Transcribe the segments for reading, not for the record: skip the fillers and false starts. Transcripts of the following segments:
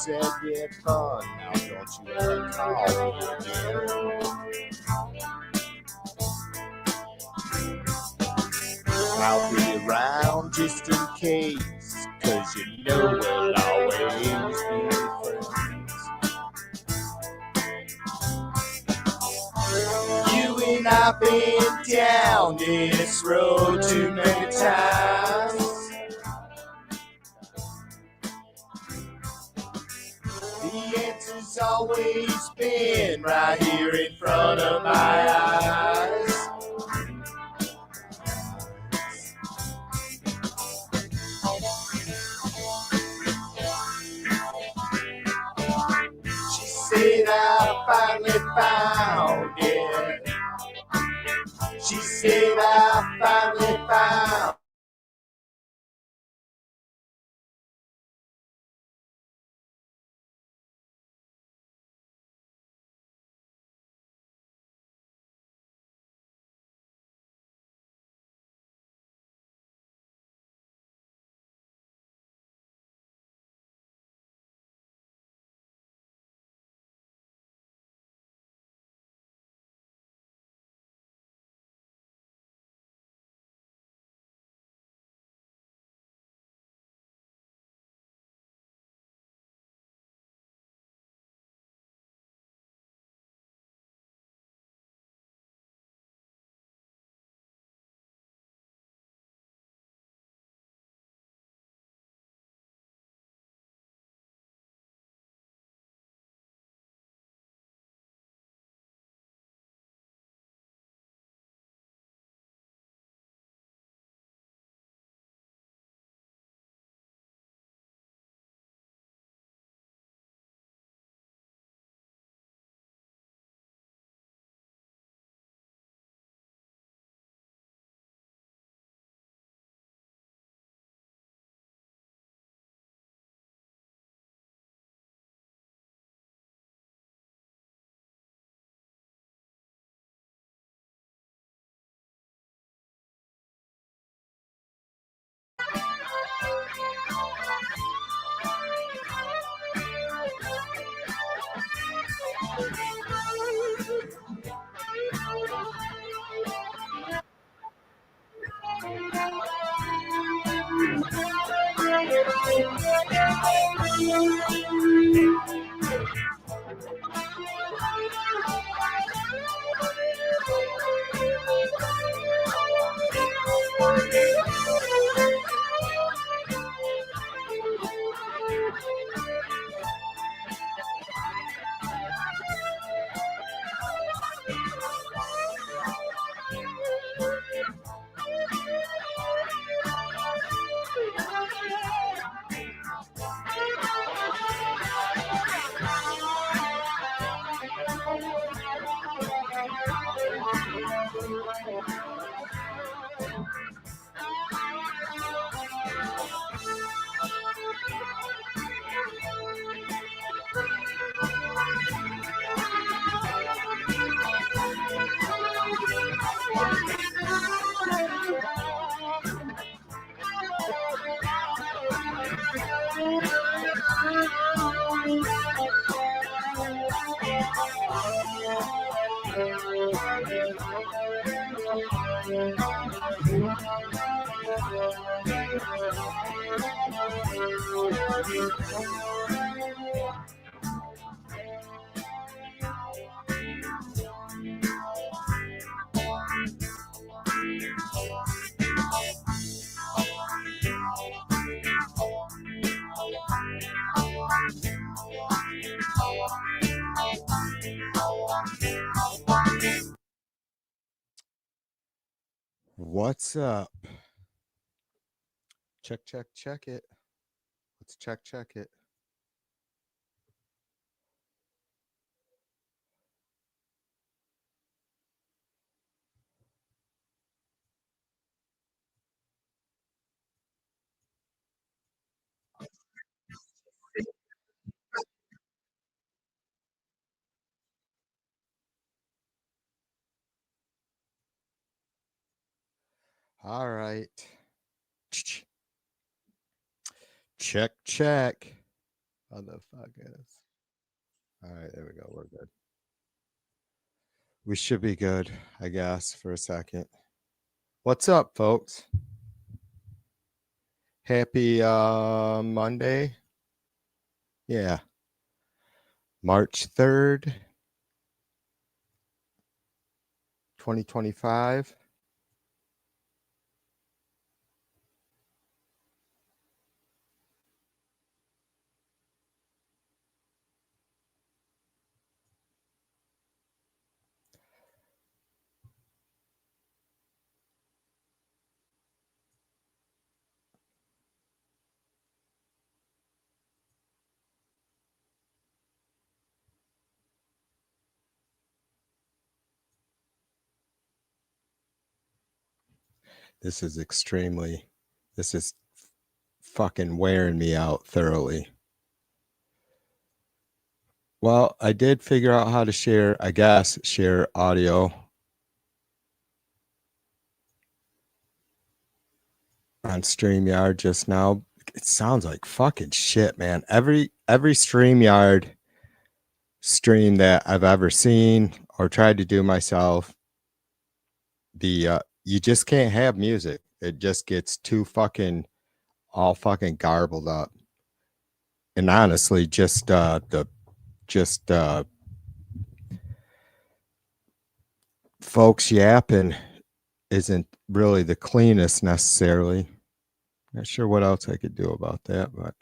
said we had fun. Now don't you ever call me again. I'll be around just in case, 'cause you know we'll always be friends. You and I've been down this road too many times. The answer's always been right here in front of my eyes. She said I finally found it. She said I finally found. What's up? Check it. Let's check it. All right. Check. Motherfuckers. All right, there we go. We're good. We should be good, I guess, for a second. What's up, folks? Happy Monday. Yeah. March 3rd, 2025. This is fucking wearing me out thoroughly. Well, I did figure out how to share audio on StreamYard just now. It sounds like fucking shit, man. Every StreamYard stream that I've ever seen or tried to do myself, you just can't have music. It just gets too all fucking garbled up. And honestly, just folks yapping isn't really the cleanest necessarily. Not sure what else I could do about that, but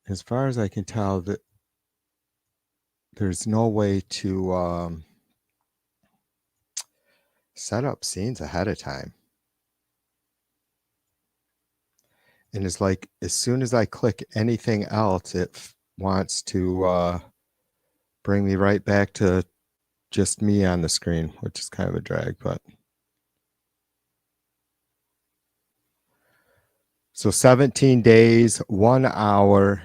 as far as I can tell, that there's no way to set up scenes ahead of time. And it's like as soon as I click anything else, it wants to bring me right back to just me on the screen, which is kind of a drag, but so 17 days, 1 hour,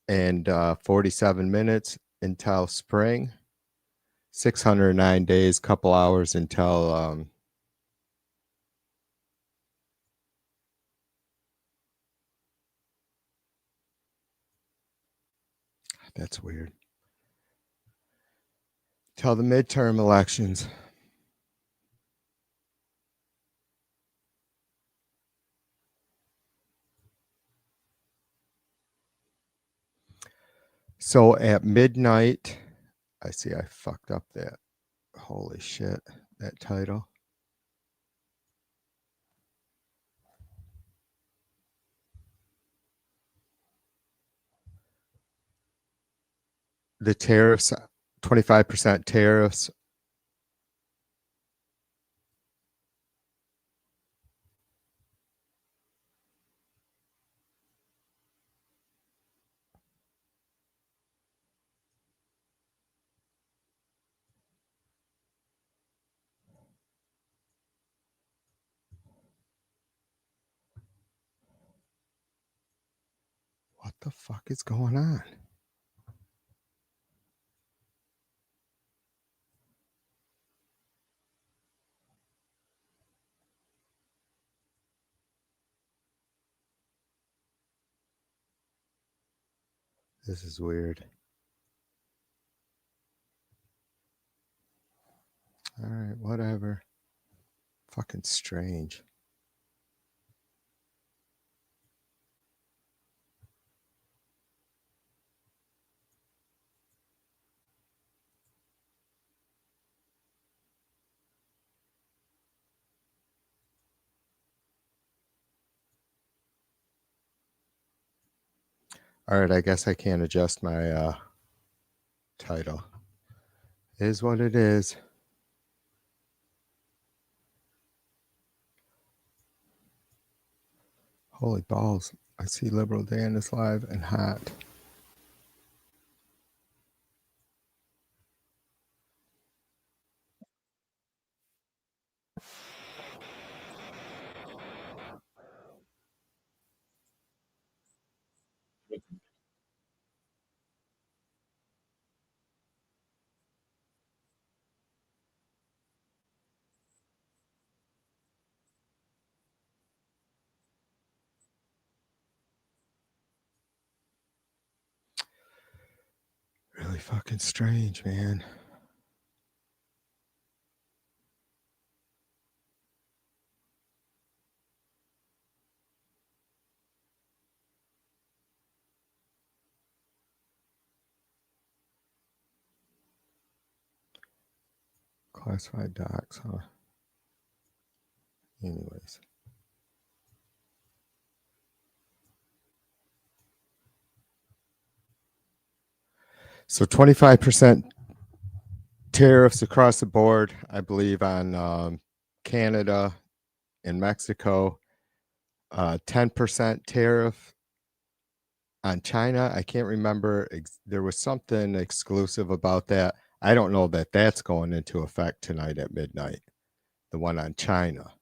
and 47 minutes until spring. 609 days, couple hours until that's weird. Till the midterm elections. So at midnight, I see I fucked up that. Holy shit, that title. The tariffs, 25% tariffs. What the fuck is going on? This is weird. All right, whatever. Fucking strange. All right, I guess I can't adjust my title. It is what it is. Holy balls. I see Liberal Dan is live and hot. fucking strange, man. Classified docs, huh? Anyways. So 25% tariffs across the board, I believe, on Canada and Mexico. 10% tariff on China. I can't remember. There was something exclusive about that. I don't know that that's going into effect tonight at midnight, the one on China.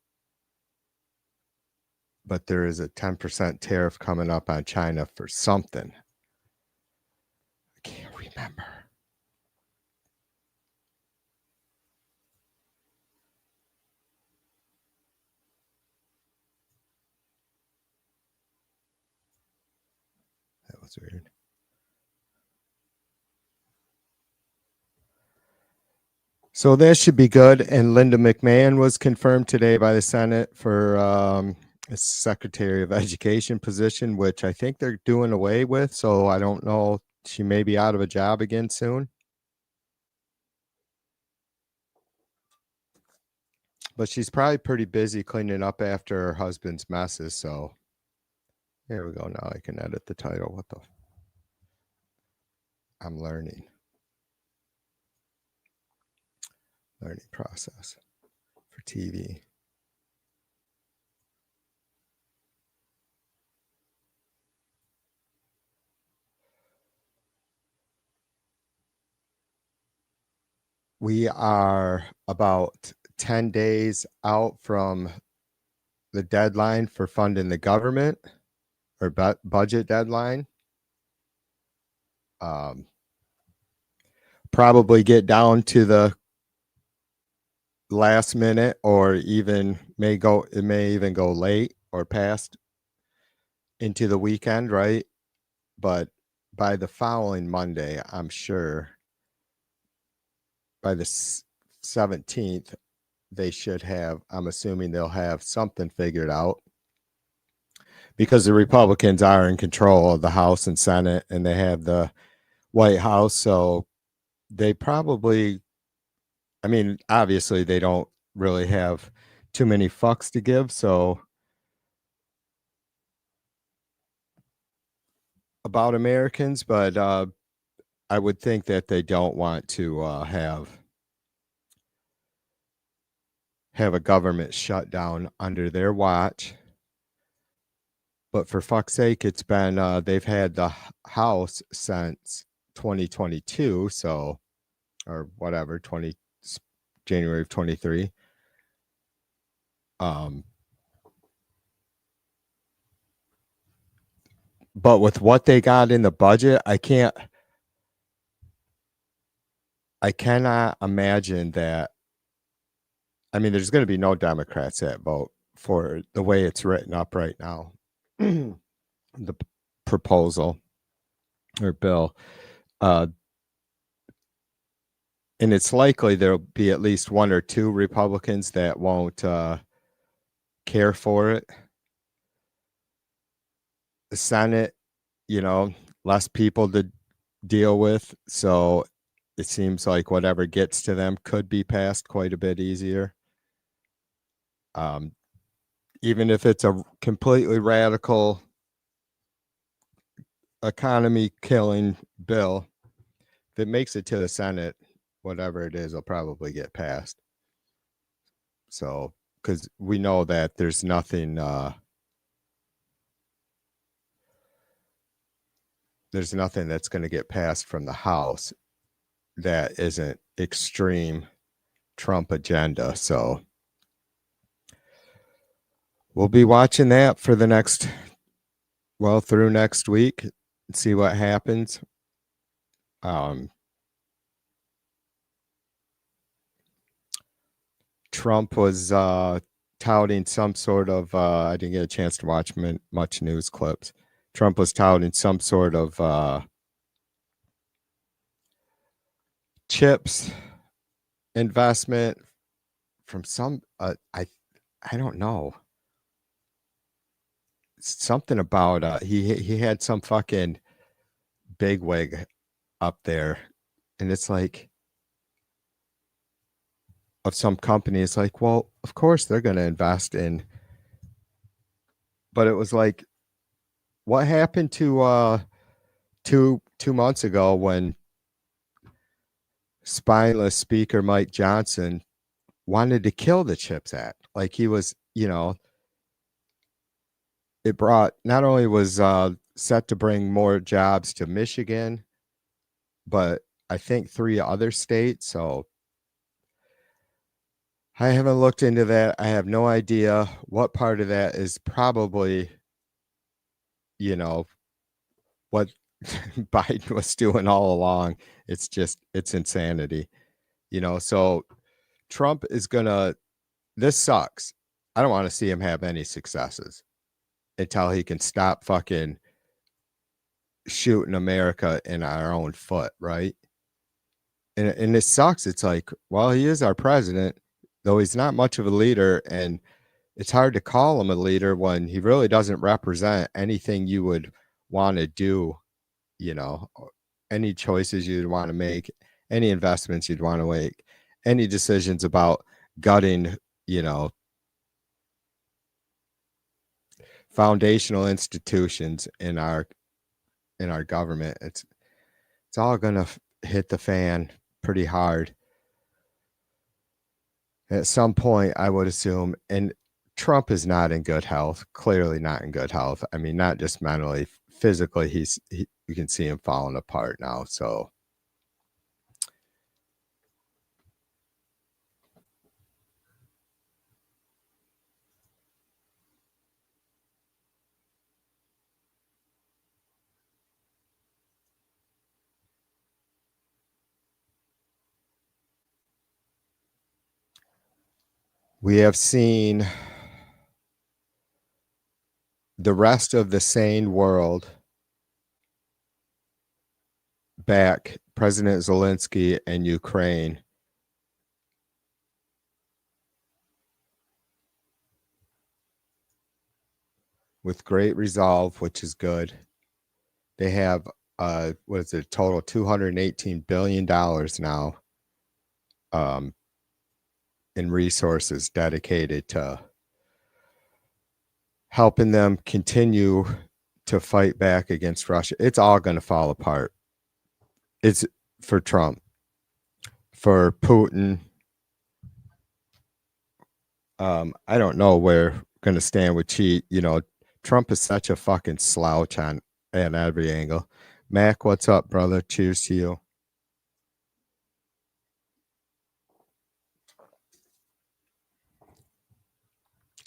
But there is a 10% tariff coming up on China for something. I can't remember. That was weird. So that should be good. And Linda McMahon was confirmed today by the Senate for a Secretary of Education position, which I think they're doing away with. So I don't know. She may be out of a job again soon. But she's probably pretty busy cleaning up after her husband's messes. So here we go. Now I can edit the title. What the? I'm learning. Learning process for TV. We are about 10 days out from the deadline for funding the government, or budget deadline. Probably get down to the last minute, or even it may even go late or past into the weekend, right? But by the following Monday, I'm sure by the 17th, they should have, I'm assuming they'll have something figured out, because the Republicans are in control of the House and Senate, and they have the White House. So they probably, I mean, obviously they don't really have too many fucks to give. So about Americans, but I would think that they don't want to have a government shutdown under their watch. But for fuck's sake, it's been they've had the House since 2022, so, or whatever, January of 23. But with what they got in the budget, I cannot imagine that. I mean, there's going to be no Democrats that vote for the way it's written up right now. The proposal or bill. And it's likely there'll be at least one or two Republicans that won't care for it. The Senate, less people to deal with. So it seems like whatever gets to them could be passed quite a bit easier. Even if it's a completely radical economy killing bill, if it makes it to the Senate, whatever it is, will probably get passed. So, because we know that there's nothing that's going to get passed from the House that isn't extreme Trump agenda. So we'll be watching that for the through next week and see what happens. Trump was touting some sort of, I didn't get a chance to watch much news clips. Trump was touting some sort of chips investment from some I don't know. Something about he had some fucking bigwig up there, and it's like of some company. It's like, well, of course they're going to invest in, but it was like, what happened to two months ago when spineless speaker Mike Johnson wanted to kill the CHIPS Act? Like he was, it brought not only was set to bring more jobs to Michigan, but I think 3 other states. So I haven't looked into that. I have no idea what part of that is probably, what Biden was doing all along. It's insanity, So Trump is this sucks. I don't want to see him have any successes until he can stop fucking shooting America in our own foot, right? And it sucks. It's like, well, he is our president, though he's not much of a leader, and it's hard to call him a leader when he really doesn't represent anything you would want to do, any choices you'd want to make, any investments you'd want to make, any decisions about gutting, foundational institutions in our government. It's all gonna hit the fan pretty hard at some point, I would assume. And Trump is not in good health, clearly not in good health. I mean, not just mentally, physically, you can see him falling apart now. So we have seen the rest of the sane world back President Zelensky and Ukraine with great resolve, which is good. They have what is it, total $218 billion now in resources dedicated to helping them continue to fight back against Russia. It's all going to fall apart. It's for Trump, for Putin. I don't know where we're going to stand with Xi. Trump is such a fucking slouch at every angle. Mac, what's up, brother? Cheers to you.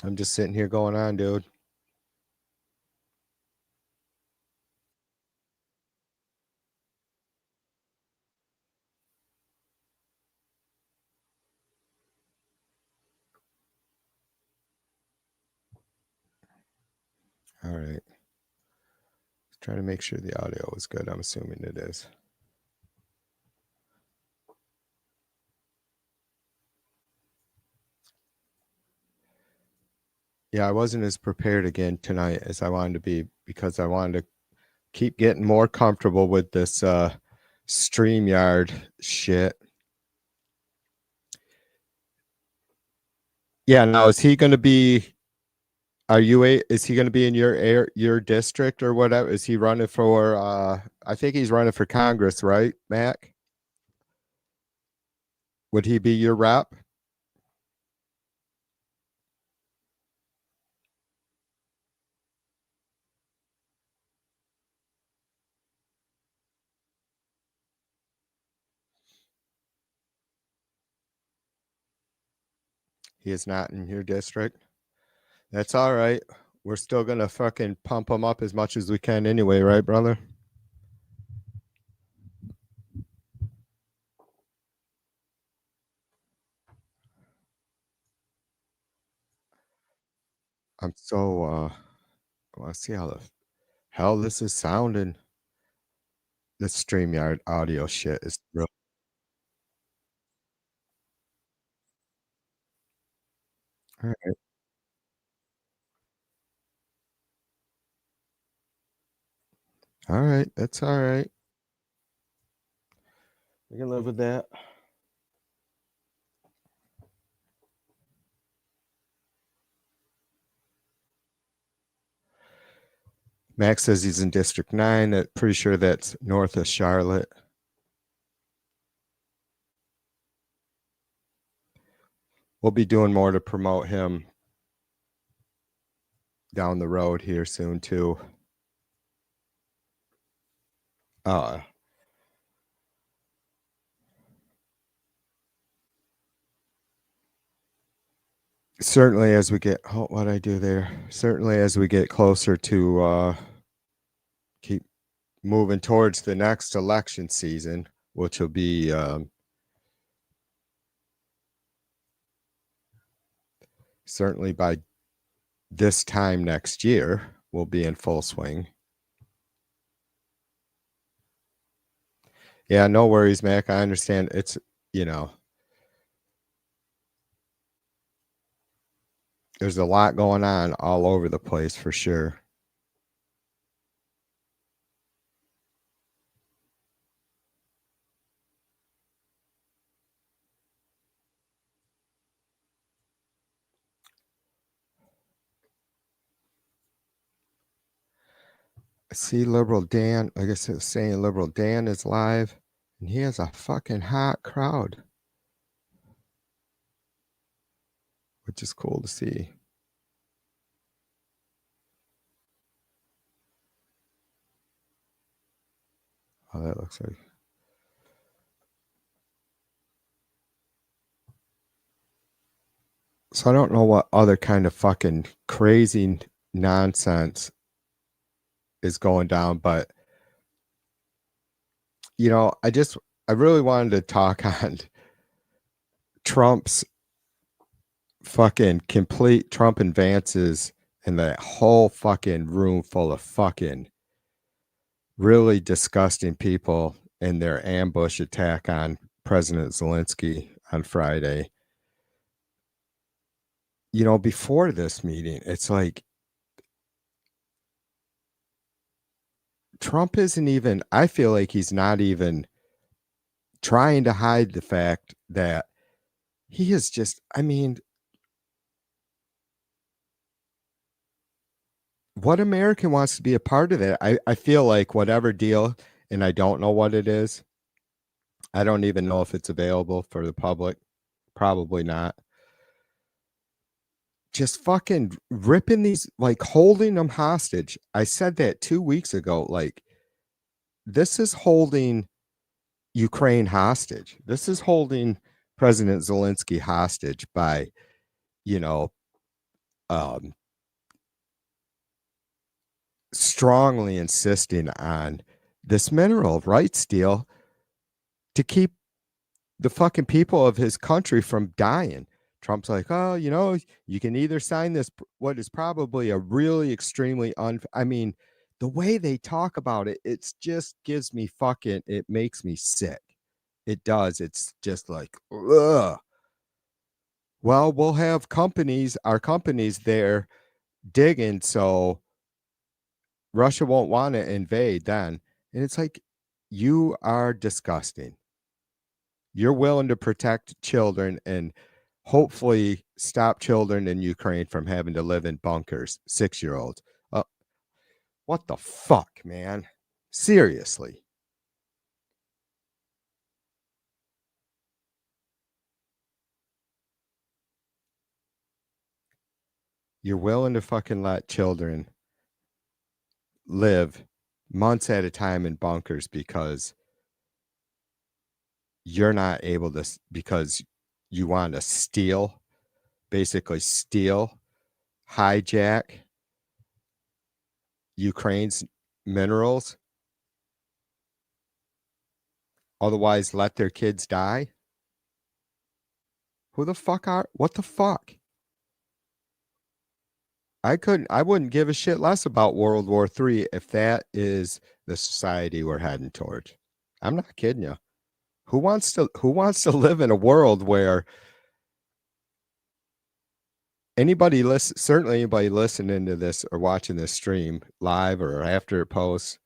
I'm just sitting here going on, dude. All right. Trying to make sure the audio is good. I'm assuming it is. Yeah, I wasn't as prepared again tonight as I wanted to be because I wanted to keep getting more comfortable with this StreamYard shit. Yeah, now is he going to be? Is he going to be in your district or whatever? Is he running for? I think he's running for Congress, right, Mac? Would he be your rep? He is not in your district. That's all right. We're still gonna fucking pump him up as much as we can anyway, right, brother? I'm so I want to see how the hell this is sounding. This StreamYard audio shit is real. All right. All right. That's all right. We can live with that. Max says he's in District 9. Pretty sure that's north of Charlotte. We'll be doing more to promote him down the road here soon, too. Certainly as we get, what I do there, certainly as we get closer to keep moving towards the next election season, which will be certainly by this time next year, we'll be in full swing. Yeah, no worries, Mac. I understand. It's, there's a lot going on all over the place for sure. I see Liberal Dan, I guess it's saying Liberal Dan is live, and he has a fucking hot crowd, which is cool to see. Oh, that looks like. So I don't know what other kind of fucking crazy nonsense is going down, but I really wanted to talk on Trump's fucking complete Trump advances and that whole fucking room full of fucking really disgusting people in their ambush attack on President Zelensky on Friday. Before this meeting, it's like Trump isn't even, I feel like he's not even trying to hide the fact that he is just, what American wants to be a part of it? I feel like whatever deal, and I don't know what it is. I don't even know if it's available for the public. Probably not. Just fucking ripping these, like holding them hostage. I said that 2 weeks ago. Like, this is holding Ukraine hostage. This is holding President Zelensky hostage by, strongly insisting on this mineral rights deal to keep the fucking people of his country from dying. Trump's like, oh, you can either sign this, what is probably a really extremely the way they talk about it, it's just gives me it makes me sick. It does. It's just like, ugh. Well, we'll have our companies there digging, so Russia won't want to invade then. And it's like, you are disgusting. You're willing to protect children and hopefully stop children in Ukraine from having to live in bunkers, 6-year-olds. What the fuck, man? Seriously. You're willing to fucking let children live months at a time in bunkers because you're not able to, because you want to basically steal, hijack Ukraine's minerals, otherwise let their kids die. What the fuck? I wouldn't give a shit less about World War III if that is the society we're heading towards. I'm not kidding you. Who wants to live in a world where certainly anybody listening to this or watching this stream live or after it posts,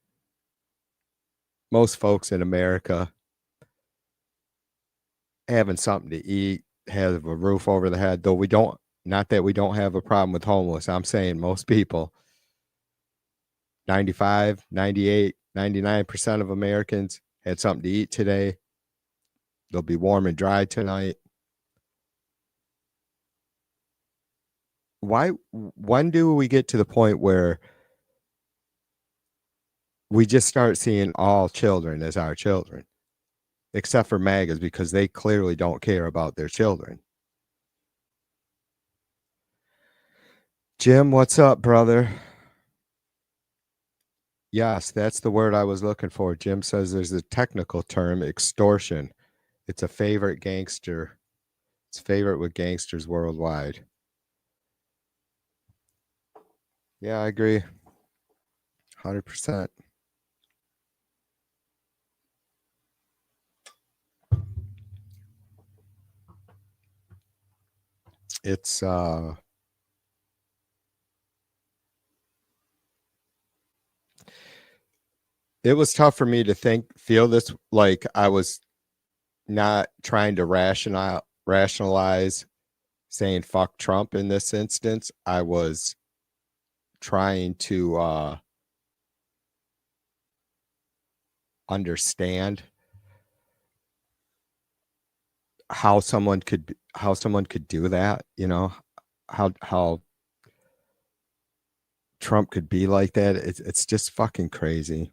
most folks in America having something to eat, have a roof over the head, though not that we don't have a problem with homeless. I'm saying most people, 95, 98, 99% of Americans had something to eat today. They'll be warm and dry tonight. When do we get to the point where we just start seeing all children as our children, except for MAGAs, because they clearly don't care about their children? Jim, what's up, brother? Yes, that's the word I was looking for. Jim says there's a technical term, extortion. It's a favorite gangster. It's favorite with gangsters worldwide. Yeah, I agree. 100%. It's it was tough for me to feel this, like I was not trying to rationalize saying fuck Trump in this instance. I was trying to understand how someone could do that, you know, how Trump could be like that. It's just fucking crazy.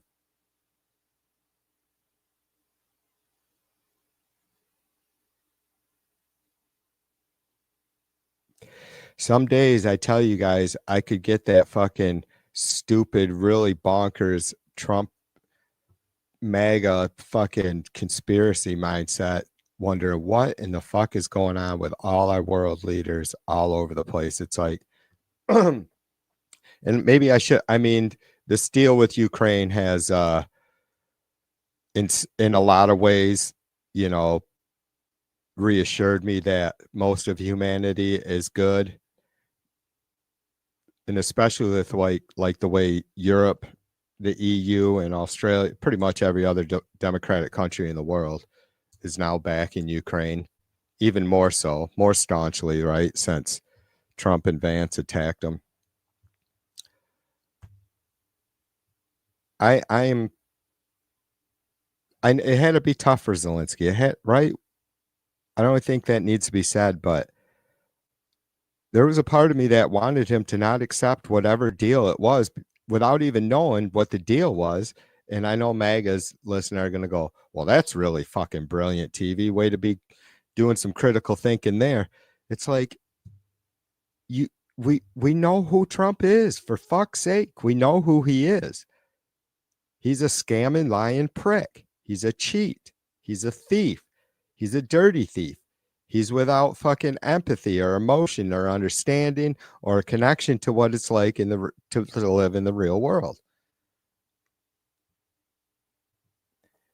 Some days, I tell you guys, I could get that fucking stupid, really bonkers Trump MAGA fucking conspiracy mindset, wonder what in the fuck is going on with all our world leaders all over the place. It's like, and maybe I mean, this deal with Ukraine has, in a lot of ways, you know, reassured me that most of humanity is good. And especially with like the way Europe, the EU, and Australia, pretty much every other democratic country in the world is now backing Ukraine, even more so, more staunchly, right? Since Trump and Vance attacked them. It had to be tough for Zelensky. It had, right? I don't think that needs to be said, but there was a part of me that wanted him to not accept whatever deal it was without even knowing what the deal was. And I know MAGA's listener are going to go, well, that's really fucking brilliant TV. Way to be doing some critical thinking there. It's like, we know who Trump is, for fuck's sake. We know who he is. He's a scamming, lying prick. He's a cheat. He's a thief. He's a dirty thief. He's without fucking empathy or emotion or understanding or a connection to what it's like to live in the real world.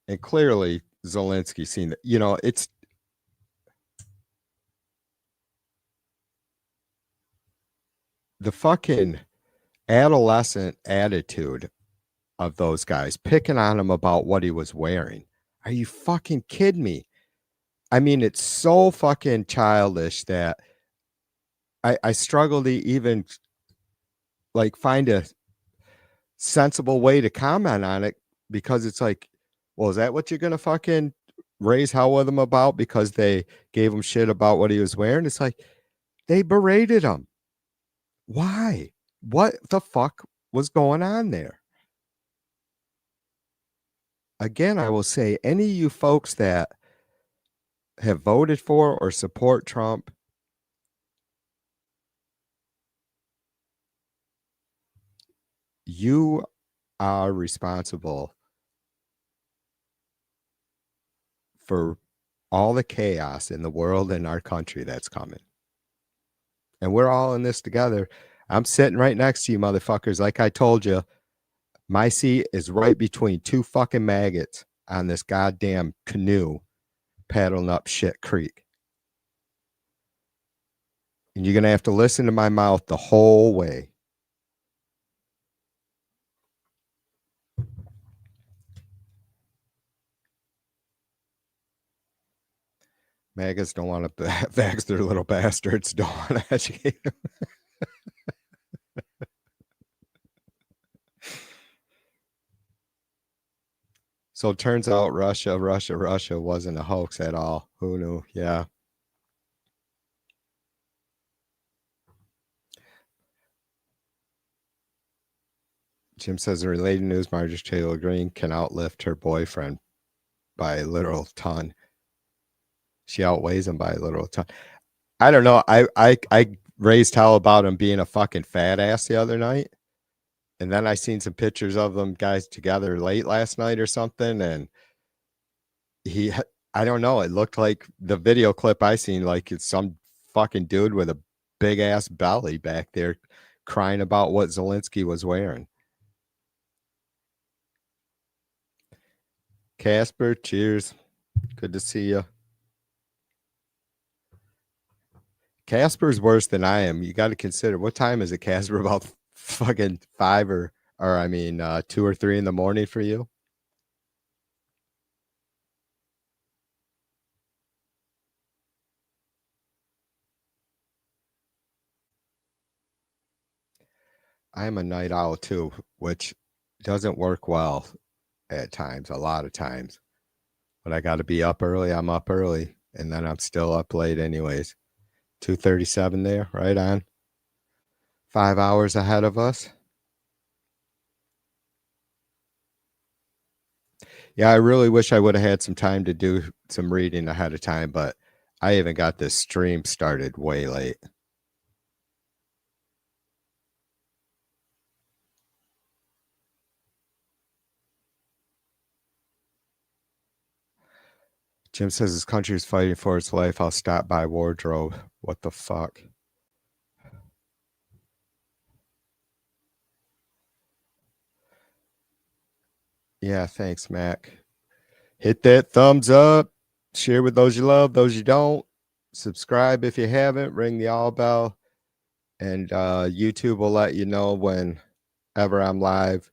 And clearly, Zelensky seen that. You know, it's the fucking adolescent attitude of those guys picking on him about what he was wearing. Are you fucking kidding me? I mean, it's so fucking childish that I struggle to even like find a sensible way to comment on it, because it's like, well, is that what you're gonna fucking raise hell with him about because they gave him shit about what he was wearing? It's like, they berated him. Why? What the fuck was going on there? Again, I will say, any of you folks that have voted for or support Trump, you are responsible for all the chaos in the world and our country that's coming. And we're all in this together. I'm sitting right next to you, motherfuckers. Like I told you, my seat is right between two fucking maggots on this goddamn canoe paddling up shit creek. And you're going to have to listen to my mouth the whole way. MAGAs don't want to vax their little bastards. Don't want to educate them. So it turns out Russia wasn't a hoax at all. Who knew? Yeah. Jim says in related news, Marjorie Taylor Greene can outlift her boyfriend by a literal ton. She outweighs him by a literal ton. I don't know. I raised hell about him being a fucking fat ass the other night. And then I seen some pictures of them guys together late last night or something. And I don't know. It looked like the video clip I seen, like it's some fucking dude with a big ass belly back there crying about what Zelensky was wearing. Casper, cheers. Good to see you. Casper's worse than I am. You got to consider, what time is it, Casper? About fucking 5 or 2 or 3 in the morning for you? I am a night owl too, which doesn't work well at times, a lot of times. But I got to be up early. I'm up early, and then I'm still up late anyways. 2:37 there, right on. 5 hours ahead of us. Yeah, I really wish I would have had some time to do some reading ahead of time, but I even got this stream started way late. Jim says his country is fighting for its life. I'll stop by wardrobe. What the fuck? Yeah, thanks, Mac. Hit that thumbs up. Share with those you love, those you don't. Subscribe if you haven't. Ring the all bell. And YouTube will let you know whenever I'm live,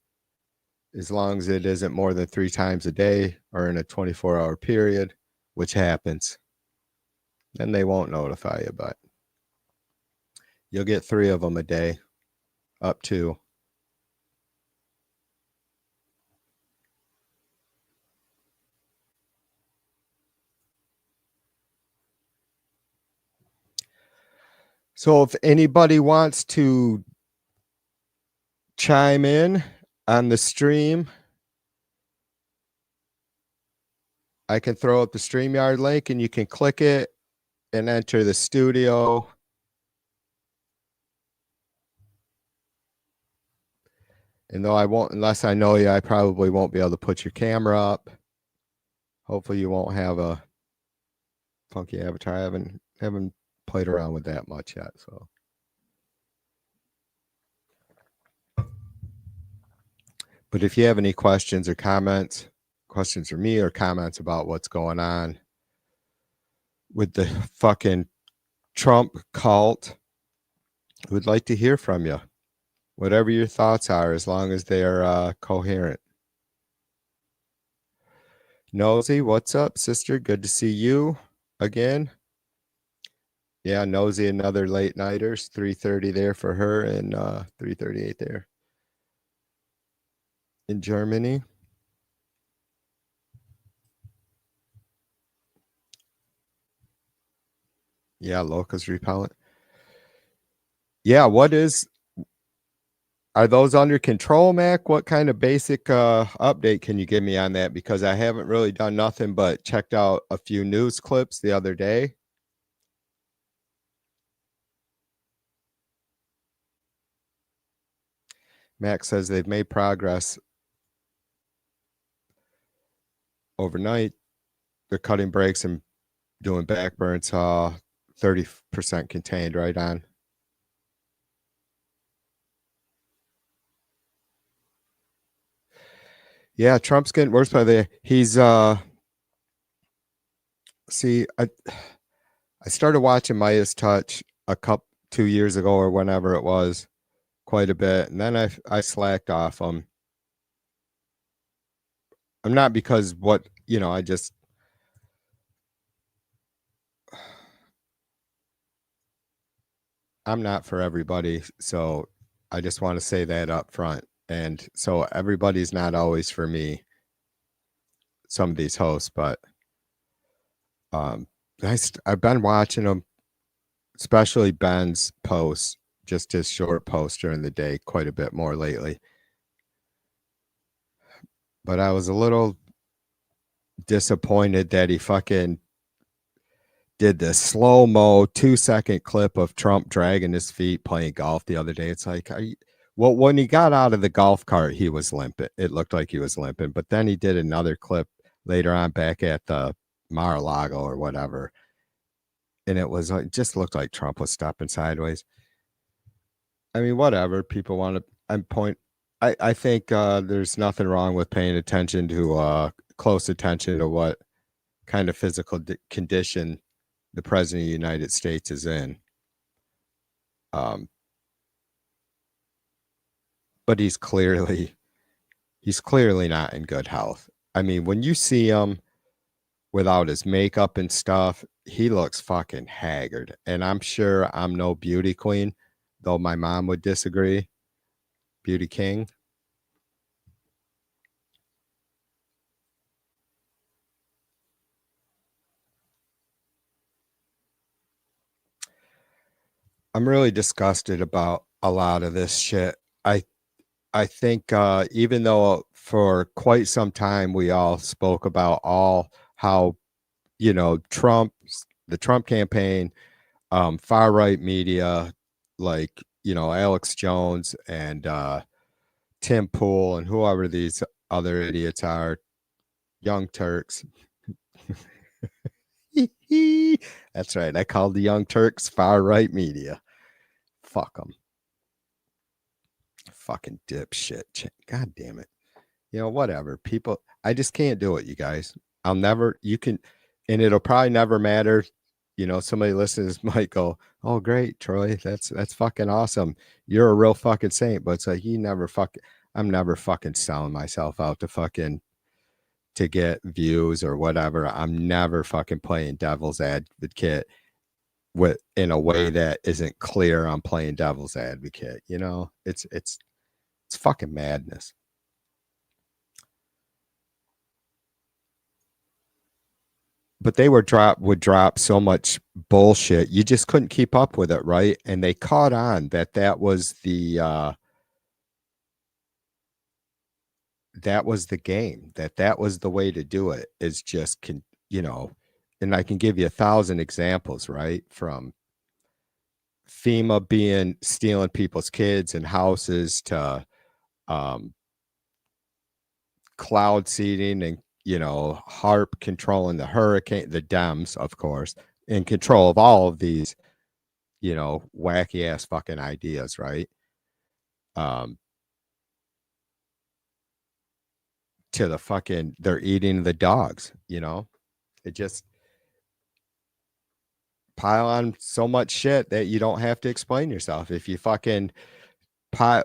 as long as it isn't more than 3 times a day or in a 24-hour period, which happens. Then they won't notify you, but you'll get 3 of them a day, up to. So if anybody wants to chime in on the stream, I can throw up the StreamYard link and you can click it and enter the studio. And though I won't, unless I know you, I probably won't be able to put your camera up. Hopefully you won't have a funky avatar. I haven't played around with that much yet, so. But if you have any questions or comments, questions for me or comments about what's going on with the fucking Trump cult, we'd like to hear from you. Whatever your thoughts are, as long as they're coherent. Nosy, what's up, sister? Good to see you again. Yeah, Nosy, another late nighters. 3:30 there for her and 3:38 there in Germany. Yeah, locust repellent. Yeah, are those under control, Mac? What kind of basic update can you give me on that? Because I haven't really done nothing but checked out a few news clips the other day. Mac says they've made progress overnight. They're cutting brakes and doing backburns, 30% contained, right on. Yeah, Trump's getting worse by the he's see, I started watching Midas Touch 2 years ago or whenever it was, quite a bit, and then I slacked off them. I'm not because what, you know, I'm not for everybody, so I just want to say that up front. And so everybody's not always for me, some of these hosts, but I've been watching them, especially Ben's posts, just his short posts during the day, quite a bit more lately. But I was a little disappointed that he fucking did this slow-mo 2-second clip of Trump dragging his feet playing golf the other day. It's like, well, when he got out of the golf cart, he was limping. It looked like he was limping. But then he did another clip later on back at the Mar-a-Lago or whatever. And it just looked like Trump was stepping sideways. I mean, whatever. People want to, I think there's nothing wrong with paying attention to, close attention to what kind of physical condition the president of the United States is in. But he's clearly not in good health. I mean, when you see him without his makeup and stuff, he looks fucking haggard. And I'm sure I'm no beauty queen, though my mom would disagree. Beauty king. I'm really disgusted about a lot of this shit. I think even though for quite some time we all spoke about how, you know, the Trump campaign, far right media, like, you know, Alex Jones and Tim Pool and whoever these other idiots are, Young Turks. That's right. I called the Young Turks far right media. Fuck them. Fucking dipshit. God damn it. You know, whatever. People, I just can't do it, you guys. You can, and it'll probably never matter. You know, somebody listens might go, "Oh, great, Troy. That's fucking awesome. You're a real fucking saint." But it's like, I'm never fucking selling myself out to get views or whatever. I'm never fucking playing devil's advocate in a way that isn't clear I'm playing devil's advocate. You know, it's fucking madness. But they would drop so much bullshit, you just couldn't keep up with it, right? And they caught on that was the game, that was the way to do it, is just you know. And I can give you 1,000 examples, right? From FEMA stealing people's kids and houses to cloud seeding and, you know, HARP controlling the hurricane, the Dems, of course, in control of all of these, you know, wacky ass fucking ideas, right? To the fucking, they're eating the dogs, you know? It just pile on so much shit that you don't have to explain yourself. If you fucking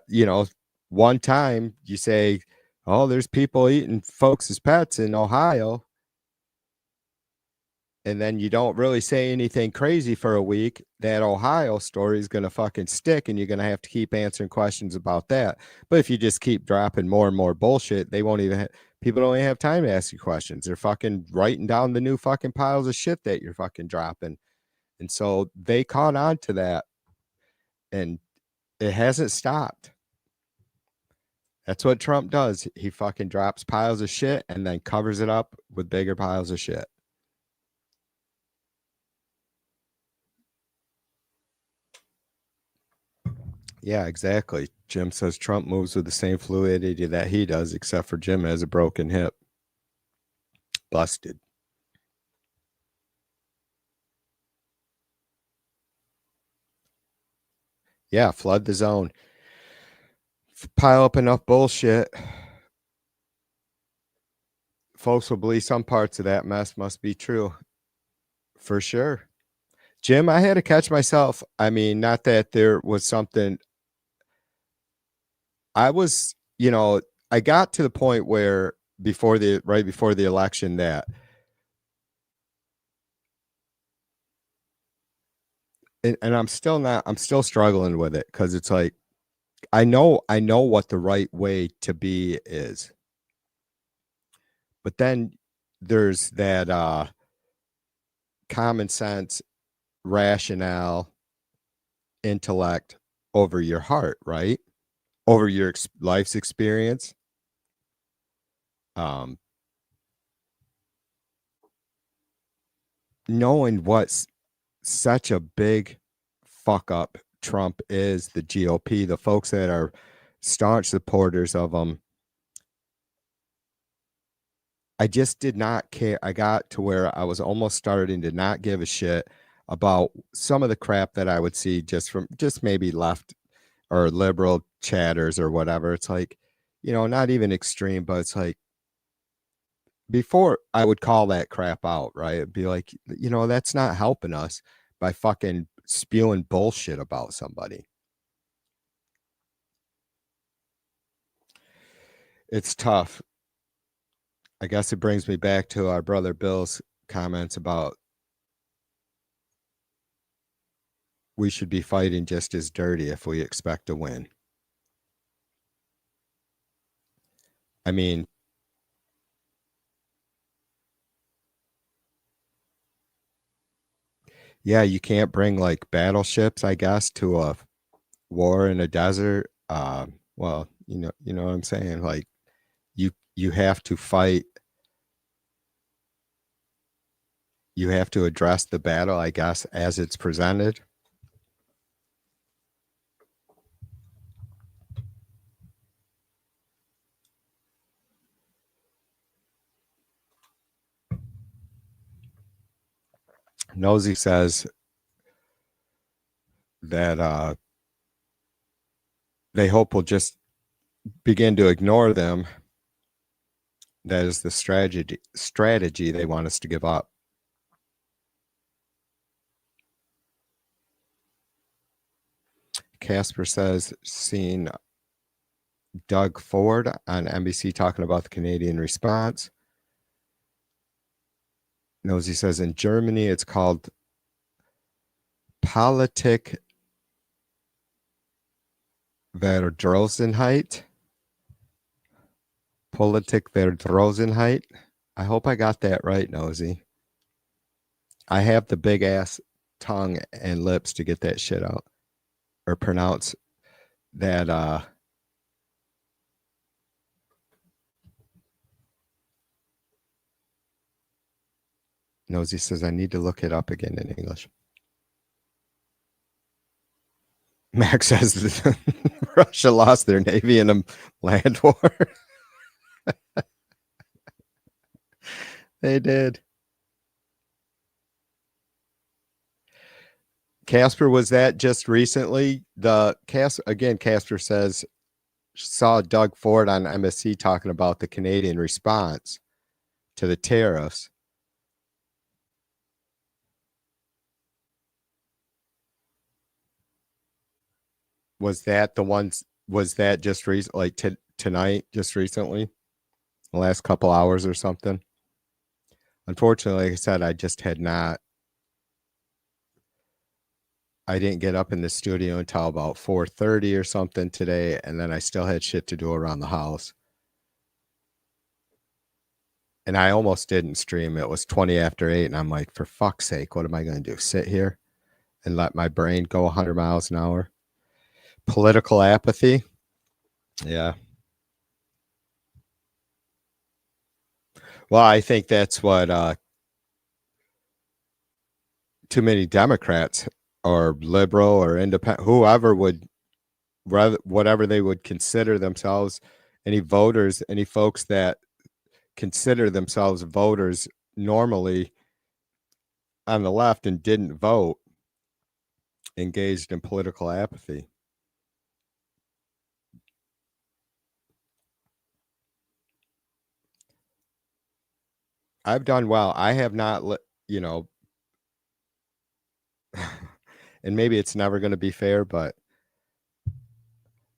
you know, one time you say, "Oh, there's people eating folks' pets in Ohio," and then you don't really say anything crazy for a week, that Ohio story is going to fucking stick, and you're going to have to keep answering questions about that. But if you just keep dropping more and more bullshit, they won't even people don't even have time to ask you questions. They're fucking writing down the new fucking piles of shit that you're fucking dropping. And so they caught on to that, and it hasn't stopped. That's what Trump does. He fucking drops piles of shit and then covers it up with bigger piles of shit. Yeah, exactly. Jim says Trump moves with the same fluidity that he does, except for Jim has a broken hip. Busted. Yeah, flood the zone. Pile up enough bullshit. Folks will believe some parts of that mess must be true. For sure. Jim, I had to catch myself. I mean, not that there was something. I was, I got to the point where right before the election that, and I'm still struggling with it because it's like, I know what the right way to be is, but then there's that common sense, rationale, intellect over your heart, right? Over your life's experience. Knowing what's such a big fuck up Trump is, the GOP, the folks that are staunch supporters of him. I just did not care. I got to where I was almost starting to not give a shit about some of the crap that I would see just maybe left or liberal chatters or whatever. It's like, not even extreme, but it's like, before I would call that crap out, right? It'd be like, that's not helping us by fucking spewing bullshit about somebody. It's tough. I guess it brings me back to our brother Bill's comments about we should be fighting just as dirty if we expect to win. I mean, yeah, you can't bring like battleships, I guess, to a war in a desert. Well, you know what I'm saying? Like, you have to fight. You have to address the battle, I guess, as it's presented. Nosy says that they hope we'll just begin to ignore them. That is the strategy they want us to give up. Casper says, seen Doug Ford on NBC talking about the Canadian response. Nosy says, in Germany, it's called Politik Verdrosenheit. Politik Verdrosenheit. I hope I got that right, Nosy. I have the big ass tongue and lips to get that shit out or pronounce that. Nosy says, I need to look it up again in English. Max says Russia lost their navy in a land war. They did. Casper, was that just recently? Casper says, saw Doug Ford on MSC talking about the Canadian response to the tariffs. Was that the ones? Was that just like tonight, just recently, the last couple hours or something? Unfortunately, like I said, I just had not. I didn't get up in the studio until about 4:30 or something today, and then I still had shit to do around the house. And I almost didn't stream. It was 20 after 8, and I'm like, for fuck's sake, what am I going to do? Sit here and let my brain go 100 miles an hour? Political apathy. Yeah. Well, I think that's what too many Democrats or liberal or independent, whoever would, whatever they would consider themselves, any voters, any folks that consider themselves voters normally on the left and didn't vote, engaged in political apathy. I've done well. I have not, and maybe it's never going to be fair, but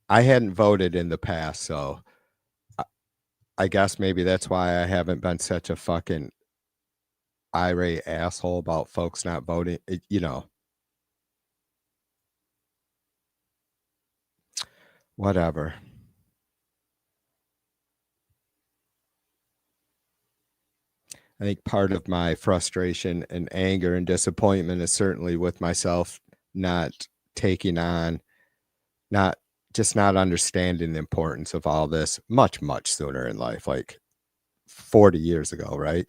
I hadn't voted in the past, so I guess maybe that's why I haven't been such a fucking irate asshole about folks not voting. Whatever. I think part of my frustration and anger and disappointment is certainly with myself not taking on, not understanding the importance of all this much, much sooner in life, like 40 years ago, right?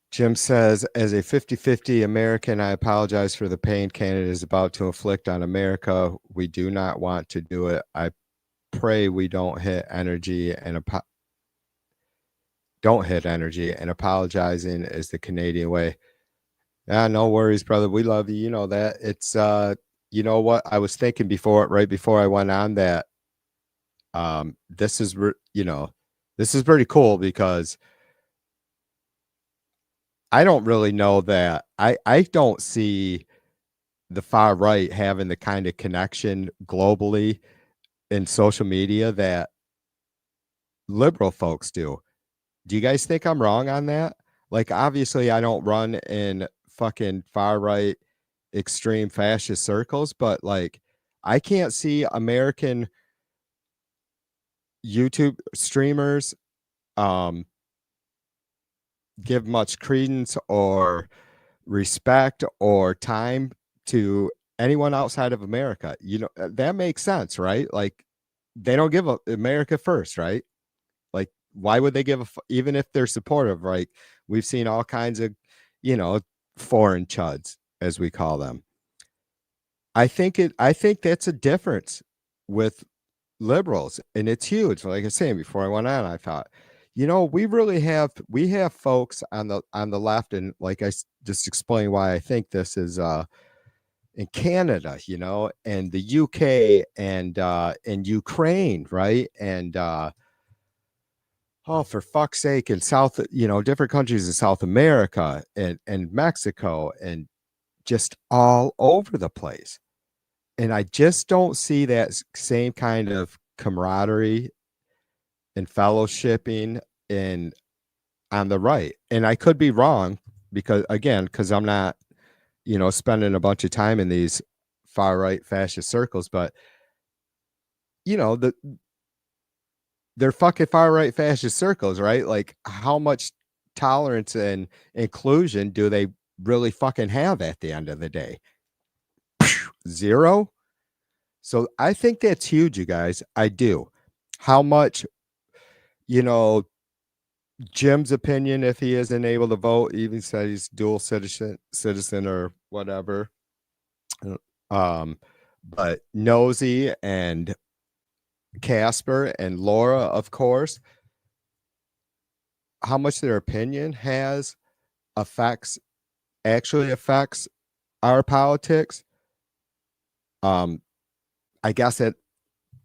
Jim says, as a 50-50 American, I apologize for the pain Canada is about to inflict on America. We do not want to do it. I pray we don't hit energy and apologizing is the Canadian way. Yeah, no worries, brother. We love you. You know that. It's you know what? I was thinking right before I went on that this is this is pretty cool because I don't really know that I don't see the far right having the kind of connection globally in social media that liberal folks do. Do you guys think I'm wrong on that? Like, obviously, I don't run in fucking far right extreme fascist circles, but like, I can't see American YouTube streamers give much credence or respect or time to anyone outside of America. That makes sense, right? Like, they don't give America first, right? Like, why would they give even if they're supportive? Right? We've seen all kinds of, foreign chuds, as we call them. I think that's a difference with liberals, and it's huge. Like I was saying before I went on, I thought, we have folks on the left, and like just explain why I think this is in Canada, and the UK and Ukraine, right? And oh, for fuck's sake, in different countries in South America and Mexico and just all over the place. And I just don't see that same kind of camaraderie and fellowshipping on the right. And I could be wrong because I'm not, spending a bunch of time in these far right fascist circles, but they're fucking far right fascist circles, right? Like, how much tolerance and inclusion do they really fucking have at the end of the day? Zero. So I think that's huge, you guys. I do. How much, Jim's opinion, if he isn't able to vote, even said he's dual citizen or whatever. But Nosy and Casper and Laura, of course, how much their opinion actually affects our politics. I guess at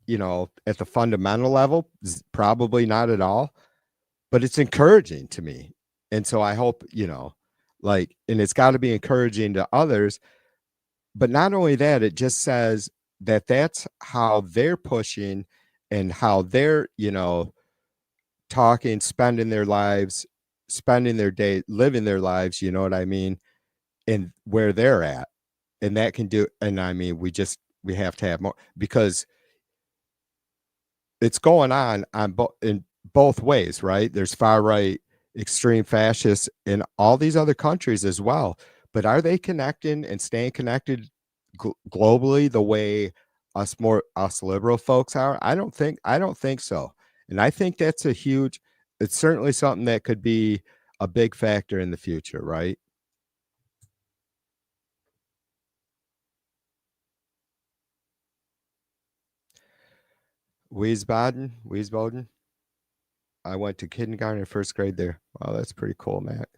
the fundamental level, probably not at all, but it's encouraging to me. And so I hope, and it's got to be encouraging to others. But not only that, it just says that that's how they're pushing and how they're, talking, spending their lives, spending their day, living their lives, you know what I mean? And where they're at. And that can do, and I mean, we have to have more because it's going on in both ways, right? There's far right extreme fascists in all these other countries as well. But are they connecting and staying connected globally the way us liberal folks are? I don't think so. And I think that's it's certainly something that could be a big factor in the future, right? Wiesbaden. I went to kindergarten and first grade there. Wow, that's pretty cool, Matt.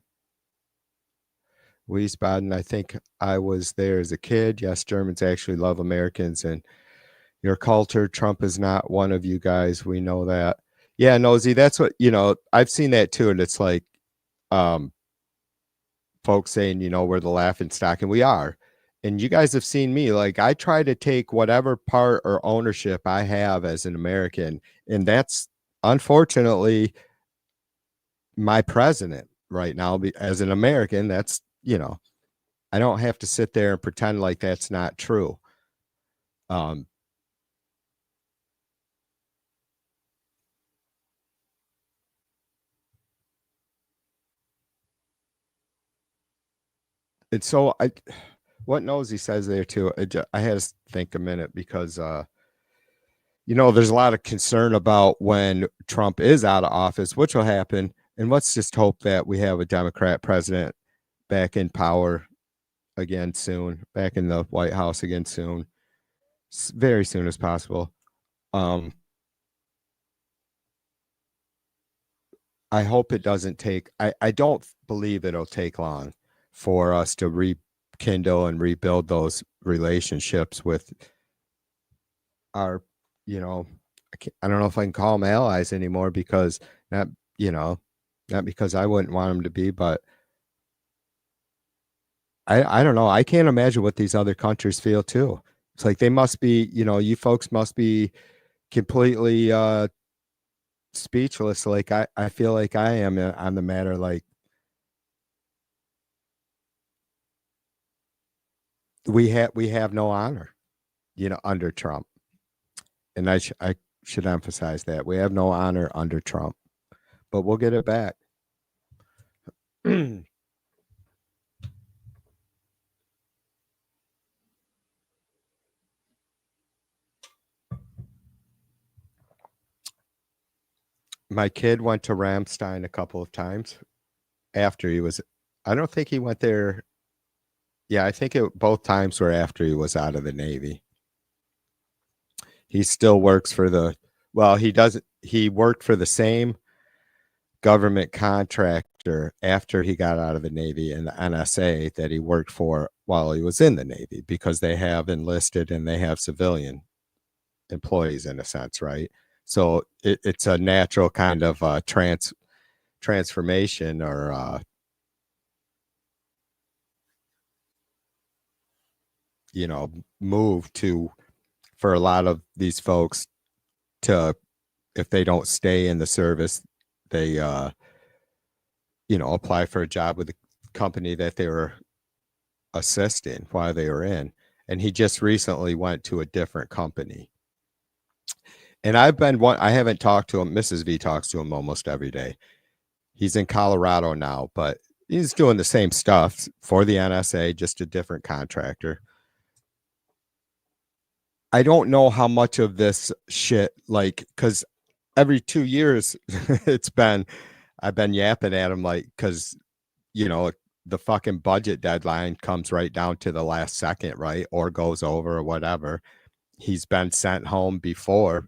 Wiesbaden, I think I was there as a kid. Yes, Germans actually love Americans and your culture. Trump is not one of you guys. We know that. Yeah, Nosy, that's what, I've seen that too. And it's like, um, folks saying, we're the laughing stock, and we are. And you guys have seen me. Like, I try to take whatever part or ownership I have as an American, and that's unfortunately my president right now. As an American, that's, I don't have to sit there and pretend like that's not true. Um, and so what Nosy says there too, I had to think a minute because, there's a lot of concern about when Trump is out of office, which will happen. And let's just hope that we have a Democrat president back in power again soon, back in the White House again soon, very soon as possible. I hope it doesn't take, I don't believe it'll take long for us to rekindle and rebuild those relationships with our, I don't know if I can call them allies anymore, because not, not because I wouldn't want them to be, but I don't know. I can't imagine what these other countries feel too. It's like they must be, you folks must be completely speechless. Like I feel like I am on the matter. Like we have no honor, under Trump. And I should emphasize that we have no honor under Trump, but we'll get it back. My kid went to Ramstein a couple of times after he was, I don't think he went there. Yeah, I think both times were after he was out of the Navy. He still works for he worked for the same government contractor after he got out of the Navy and the NSA that he worked for while he was in the Navy, because they have enlisted and they have civilian employees in a sense, right? So it's a natural kind of transformation or move to, for a lot of these folks, to, if they don't stay in the service, they apply for a job with the company that they were assisting while they were in. And he just recently went to a different company. And I haven't talked to him. Mrs. V talks to him almost every day. He's in Colorado now, but he's doing the same stuff for the NSA, just a different contractor. I don't know how much of this shit, like, because every 2 years I've been yapping at him, like, because, the fucking budget deadline comes right down to the last second, right? Or goes over or whatever. He's been sent home before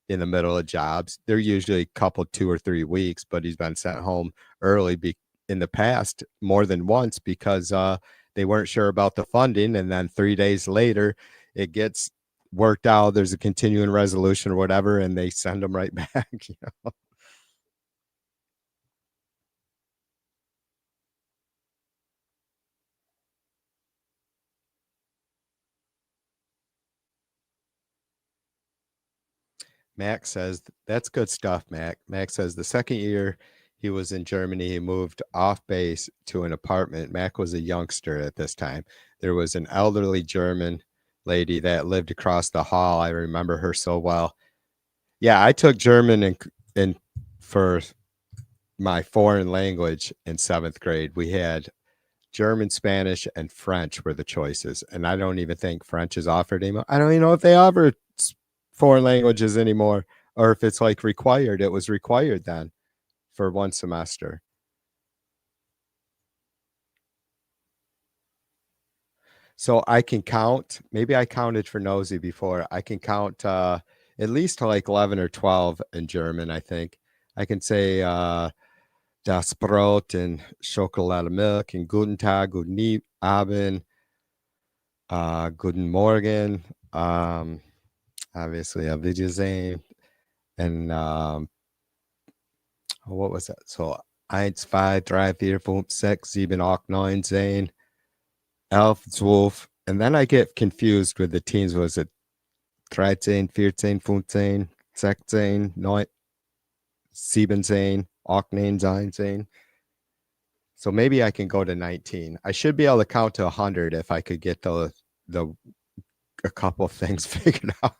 in the middle of jobs. They're usually a couple, 2 or 3 weeks, but he's been sent home early in the past more than once because they weren't sure about the funding. And then 3 days later, it gets worked out. There's a continuing resolution or whatever, and they send them right back. Mac says, that's good stuff, Mac. Mac says the second year he was in Germany, he moved off base to an apartment. Mac was a youngster at this time. There was an elderly German lady that lived across the hall. I remember her so well. Yeah, I took German in for my foreign language in 7th grade. We had German, Spanish, and French were the choices. And I don't even think French is offered anymore. I don't even know if they offer foreign languages anymore, or if it's like required. It was required then for one semester. So I can count, maybe I counted for Nosy before. I can count at least to like 11 or 12 in German, I think. I can say Das Brot and Schokolade Milk and Guten Tag, Guten Abend, Guten Morgen, obviously Auf Wiedersehen, and Oh, what was that? So 1, 2, 3, 4, 5, 6, 7, 8, 9, 10, 11, 12. And then I get confused with the teens. Was it 13, 14, 15, 16, 9, 17, 18, 19? So maybe I can go to 19. I should be able to count to 100 if I could get the a couple of things figured out.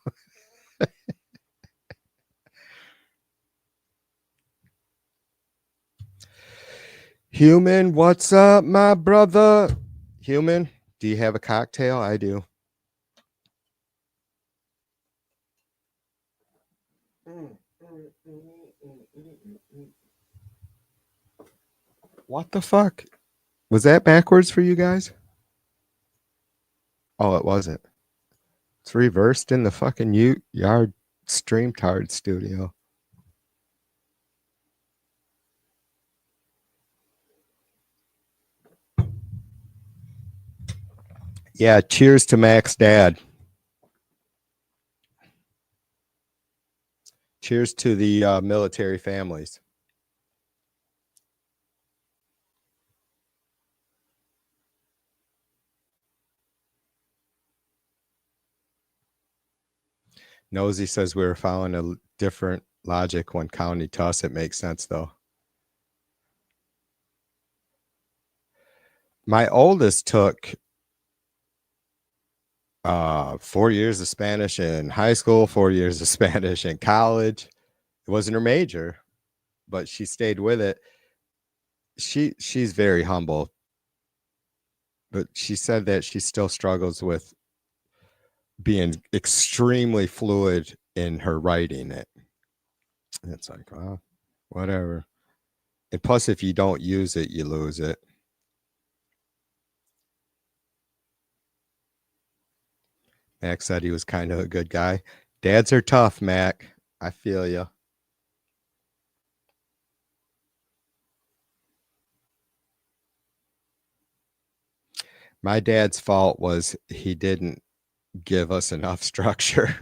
Human, what's up, my brother? Human, do you have a cocktail? I do. What the fuck? Was that backwards for you guys? Oh, it wasn't. It's reversed in the fucking yard StreamTard studio. Yeah, cheers to Mac's dad. Cheers to the military families. Nosy says we were following a different logic when county to us. It makes sense, though. My oldest took 4 years of Spanish in high school, 4 years of Spanish in college. It wasn't her major, but she stayed with it. She's very humble, but she said that she still struggles with being extremely fluid in her writing it. It's like, well, whatever. And plus, if you don't use it, you lose it. Mac said he was kind of a good guy. Dads are tough, Mac. I feel you. My dad's fault was he didn't give us enough structure.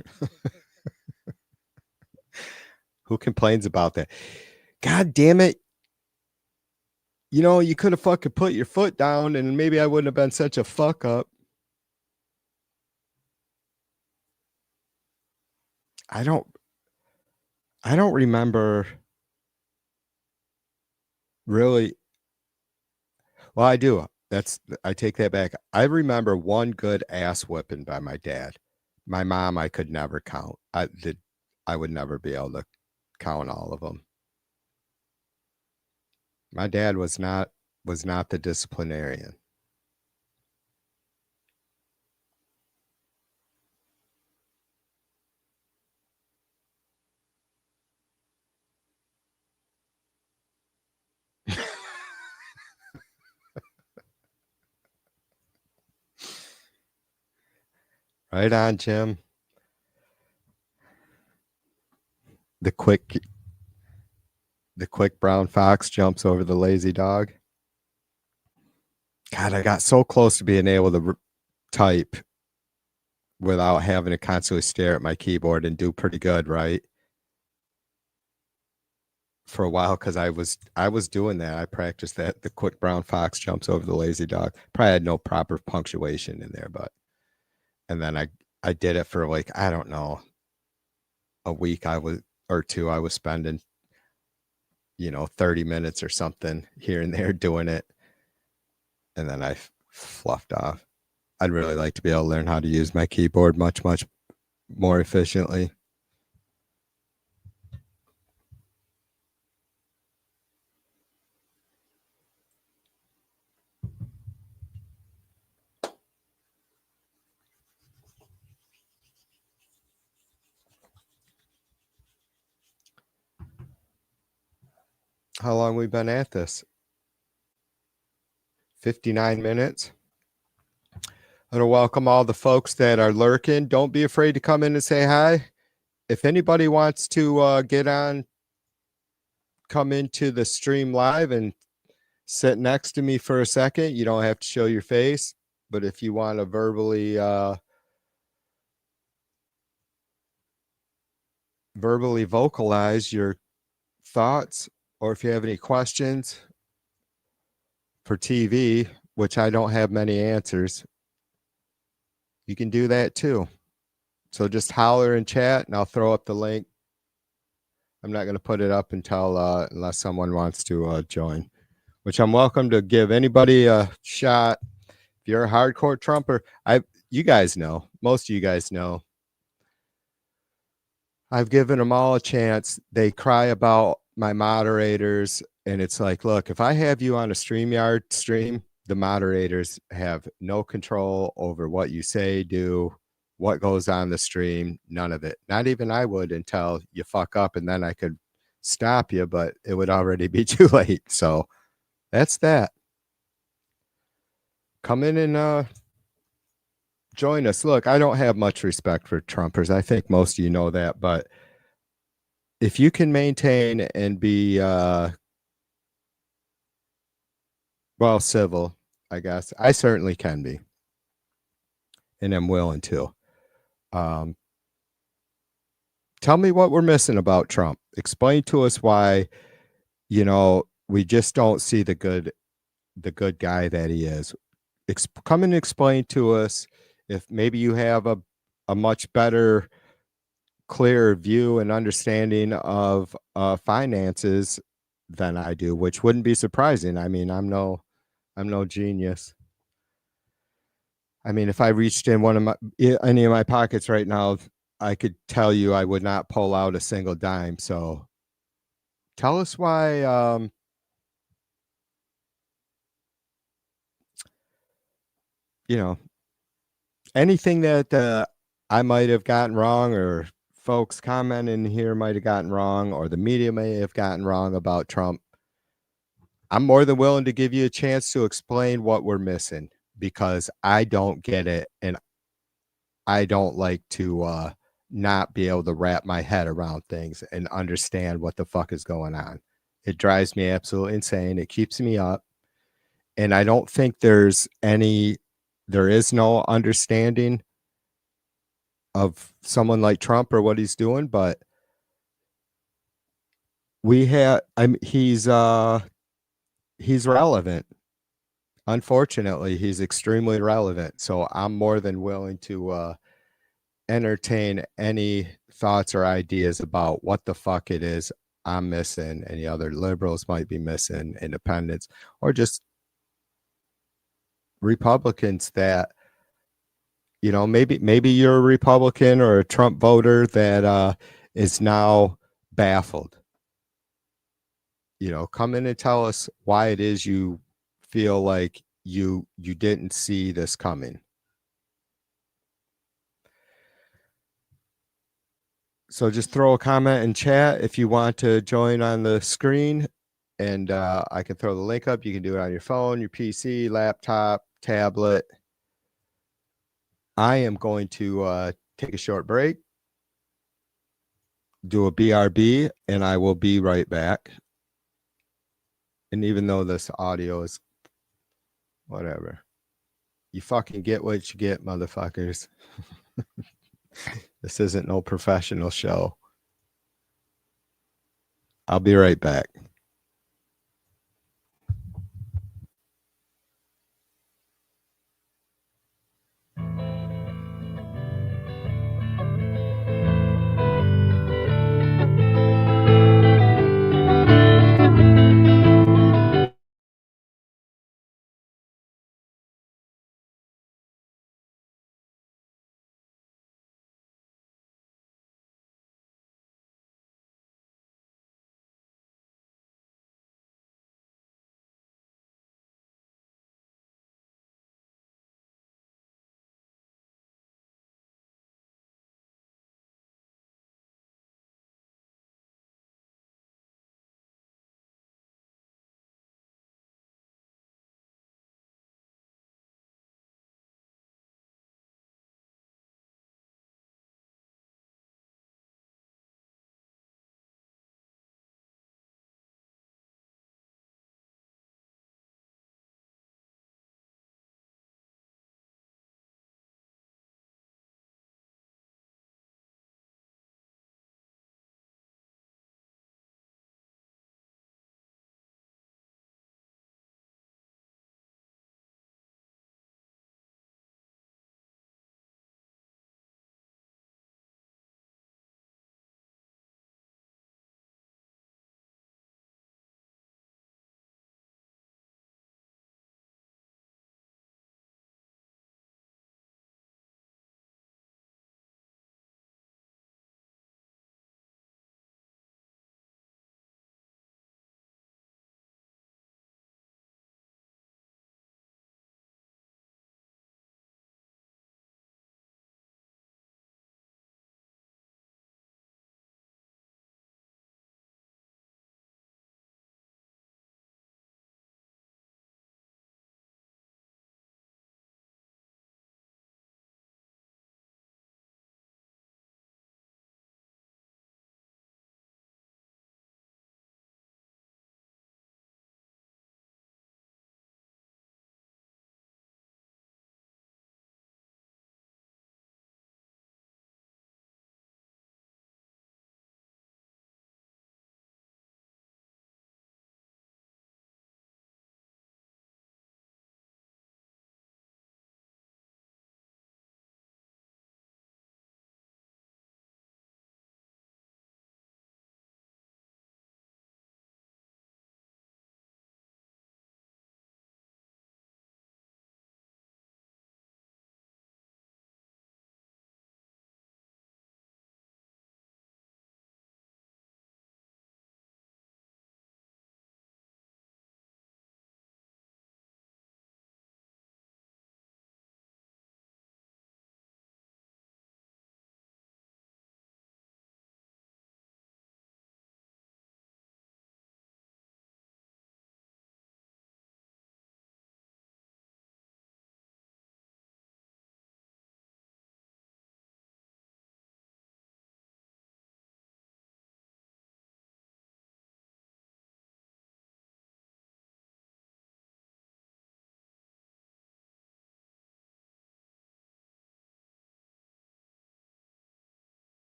Who complains about that? God damn it. You know, you could have fucking put your foot down and maybe I wouldn't have been such a fuck up. I don't remember really. Well, I do. I take that back. I remember one good ass whipping by my dad. My mom, I could never count. I would never be able to count all of them. My dad was not the disciplinarian. Right on, Jim. The quick brown fox jumps over the lazy dog. God, I got so close to being able to type without having to constantly stare at my keyboard and do pretty good, right? For a while, because I was doing that. I practiced that. The quick brown fox jumps over the lazy dog. Probably had no proper punctuation in there, but and then I did it for like, I don't know, a week or two. I was spending 30 minutes or something here and there doing it. And then I fluffed off. I'd really like to be able to learn how to use my keyboard much, much more efficiently. How long we been at this? 59 minutes. I want to welcome all the folks that are lurking. Don't be afraid to come in and say hi. If anybody wants to get on, come into the stream live and sit next to me for a second. You don't have to show your face, but if you want to verbally vocalize your thoughts, or if you have any questions for TV, which I don't have many answers, you can do that too. So just holler in chat and I'll throw up the link. I'm not going to put it up until unless someone wants to join, which I'm welcome to give anybody a shot. If you're a hardcore Trumper, you guys know, most of you guys know, I've given them all a chance. They cry about my moderators, and it's like, look, if I have you on a StreamYard stream, the moderators have no control over what you say, do, what goes on the stream, none of it. Not even I would until you fuck up, and then I could stop you, but it would already be too late. So that's that. Come in and join us. Look, I don't have much respect for Trumpers. I think most of you know that, but if you can maintain and be well, civil, I guess I certainly can be, and I'm willing to. Tell me what we're missing about Trump. Explain to us why, we just don't see the good guy that he is. Come and explain to us if maybe you have a much better, clearer view and understanding of finances than I do, which wouldn't be surprising. I mean, I'm no genius. I mean, if I reached in any of my pockets right now, I could tell you I would not pull out a single dime. So tell us why, anything that I might have gotten wrong, or folks commenting here might have gotten wrong, or the media may have gotten wrong about Trump. I'm more than willing to give you a chance to explain what we're missing, because I don't get it. And I don't like to not be able to wrap my head around things and understand what the fuck is going on. It drives me absolutely insane. It keeps me up. And I don't think there is no understanding of someone like Trump or what he's doing, but he's relevant. Unfortunately, he's extremely relevant. So I'm more than willing to entertain any thoughts or ideas about what the fuck it is I'm missing, any other liberals might be missing, independents, or just Republicans that, maybe you're a Republican or a Trump voter that is now baffled. Come in and tell us why it is you feel like you didn't see this coming. So just throw a comment in chat if you want to join on the screen, and I can throw the link up. You can do it on your phone, your PC, laptop, tablet. I am going to take a short break, do a BRB, and I will be right back. And even though this audio is whatever, you fucking get what you get, motherfuckers. This isn't no professional show. I'll be right back.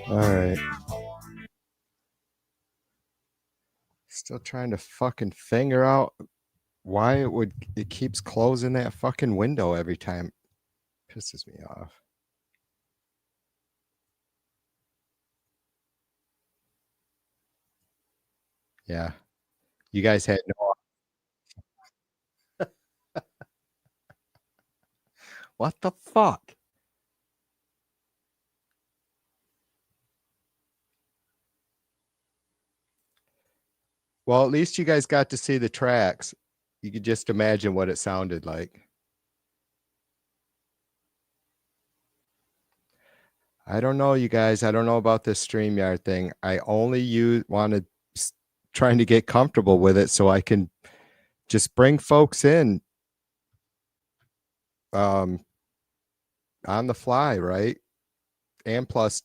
All right. Still trying to fucking figure out why it keeps closing that fucking window every time. Pisses me off. Yeah. You guys had no. What the fuck? Well, at least you guys got to see the tracks. You could just imagine what it sounded like. I don't know, you guys. I don't know about this StreamYard thing. I only wanted trying to get comfortable with it so I can just bring folks in on the fly, right? And plus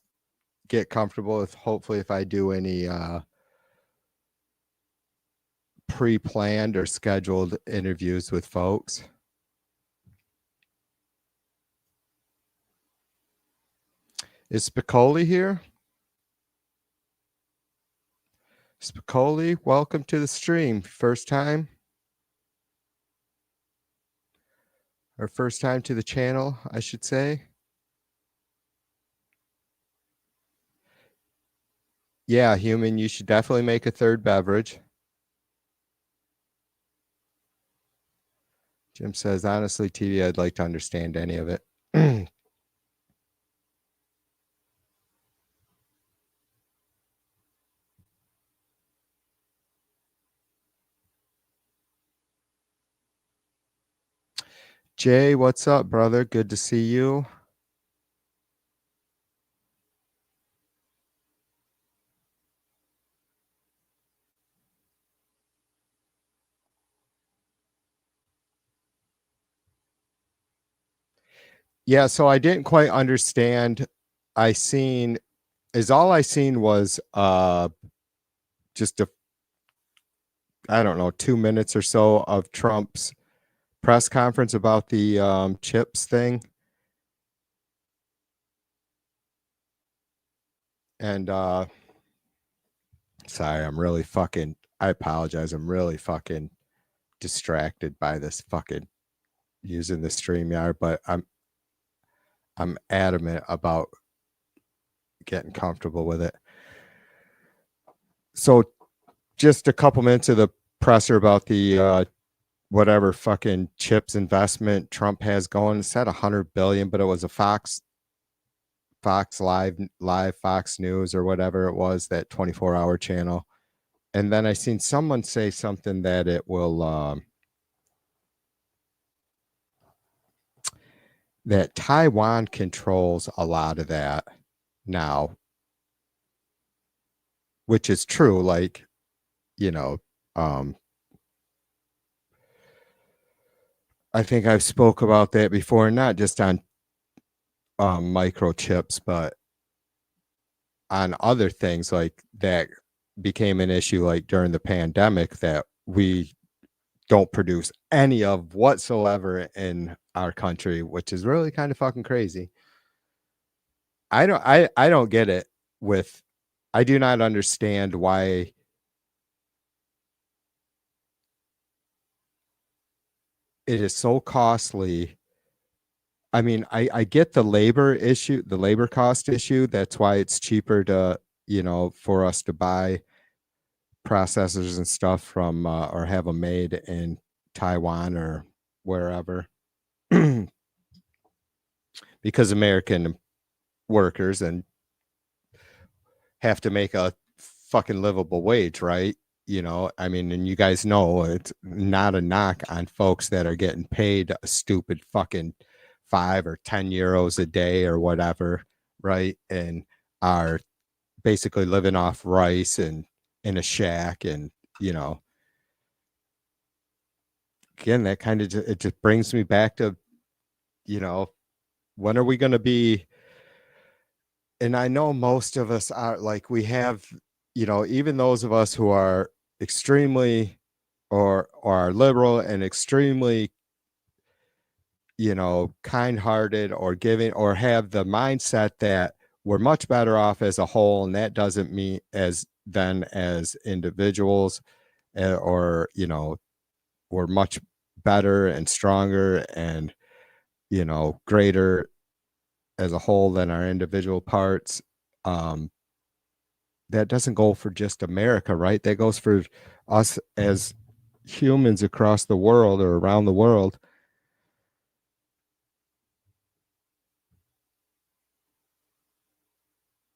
get comfortable with hopefully if I do any pre-planned or scheduled interviews with folks. Is Spicoli here? Spicoli, welcome to the stream. First time? Or first time to the channel, I should say. Yeah, human, you should definitely make a third beverage. Jim says, honestly, TV, I'd like to understand any of it. Jay, what's up, brother? Good to see you. Yeah, so I didn't quite understand. All I seen was just I don't know, 2 minutes or so of Trump's press conference about the chips thing. And sorry, I apologize. I'm really fucking distracted by this fucking using the StreamYard, but I'm adamant about getting comfortable with it. So just a couple minutes of the presser about the whatever fucking chips investment Trump has going. It said 100 billion, but it was a Fox live Fox News or whatever it was, that 24-hour channel. And then I seen someone say something that it will that Taiwan controls a lot of that now, which is true. Like, you know, I think I've spoke about that before, not just on microchips, but on other things like that became an issue like during the pandemic that we don't produce any of whatsoever in our country, which is really kind of fucking crazy. I don't get it with, I do not understand why it is so costly. I mean, I get the labor issue, the labor cost issue. That's why it's cheaper to, for us to buy processors and stuff from or have them made in Taiwan or wherever. Because American workers and have to make a fucking livable wage, right? I mean, and you guys know it's not a knock on folks that are getting paid a stupid fucking 5 or 10 euros a day or whatever, right? And are basically living off rice and in a shack. And again, that kind of it just brings me back to, when are we going to be and I know most of us are like, we have, even those of us who are extremely or are liberal and extremely, kind-hearted or giving or have the mindset that we're much better off as a whole, and that doesn't mean as individuals, or we're much better and stronger and greater as a whole than our individual parts. That doesn't go for just America, right? That goes for us as humans across the world or around the world.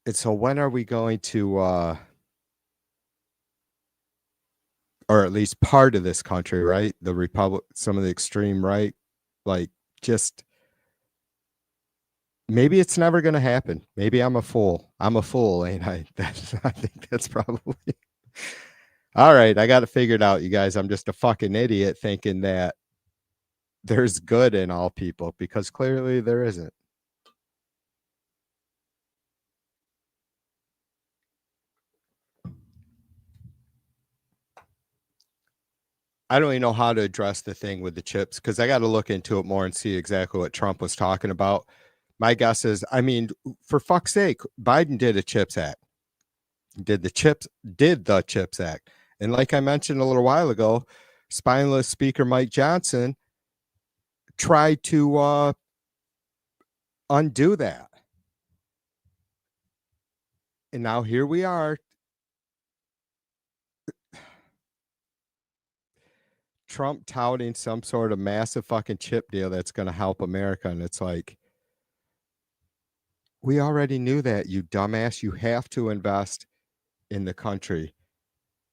And so when are we going to or at least part of this country, right? The republic, some of the extreme right, like, just maybe it's never going to happen. Maybe I'm a fool. I'm a fool, ain't I? I think that's probably all right. I got it figured out, you guys. I'm just a fucking idiot thinking that there's good in all people, because clearly there isn't. I don't even know how to address the thing with the chips, because I got to look into it more and see exactly what Trump was talking about. My guess is, I mean, for fuck's sake, Biden did a CHIPS Act. Did the CHIPS Act. And like I mentioned a little while ago, spineless Speaker Mike Johnson tried to undo that. And now here we are. Trump touting some sort of massive fucking chip deal that's going to help America. And it's like, we already knew that, you dumbass. You have to invest in the country.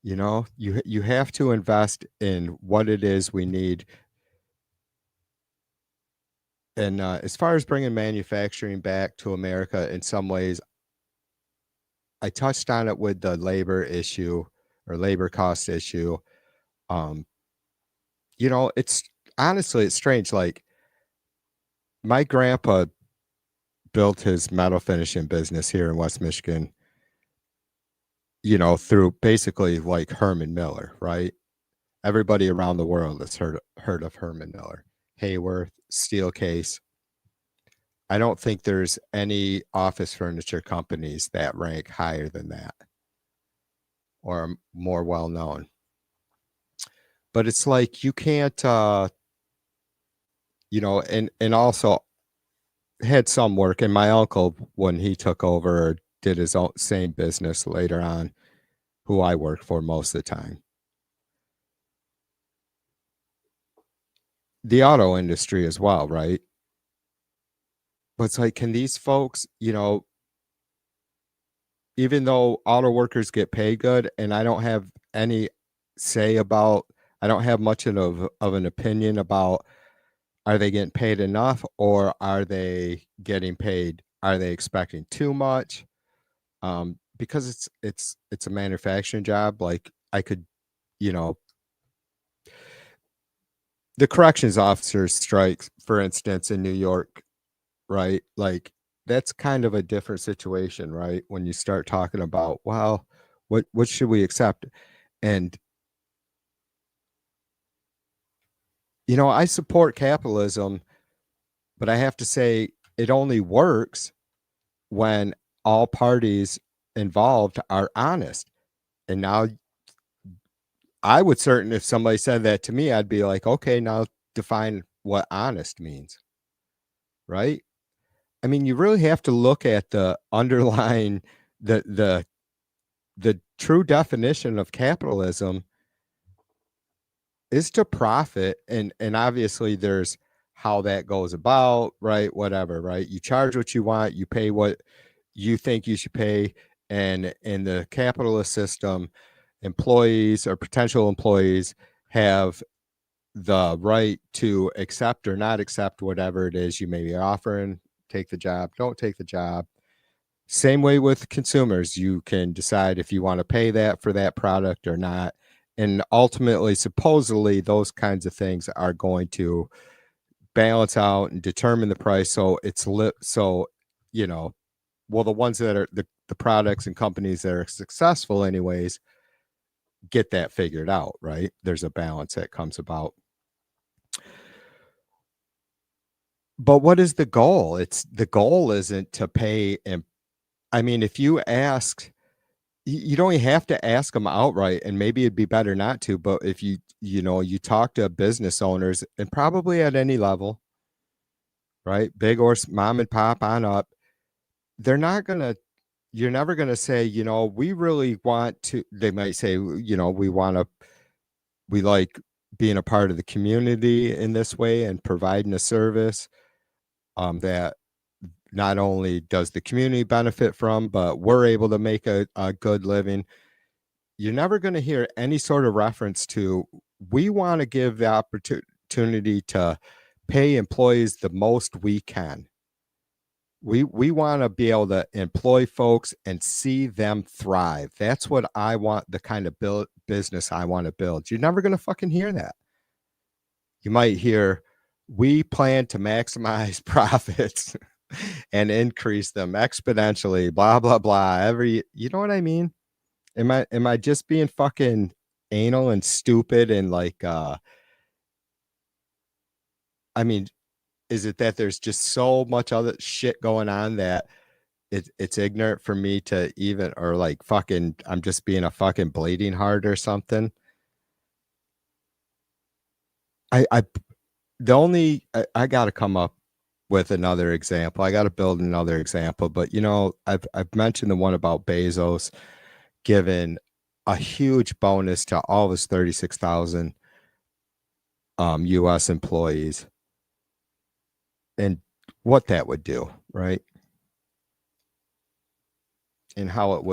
You have to invest in what it is we need. And as far as bringing manufacturing back to America, in some ways, I touched on it with the labor issue or labor cost issue. It's honestly, it's strange. Like, my grandpa built his metal finishing business here in West Michigan, through basically like Herman Miller, right? Everybody around the world has heard of Herman Miller, Hayworth, Steelcase. I don't think there's any office furniture companies that rank higher than that or are more well known. But it's like, you can't, and also had some work. And my uncle, when he took over, did his own same business later on, who I worked for most of the time. The auto industry as well, right? But it's like, can these folks, even though auto workers get paid good, and I don't have any say about, I don't have much of an opinion about, are they getting paid enough, or are they getting paid? Are they expecting too much? Because it's a manufacturing job. Like, I could, the corrections officers strikes, for instance, in New York, right? Like, that's kind of a different situation, right? When you start talking about, well, what should we accept? And I support capitalism, but I have to say, it only works when all parties involved are honest. And now, I would if somebody said that to me, I'd be like, okay, now define what honest means, right? I mean, you really have to look at the underlying, the true definition of capitalism is to profit, and obviously there's how that goes about, right? Whatever, right? You charge what you want, you pay what you think you should pay, and in the capitalist system, employees or potential employees have the right to accept or not accept whatever it is you may be offering. Take the job, don't take the job. Same way with consumers. You can decide if you want to pay that for that product or not. And ultimately, supposedly, those kinds of things are going to balance out and determine the price. So it's lit. So, well, the ones that are the products and companies that are successful anyways get that figured out, right? There's a balance that comes about. But what is the goal? The goal isn't to pay. And I mean, if you ask, you don't even have to ask them outright, and maybe it'd be better not to. But if you talk to business owners, and probably at any level, right, big or mom and pop on up, you're never going to say, we really want to. They might say, we like being a part of the community in this way and providing a service that not only does the community benefit from, but we're able to make a good living. You're never going to hear any sort of reference to, we want to give the opportunity to pay employees the most we can. We want to be able to employ folks and see them thrive. That's what I want, the kind of business I want to build. You're never going to fucking hear that. You might hear, we plan to maximize profits and increase them exponentially, blah, blah, blah. You know what I mean? Am I just being fucking anal and stupid and like, I mean, is it that there's just so much other shit going on that it's ignorant for me to even, or like fucking, I'm just being a fucking bleeding heart or something? I got to come up with another example. I got to build another example, but I've mentioned the one about Bezos giving a huge bonus to all of his 36,000 US employees, and what that would do, right? And how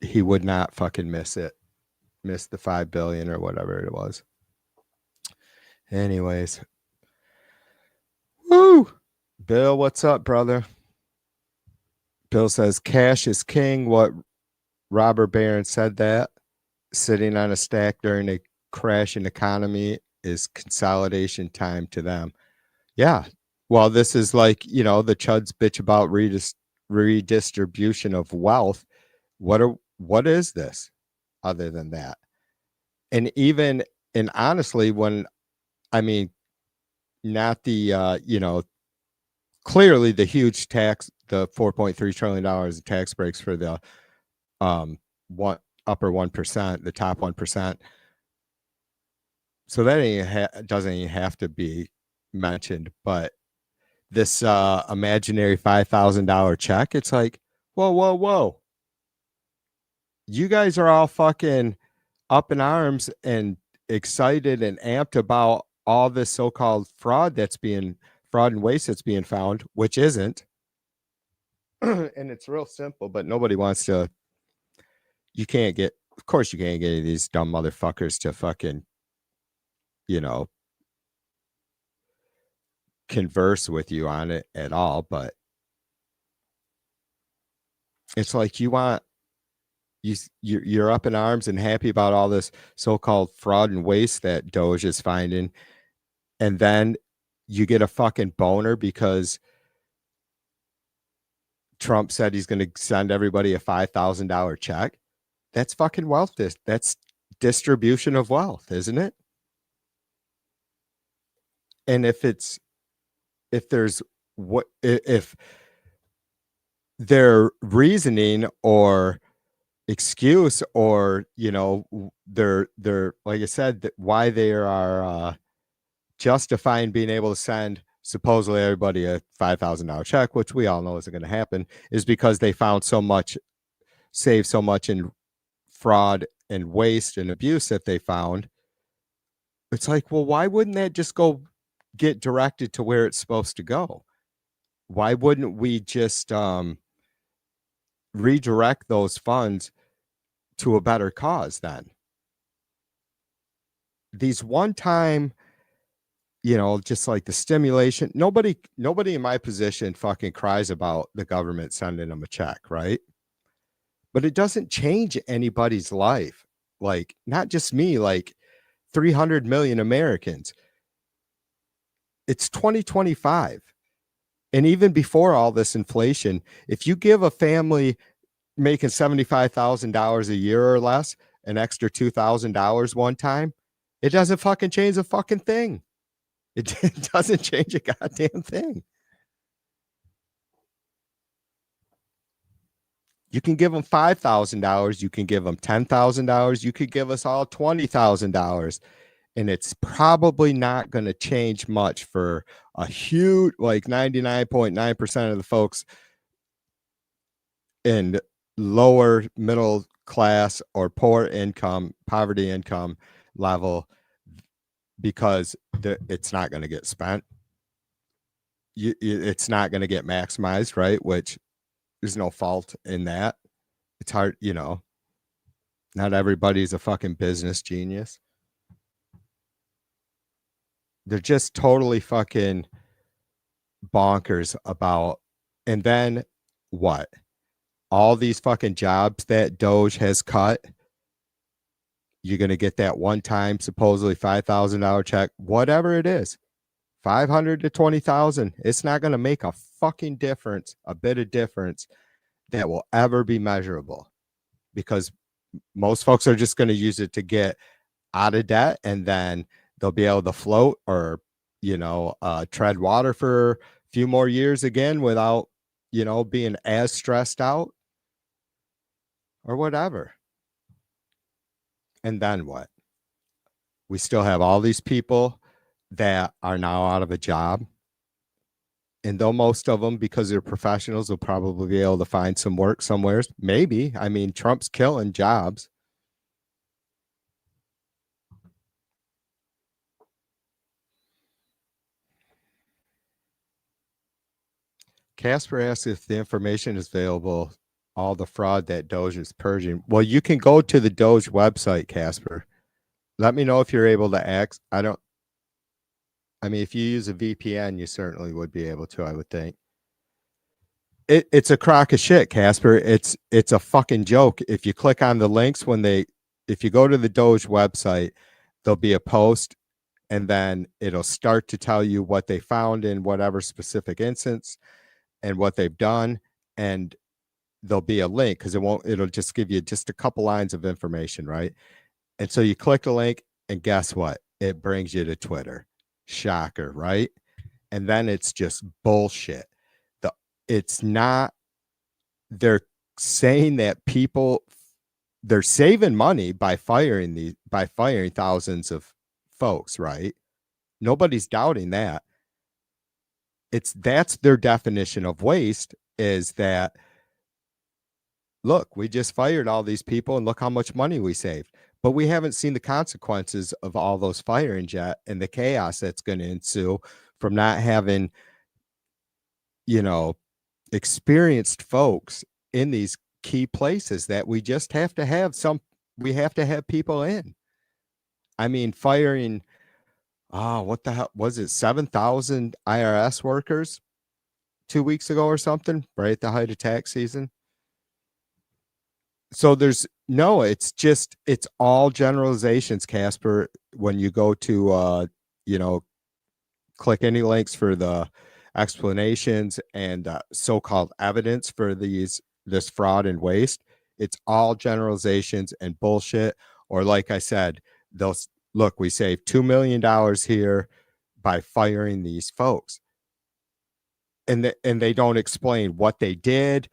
he would not fucking miss the 5 billion or whatever it was. Anyways, woo! Bill, what's up, brother? Bill says cash is king. What Robert Barron said, that sitting on a stack during a crashing economy is consolidation time to them. Yeah. Well, this is like, the Chuds bitch about redistribution of wealth. What is this other than that? And honestly, not the, clearly the huge tax, the $4.3 trillion in tax breaks for the upper 1%, the top 1%. So that doesn't even have to be mentioned. But this imaginary $5,000 check, it's like, whoa. You guys are all fucking up in arms and excited and amped about all this so-called fraud and waste that's being found, which isn't. And it's real simple, but nobody wants to. Of course you can't get these dumb motherfuckers to fucking, converse with you on it at all. But it's like you're up in arms and happy about all this so-called fraud and waste that Doge is finding, and then you get a fucking boner because Trump said he's going to send everybody a $5,000 check. That's fucking wealth. That's distribution of wealth, isn't it? And if their reasoning or excuse, or they're like I said, why they are justifying being able to send supposedly everybody a $5,000 check, which we all know isn't going to happen, is because they found saved so much in fraud and waste and abuse that they found. It's like, well, why wouldn't that just get directed to where it's supposed to go? Why wouldn't we just redirect those funds to a better cause then? These one-time, just like the stimulation, nobody in my position fucking cries about the government sending them a check, right? But it doesn't change anybody's life. Like, not just me, like 300 million Americans. It's 2025. And even before all this inflation, if you give a family making $75,000 a year or less an extra $2,000 one time, it doesn't fucking change a fucking thing. It doesn't change a goddamn thing. You can give them $5,000. You can give them $10,000. You could give us all $20,000. And it's probably not going to change much for a huge, like 99.9% of the folks in lower middle class or poor income, poverty income level, because it's not going to get spent. It's not going to get maximized, right? Which there's no fault in that. It's hard, not everybody's a fucking business genius. They're just totally fucking bonkers about, and then what? All these fucking jobs that Doge has cut, you're going to get that one time supposedly $5,000 check, whatever it is, 500 to 20,000. It's not going to make a fucking difference, a bit of difference that will ever be measurable, because most folks are just going to use it to get out of debt, and then they'll be able to float or, tread water for a few more years again without, being as stressed out or whatever. And then what? We still have all these people that are now out of a job. And though most of them, because they're professionals, will probably be able to find some work somewhere. Maybe. I mean, Trump's killing jobs. Casper asks if the information is available, all the fraud that Doge is purging. Well, you can go to the Doge website, Casper. Let me know if you're able to access. If you use a VPN, you certainly would be able to, I would think. It's a crock of shit, Casper. It's a fucking joke. If you click on the links if you go to the Doge website, there'll be a post, and then it'll start to tell you what they found in whatever specific instance and what they've done, and there'll be a link, because it'll just give you just a couple lines of information, right? And so you click the link, and guess what? It brings you to Twitter. Shocker, right? And then it's just bullshit. It's not, they're saying that they're saving money by firing thousands of folks, right? Nobody's doubting that. That's their definition of waste, is that, look, we just fired all these people and look how much money we saved. But we haven't seen the consequences of all those firings yet, and the chaos that's going to ensue from not having, experienced folks in these key places that we just have to have people in. I mean, firing, what the hell was it? 7,000 IRS workers 2 weeks ago or something, right at the height of tax season. So it's all generalizations, Casper. When you go to, click any links for the explanations and so-called evidence for this fraud and waste, it's all generalizations and bullshit. Or like I said, we saved $2 million here by firing these folks. And they don't explain what they did,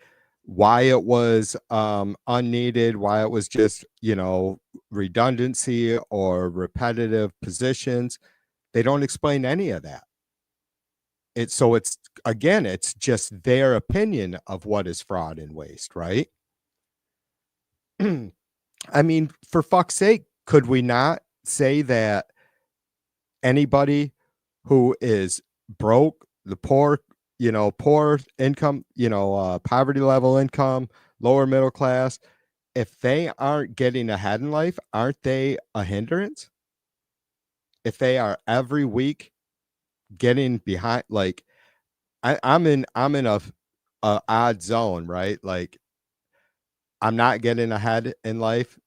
why it was unneeded, why it was just, redundancy or repetitive positions. They don't explain any of that. It's just their opinion of what is fraud and waste, right? I mean, for fuck's sake, could we not say that anybody who is broke, the poor, poor income, poverty level income, lower middle class, if they aren't getting ahead in life, aren't they a hindrance? If they are every week getting behind, like I'm in a odd zone, right? Like I'm not getting ahead in life,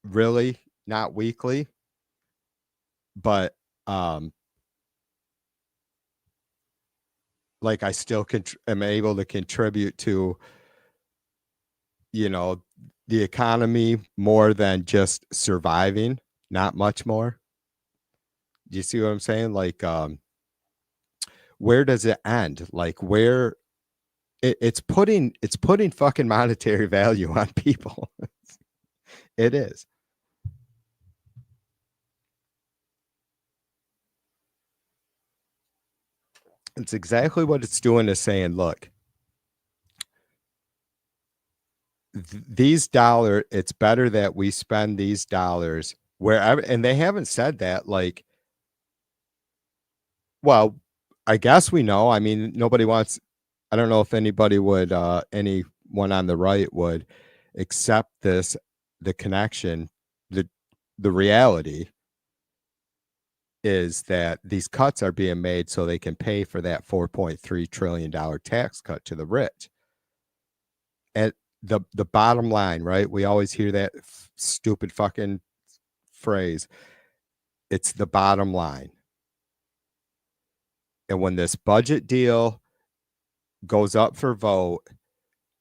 really, not weekly, but like I still am able to contribute to, you know, the economy more than just surviving, not much more. Do you see what I'm saying? Like, where does it end? Like where it's putting fucking monetary value on people. It is. It's exactly what it's doing, is saying, look, these dollars, it's better that we spend these dollars wherever. And they haven't said that, like, well, I guess we know. I mean, nobody wants, I don't know if anybody would, anyone on the right would accept this, the connection, the reality is that these cuts are being made so they can pay for that $4.3 trillion tax cut to the rich. And the bottom line, right? We always hear that stupid fucking phrase. It's the bottom line. And when this budget deal goes up for vote,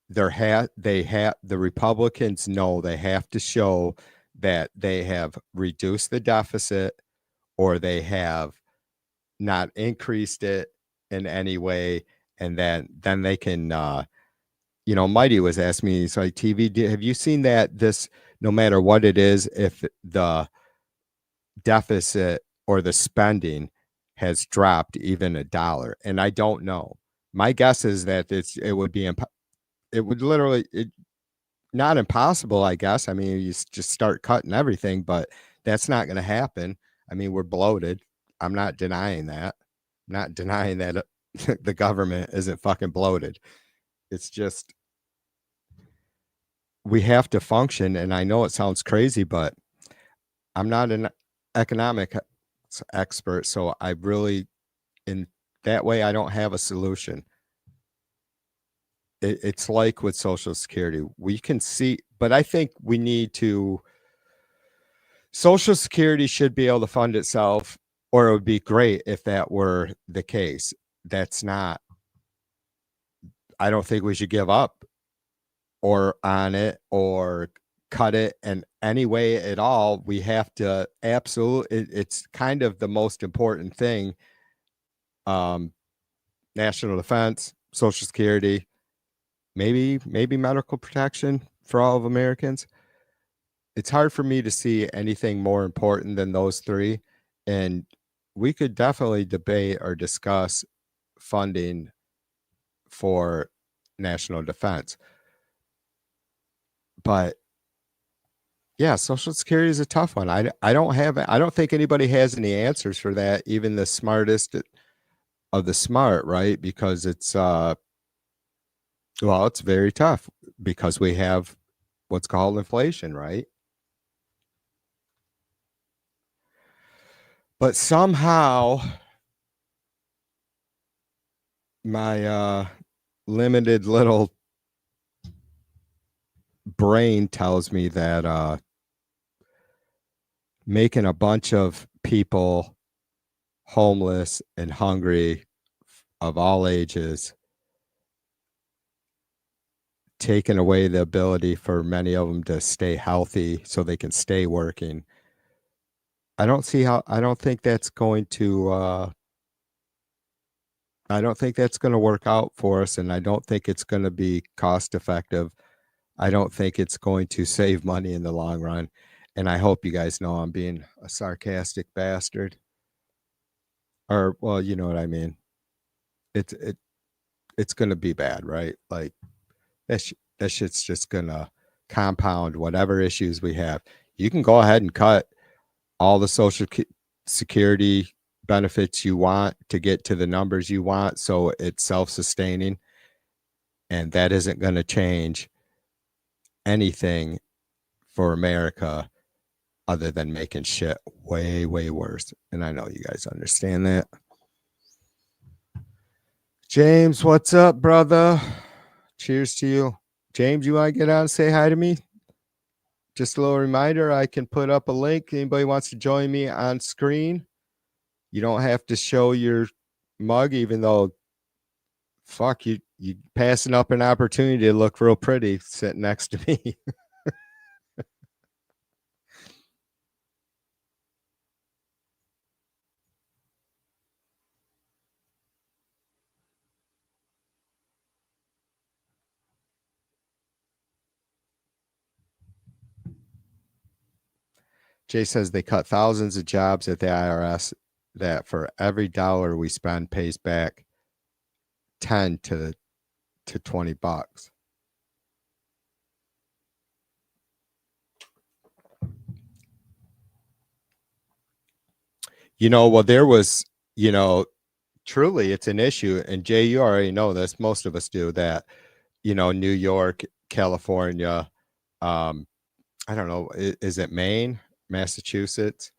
the Republicans know they have to show that they have reduced the deficit or they have not increased it in any way, and then they can Mighty was asking me, he's like, TV, have you seen that this, no matter what it is, if the deficit or the spending has dropped even $1? And I don't know. My guess is that it would literally, not impossible, I guess. I mean, you just start cutting everything, but that's not going to happen. I mean, we're bloated. I'm not denying that. I'm not denying that the government isn't fucking bloated. It's just, we have to function. And I know it sounds crazy, but I'm not an economic expert. So I really, in that way, I don't have a solution. It's like with Social Security, we can see, but I think we need to, Social Security should be able to fund itself, or it would be great if that were the case. That's not, I don't think we should give up or on it or cut it in any way at all. We have to absolutely, it's kind of the most important thing. National defense, Social Security, maybe medical protection for all of Americans. It's hard for me to see anything more important than those three. And we could definitely debate or discuss funding for national defense. But yeah, Social Security is a tough one. I don't think anybody has any answers for that, even the smartest of the smart, right? Because it's it's very tough because we have what's called inflation, right? But somehow my limited little brain tells me that making a bunch of people homeless and hungry of all ages, taking away the ability for many of them to stay healthy so they can stay working. I don't think that's going to work out for us, and I don't think it's going to be cost effective. I don't think it's going to save money in the long run. And I hope you guys know I'm being a sarcastic bastard. Or, well, you know what I mean. It's going to be bad, right? Like that shit's just going to compound whatever issues we have. You can go ahead and cut all the Social Security benefits you want to get to the numbers you want, so it's self-sustaining, and that isn't going to change anything for America other than making shit way, way worse. And I know you guys understand that. James, what's up, brother? Cheers to you. James, you want to get on and say hi to me? Just a little reminder, I can put up a link. Anybody wants to join me on screen, you don't have to show your mug, even though fuck you passing up an opportunity to look real pretty sitting next to me. Jay says they cut thousands of jobs at the IRS that for every dollar we spend pays back 10 to $20. Well, there was, truly it's an issue. And Jay, you already know this. Most of us do that, New York, California, I don't know. Is it Maine, Massachusetts?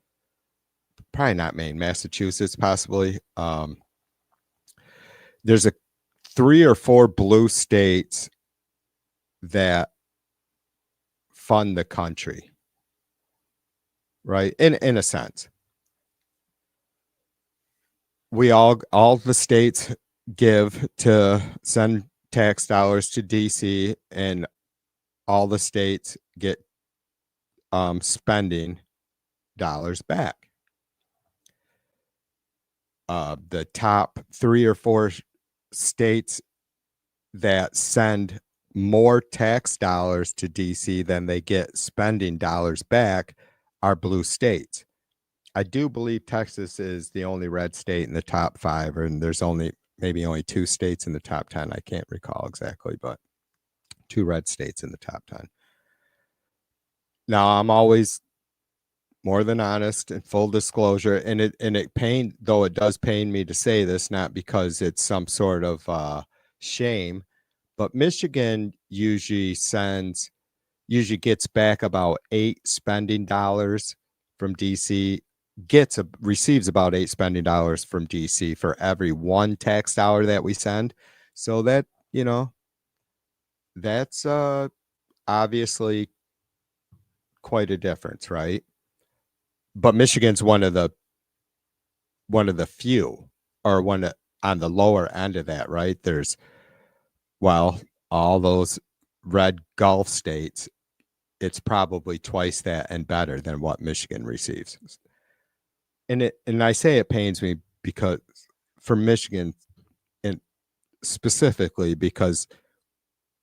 Probably not Maine, Massachusetts, possibly. There's 3 or 4 blue states that fund the country, right? In a sense, we all the states give to send tax dollars to DC, and all the states get spending dollars back. The top 3 or 4 states that send more tax dollars to DC than they get spending dollars back are blue states. I do believe Texas is the only red state in the top 5, and there's maybe only 2 states in the top 10. I can't recall exactly, but 2 red states in the top 10. Now, I'm always more than honest and full disclosure, and it does pain me to say this, not because it's some sort of shame, but Michigan usually gets back about 8 spending dollars from DC, receives about 8 spending dollars from DC for every 1 tax dollar that we send. So that, that's obviously quite a difference, right? But Michigan's one of the few, or one on the lower end of that, right? There's, all those red Gulf states, it's probably twice that and better than what Michigan receives. And I say it pains me because for Michigan, and specifically because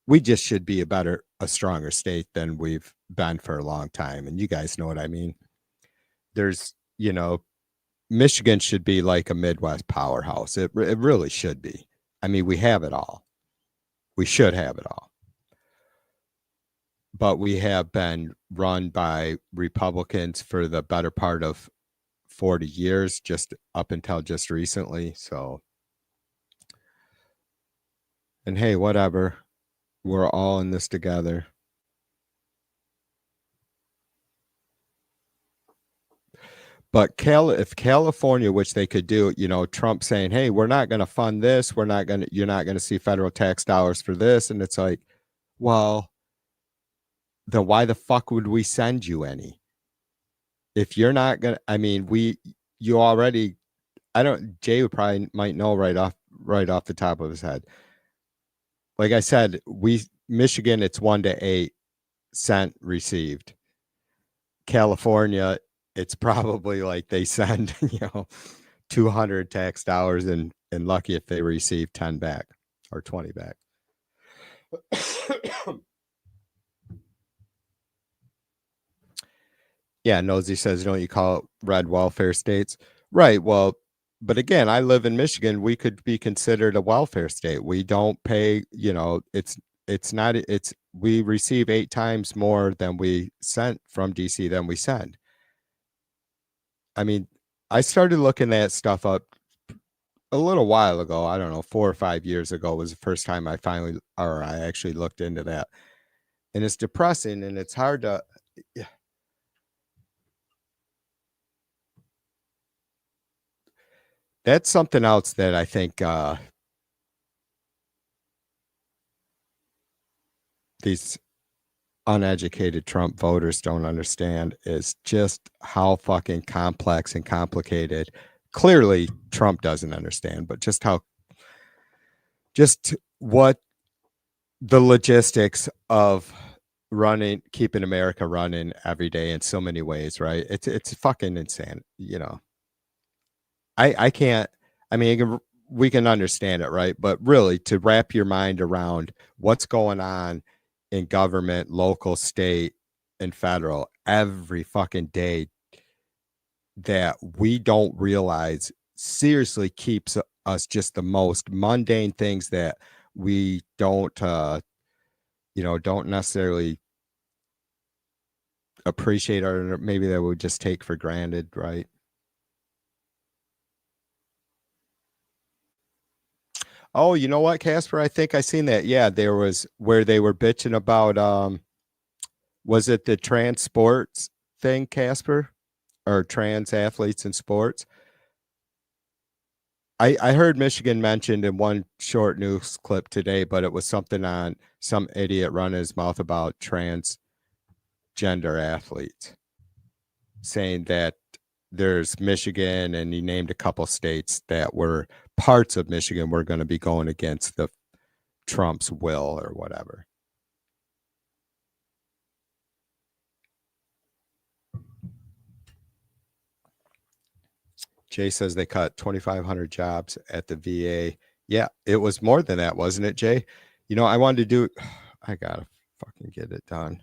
we just should be a stronger state than we've been for a long time. And you guys know what I mean. There's, Michigan should be like a Midwest powerhouse. It really should be. I mean, we have it all. We should have it all. But we have been run by Republicans for the better part of 40 years, just up until just recently. So, and hey, whatever. We're all in this together. But if California, which they could do, Trump saying, hey, we're not going to fund this. You're not going to see federal tax dollars for this. And it's like, well, then why the fuck would we send you any? If you're not going to, I mean, Jay might know right off the top of his head. Like I said, Michigan, it's 1 to 8 cent received. California, it's probably like they send, 200 tax dollars and lucky if they receive 10 back or 20 back. Yeah, Nosy says, don't you call it red welfare states? Right. Well, but again, I live in Michigan. We could be considered a welfare state. We don't pay, we receive 8 times more than we sent from DC than we send. I mean, I started looking that stuff up a little while ago. I don't know, 4 or 5 years ago was the first time I actually looked into that. And it's depressing, and it's hard to, that's something else that I think these uneducated Trump voters don't understand, is just how fucking complex and complicated. Clearly, Trump doesn't understand, but just how just what the logistics of keeping America running every day in so many ways, right? It's fucking insane, you know. I can't. I mean, we can understand it, right? But really, to wrap your mind around what's going on in government, local, state, and federal every fucking day that we don't realize seriously keeps us just the most mundane things that we don't don't necessarily appreciate, or maybe that we just take for granted, right? Oh, you know what, Casper? I think I seen that. Yeah, there was where they were bitching about was it the trans sports thing, Casper? Or trans athletes in sports? I heard Michigan mentioned in one short news clip today, but it was something on some idiot running his mouth about transgender athletes, saying that there's Michigan, and he named a couple states that were parts of Michigan were going to be going against the Trump's will or whatever. Jay says they cut 2,500 jobs at the VA. Yeah, it was more than that, wasn't it, Jay? You know, I wanted to do, I gotta fucking get it done.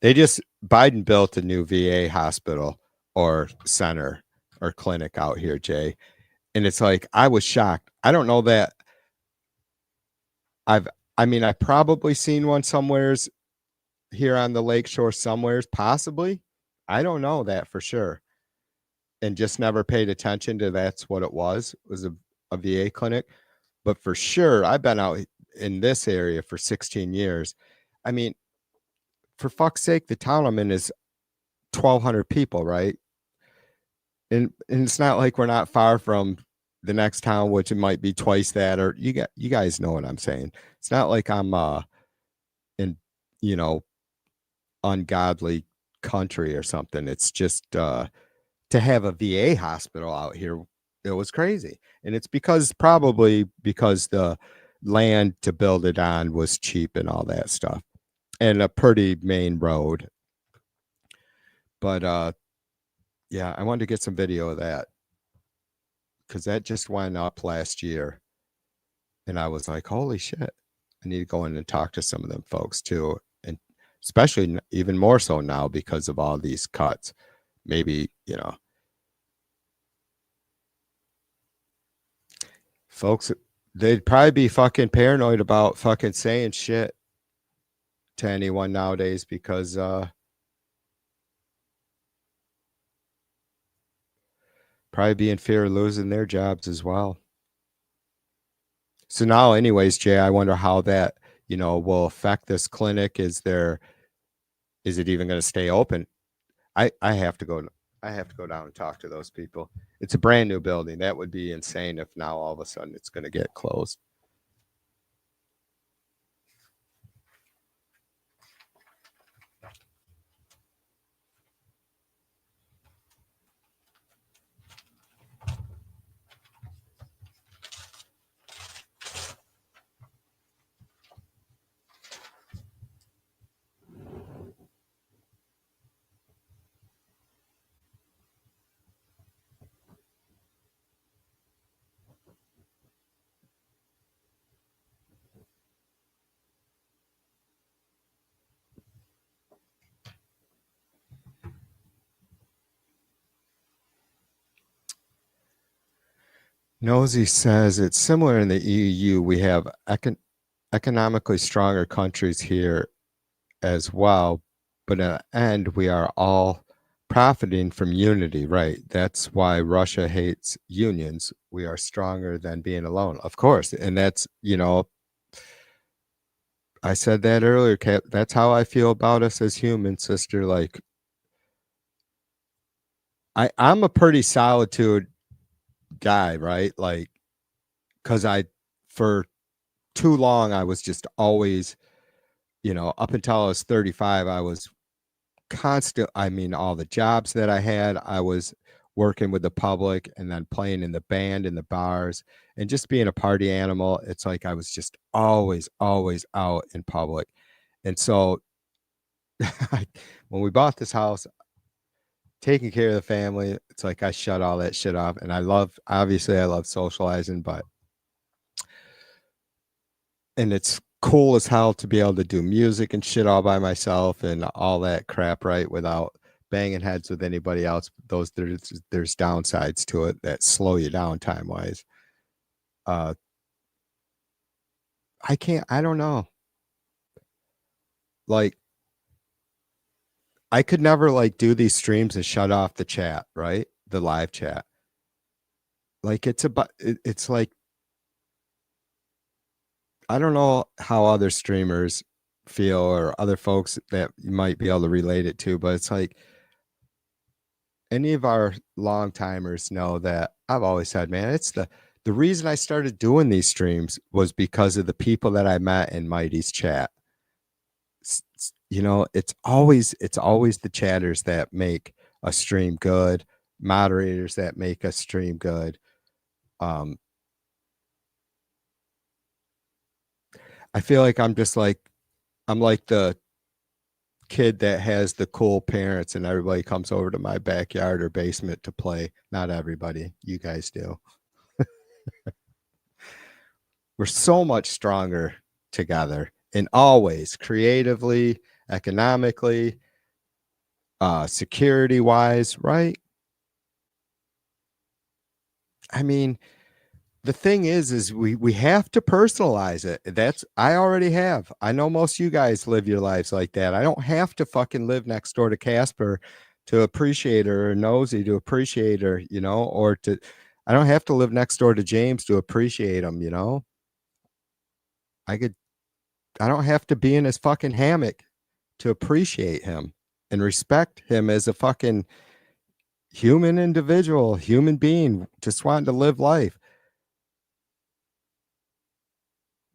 Biden built a new VA hospital or center or clinic out here, Jay. And it's like, I was shocked. I don't know that I've probably seen one somewheres here on the lakeshore somewheres, possibly. I don't know that for sure. And just never paid attention to that's what it was a VA clinic. But for sure, I've been out in this area for 16 years. I mean, for fuck's sake, the town I'm in is 1,200 people, right? And it's not like we're not far from the next town, which it might be twice that, or you guys know what I'm saying. It's not like I'm in, you know, ungodly country or something. It's just to have a VA hospital out here, it was crazy. And it's probably because the land to build it on was cheap and all that stuff, and a pretty main road. But yeah, I wanted to get some video of that because that just went up last year, and I was like, holy shit, I need to go in and talk to some of them folks too, and especially even more so now because of all these cuts. Maybe, you know, folks, they'd probably be fucking paranoid about fucking saying shit to anyone nowadays because probably be in fear of losing their jobs as well. So now, anyways, Jay, I wonder how that, you know, will affect this clinic. Is it even going to stay open? I have to go down and talk to those people. It's a brand new building. That would be insane if now all of a sudden it's going to get closed. Nosy says it's similar in the EU. We have economically stronger countries here as well, but in the end, we are all profiting from unity, right? That's why Russia hates unions. We are stronger than being alone, of course. And that's, you know, I said that earlier, Kat. That's how I feel about us as humans, sister. Like, I'm a pretty solitude guy, right? Like, because for too long, I was just always, you know, up until I was 35, I was constant. I mean, all the jobs that I had, I was working with the public and then playing in the band in the bars and just being a party animal. It's like I was just always out in public. And so when we bought this house, taking care of the family, it's like I shut all that shit off. And I love socializing, and it's cool as hell to be able to do music and shit all by myself and all that crap, right? Without banging heads with anybody else. There's downsides to it that slow you down time wise. I don't know. Like, I could never like do these streams and shut off the chat, right? The live chat. Like it's like, I don't know how other streamers feel or other folks that you might be able to relate it to, but it's like any of our long timers know that I've always said, man, it's the reason I started doing these streams was because of the people that I met in Mighty's chat. You know, it's always the chatters that make a stream good, moderators that make a stream good. I feel like I'm like the kid that has the cool parents and everybody comes over to my backyard or basement to play. Not everybody. You guys do. We're so much stronger together in all ways, creatively, economically, security wise, right? I mean, the thing is we have to personalize it. I already have. I know most of you guys live your lives like that. I don't have to fucking live next door to Casper to appreciate her, or Nosy to appreciate her, you know, I don't have to live next door to James to appreciate him, you know. I don't have to be in his fucking hammock to appreciate him and respect him as a fucking human individual, human being, just wanting to live life.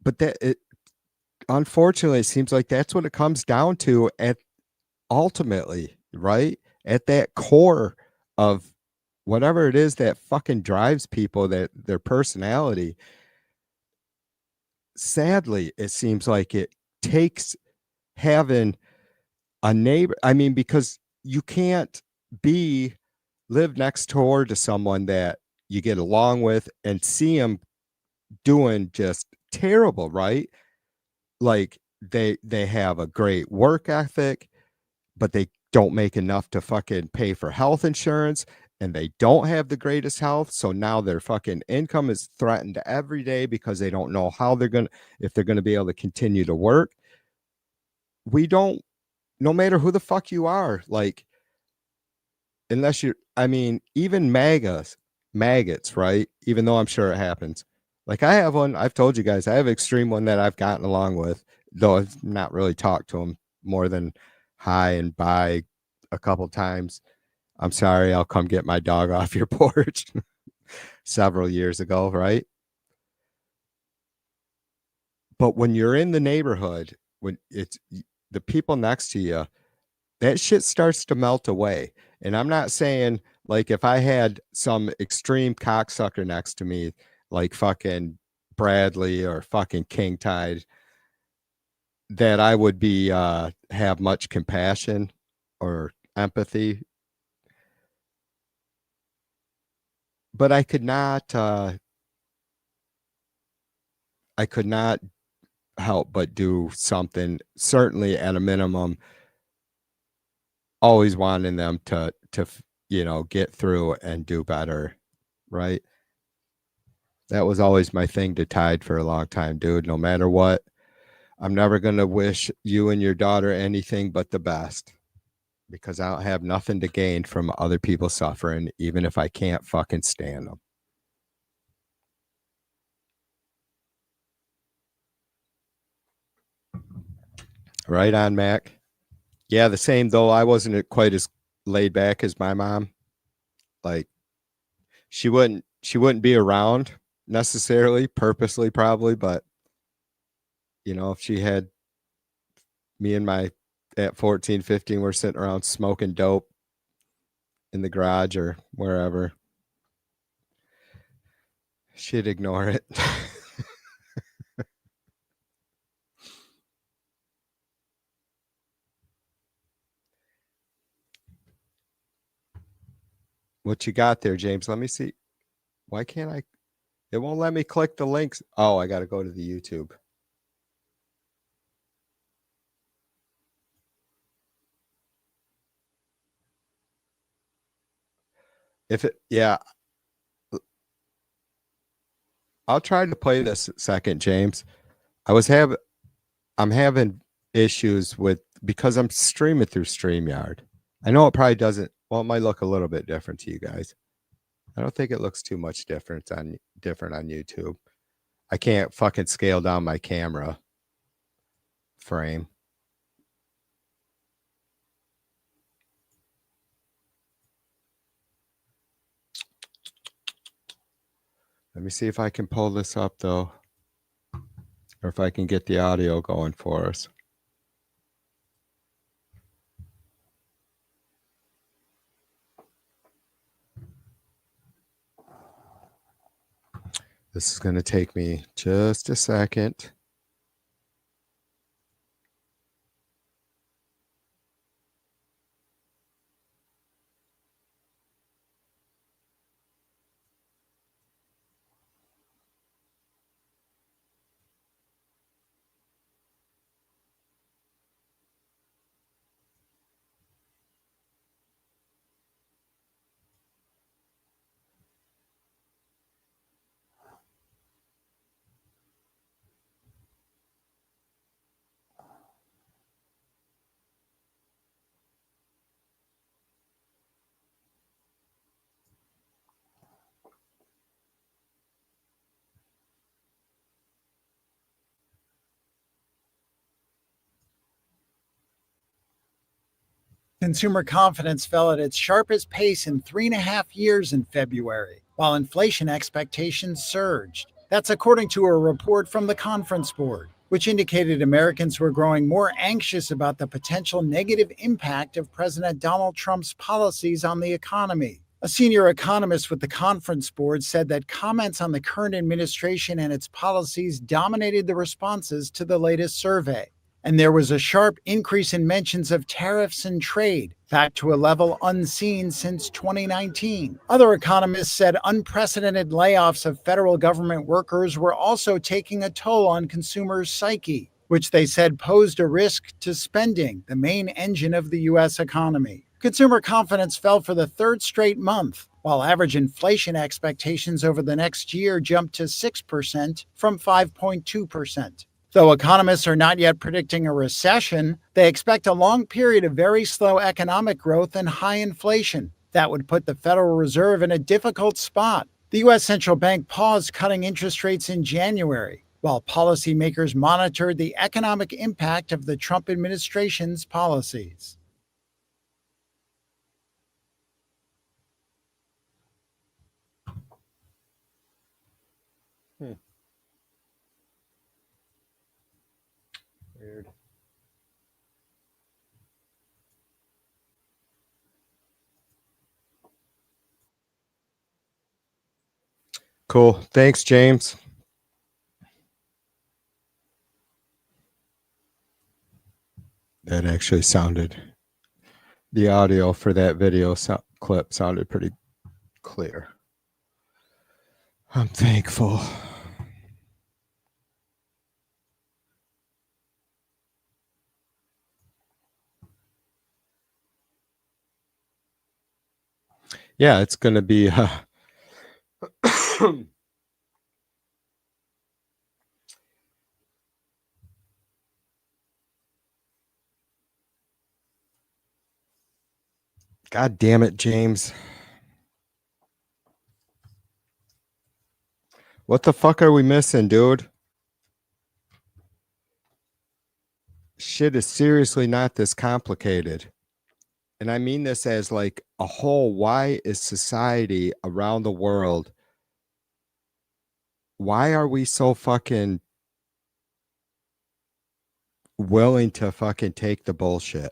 But unfortunately, it seems like that's what it comes down to ultimately, right? At that core of whatever it is that fucking drives people, that their personality. Sadly, it seems like it takes having a neighbor. I mean, because you can't live next door to someone that you get along with and see them doing just terrible, right? Like they have a great work ethic, but they don't make enough to fucking pay for health insurance, and they don't have the greatest health. So now their fucking income is threatened every day because they don't know if they're gonna be able to continue to work. No matter who the fuck you are, like, unless I mean, even maggots, right? Even though I'm sure it happens. Like, I have one, I've told you guys, I have an extreme one that I've gotten along with, though I've not really talked to him more than hi and bye a couple times. I'm sorry, I'll come get my dog off your porch several years ago, right? But when you're in the neighborhood, when it's the people next to you, that shit starts to melt away. And I'm not saying, like, if I had some extreme cocksucker next to me, like fucking Bradley or fucking King Tide, that I would be have much compassion or empathy. But I could not help but do something, certainly at a minimum, always wanting them to get through and do better, right? That was always my thing to Tide for a long time, dude. No matter what, I'm never going to wish you and your daughter anything but the best, because I don't have nothing to gain from other people suffering, even if I can't fucking stand them. Right on, Mac. Yeah, the same, though. I wasn't quite as laid back as my mom. Like, she wouldn't be around necessarily, purposely probably, but if she had me and at 14, 15, we're sitting around smoking dope, in the garage or wherever. She'd ignore it. What you got there, James? Let me see. Why can't I? It won't let me click the links. Oh, I got to go to the YouTube. If it, yeah, I'll try to play this second, James. I'm having issues with, because I'm streaming through StreamYard. I know it probably doesn't, well, it might look a little bit different to you guys. I don't think it looks too much different on YouTube. I can't fucking scale down my camera frame. Let me see if I can pull this up though, or if I can get the audio going for us. This is going to take me just a second. Consumer confidence fell at its sharpest pace in 3.5 years in February, while inflation expectations surged. That's according to a report from the Conference Board, which indicated Americans were growing more anxious about the potential negative impact of President Donald Trump's policies on the economy. A senior economist with the Conference Board said that comments on the current administration and its policies dominated the responses to the latest survey. And there was a sharp increase in mentions of tariffs and trade, back to a level unseen since 2019. Other economists said unprecedented layoffs of federal government workers were also taking a toll on consumers' psyche, which they said posed a risk to spending, the main engine of the U.S. economy. Consumer confidence fell for the third straight month, while average inflation expectations over the next year jumped to 6% from 5.2%. Though economists are not yet predicting a recession, they expect a long period of very slow economic growth and high inflation. That would put the Federal Reserve in a difficult spot. The U.S. Central Bank paused cutting interest rates in January, while policymakers monitored the economic impact of the Trump administration's policies. Weird. Cool. Thanks, James. That actually sounded, the audio for that video clip sounded pretty clear. I'm thankful. Yeah, it's going to be God damn it, James. What the fuck are we missing, dude? Shit is seriously not this complicated. And I mean this as like a whole, why is society around the world, why are we so fucking willing to fucking take the bullshit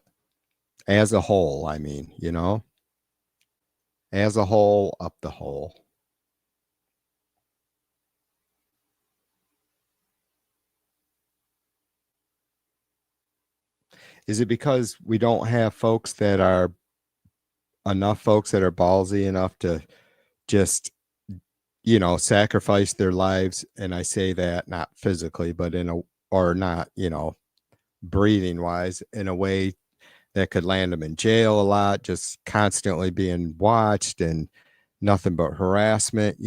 as a whole? I mean, you know? as a whole, up the hole. Is it because we don't have enough folks that are ballsy enough to just, sacrifice their lives? And I say that not physically, but not, breathing wise, in a way that could land them in jail a lot, just constantly being watched and nothing but harassment,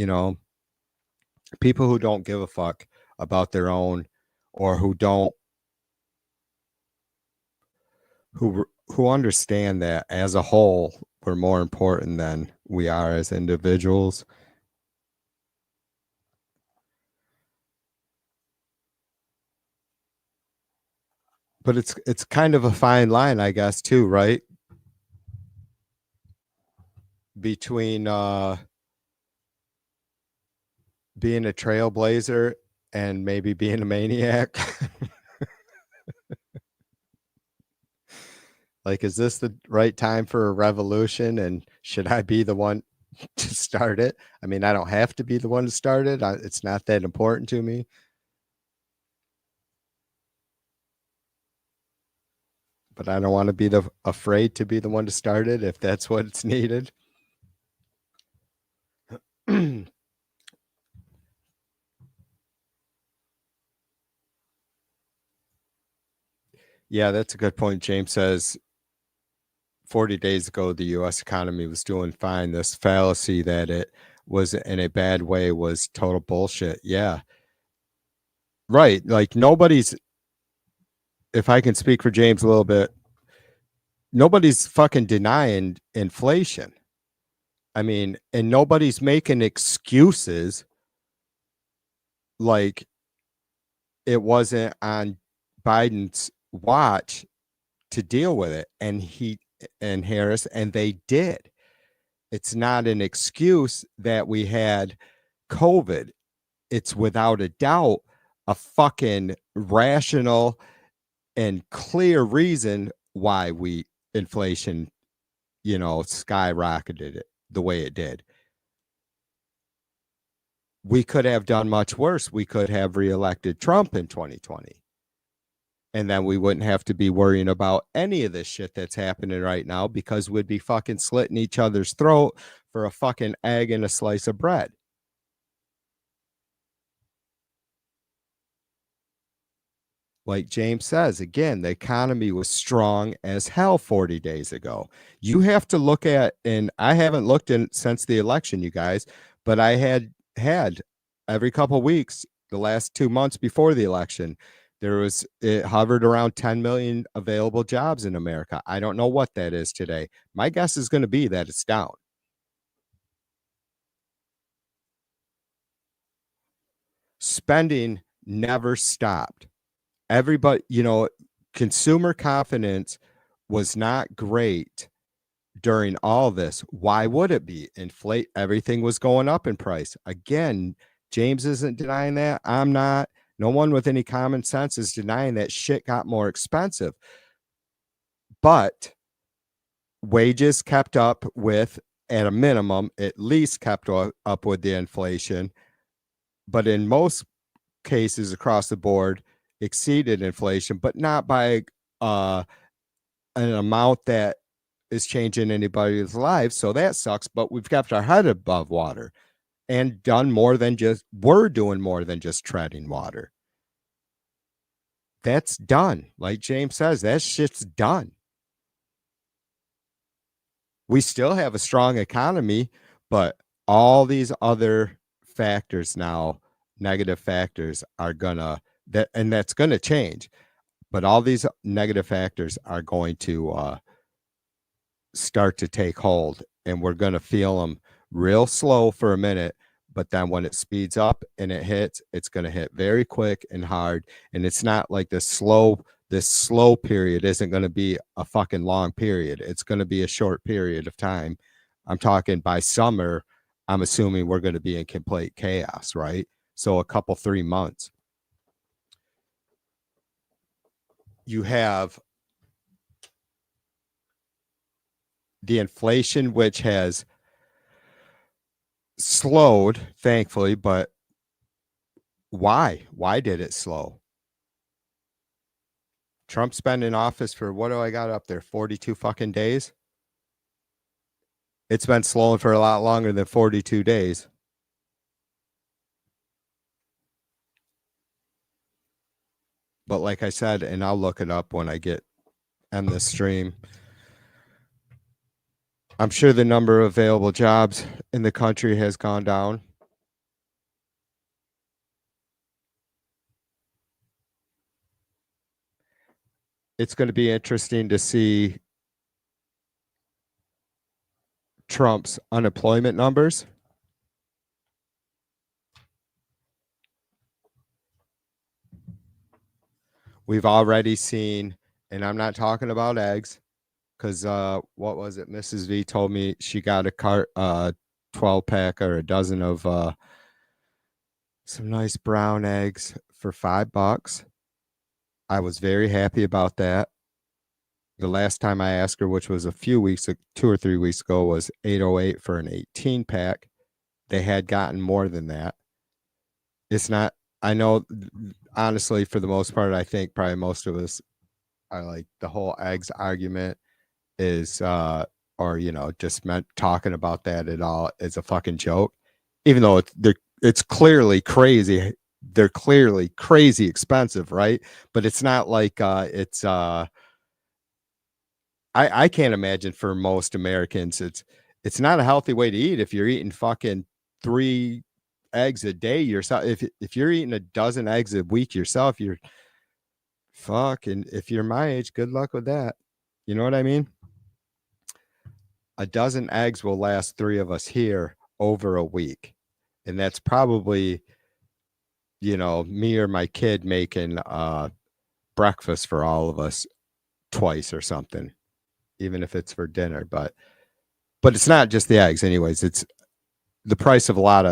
people who don't give a fuck about their own, or who understand that as a whole we're more important than we are as individuals. But it's kind of a fine line, I guess, too, right? Between being a trailblazer and maybe being a maniac. Like, is this the right time for a revolution? And should I be the one to start it? I mean, I don't have to be the one to start it. It's not that important to me. But I don't want to be afraid to be the one to start it if that's what's needed. Yeah, that's a good point. James says 40 days ago, the U.S. economy was doing fine. This fallacy that it was in a bad way was total bullshit. Yeah. Right. Like, if I can speak for James a little bit, nobody's fucking denying inflation. I mean, and nobody's making excuses like it wasn't on Biden's watch to deal with it. And he and Harris, and they did. It's not an excuse that we had COVID. It's without a doubt a fucking rational and clear reason why inflation, skyrocketed it the way it did. We could have done much worse. We could have reelected Trump in 2020. And then we wouldn't have to be worrying about any of this shit that's happening right now, because we'd be fucking slitting each other's throat for a fucking egg and a slice of bread. Like James says, again, the economy was strong as hell 40 days ago. You have to look at, and I haven't looked in since the election, you guys, but I had every couple of weeks, the last 2 months before the election, it hovered around 10 million available jobs in America. I don't know what that is today. My guess is going to be that it's down. Spending never stopped. Everybody, consumer confidence was not great during all this. Why would it be? Everything was going up in price. Again, James isn't denying that. I'm not. No one with any common sense is denying that shit got more expensive. But wages kept up with, at a minimum, at least kept up with the inflation. But in most cases across the board, exceeded inflation, but not by an amount that is changing anybody's lives. So that sucks. But we've kept our head above water and we're doing more than just treading water. That's done. Like James says, that shit's done. We still have a strong economy, but all these other factors now, negative factors, are that's gonna change. But all these negative factors are going to start to take hold, and we're going to feel them real slow for a minute. But then when it speeds up and it hits, it's going to hit very quick and hard. And it's not like this slow period isn't going to be a fucking long period. It's going to be a short period of time. I'm talking by summer, I'm assuming we're going to be in complete chaos, right? So a couple, 3 months. You have the inflation, which has slowed, thankfully, but why? Why did it slow? Trump's been in office for, what do I got up there, 42 fucking days? It's been slowing for a lot longer than 42 days. But like I said, and I'll look it up when I end this stream, I'm sure the number of available jobs in the country has gone down. It's going to be interesting to see Trump's unemployment numbers. We've already seen, and I'm not talking about eggs, because what was it? Mrs. V told me she got a 12-pack or a dozen of some nice brown eggs for $5. I was very happy about that. The last time I asked her, which was a few weeks, 2 or 3 weeks ago, was $8.08 for an 18-pack. They had gotten more than that. It's not, I know, honestly, for the most part, I think probably most of us are like, the whole eggs argument is, or, just meant talking about that at all is a fucking joke, even though it's clearly crazy. They're clearly crazy expensive, right? But it's not like it's I can't imagine for most Americans it's not a healthy way to eat if you're eating fucking 3 eggs a day yourself. If you're eating a dozen eggs a week yourself, you're fucking, if you're my age, good luck with that. You know what I mean? A dozen eggs will last 3 of us here over a week. And that's probably, me or my kid making breakfast for all of us twice or something, even if it's for dinner. But it's not just the eggs anyways. It's the price of a lot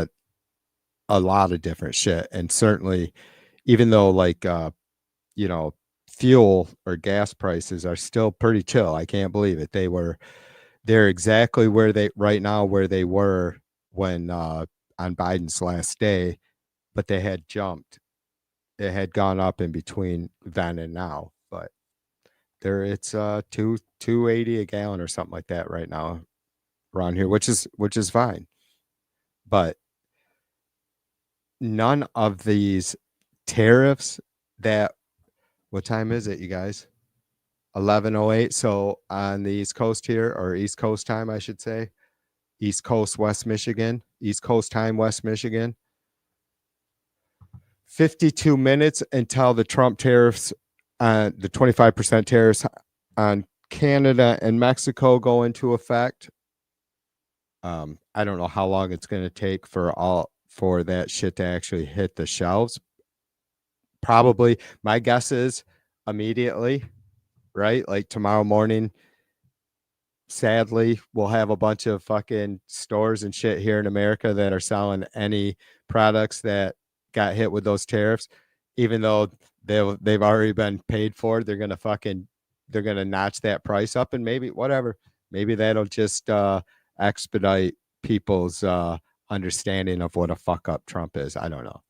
of different shit. And certainly, even though like fuel or gas prices are still pretty chill, I can't believe it. They're exactly where they were when on Biden's last day, but they had jumped. It had gone up in between then and now, but it's $2.80 a gallon or something like that right now around here, which is fine. But none of these tariffs that, what time is it, you guys? 11:08. So on the East Coast here, or East Coast time, I should say, East Coast, West Michigan, East Coast time, West Michigan. 52 minutes until the Trump tariffs, the 25% tariffs on Canada and Mexico go into effect. I don't know how long it's going to take for that shit to actually hit the shelves. Probably, my guess is immediately, right? Like tomorrow morning, sadly, we'll have a bunch of fucking stores and shit here in America that are selling any products that got hit with those tariffs, even though they've already been paid for. They're gonna notch that price up, and maybe that'll just expedite people's understanding of what a fuck up Trump is. I don't know.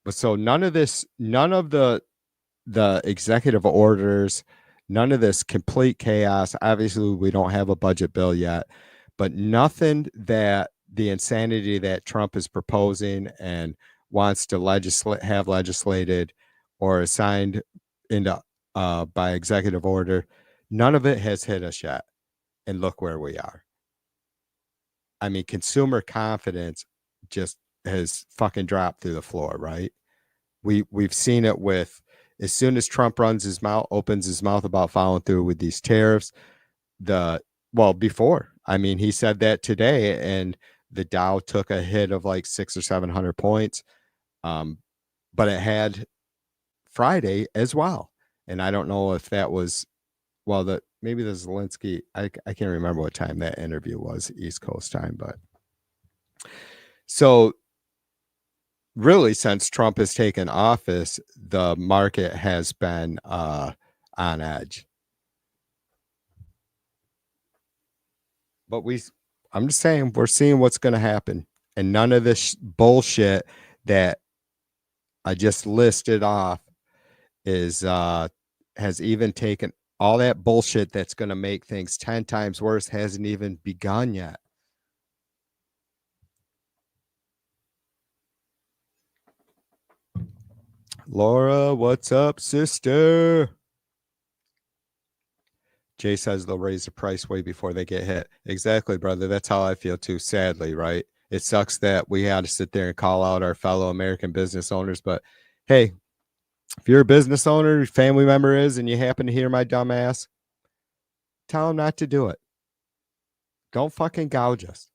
But so none of the executive orders, none of this complete chaos. Obviously, we don't have a budget bill yet, but nothing that the insanity that Trump is proposing and wants to have legislated or signed into by executive order, none of it has hit us yet. And look where we are. I mean, consumer confidence just has fucking dropped through the floor, right? We've seen it with, as soon as Trump opens his mouth about following through with these tariffs, before, I mean, he said that today, and the Dow took a hit of like 600 or 700 points. But it had Friday as well. And I don't know if that was, maybe the Zelensky, I can't remember what time that interview was, East Coast time, but so really, since Trump has taken office, the market has been on edge. But I'm just saying we're seeing what's going to happen, and none of this bullshit that I just listed off is has even taken all that bullshit that's going to make things 10 times worse hasn't even begun yet. Laura, what's up, sister? Jay says they'll raise the price way before they get hit. Exactly, brother. That's how I feel too, sadly, right? It sucks that we had to sit there and call out our fellow American business owners, but hey, if you're a business owner, your family member is, and you happen to hear my dumb ass, tell them not to do it. Don't fucking gouge us.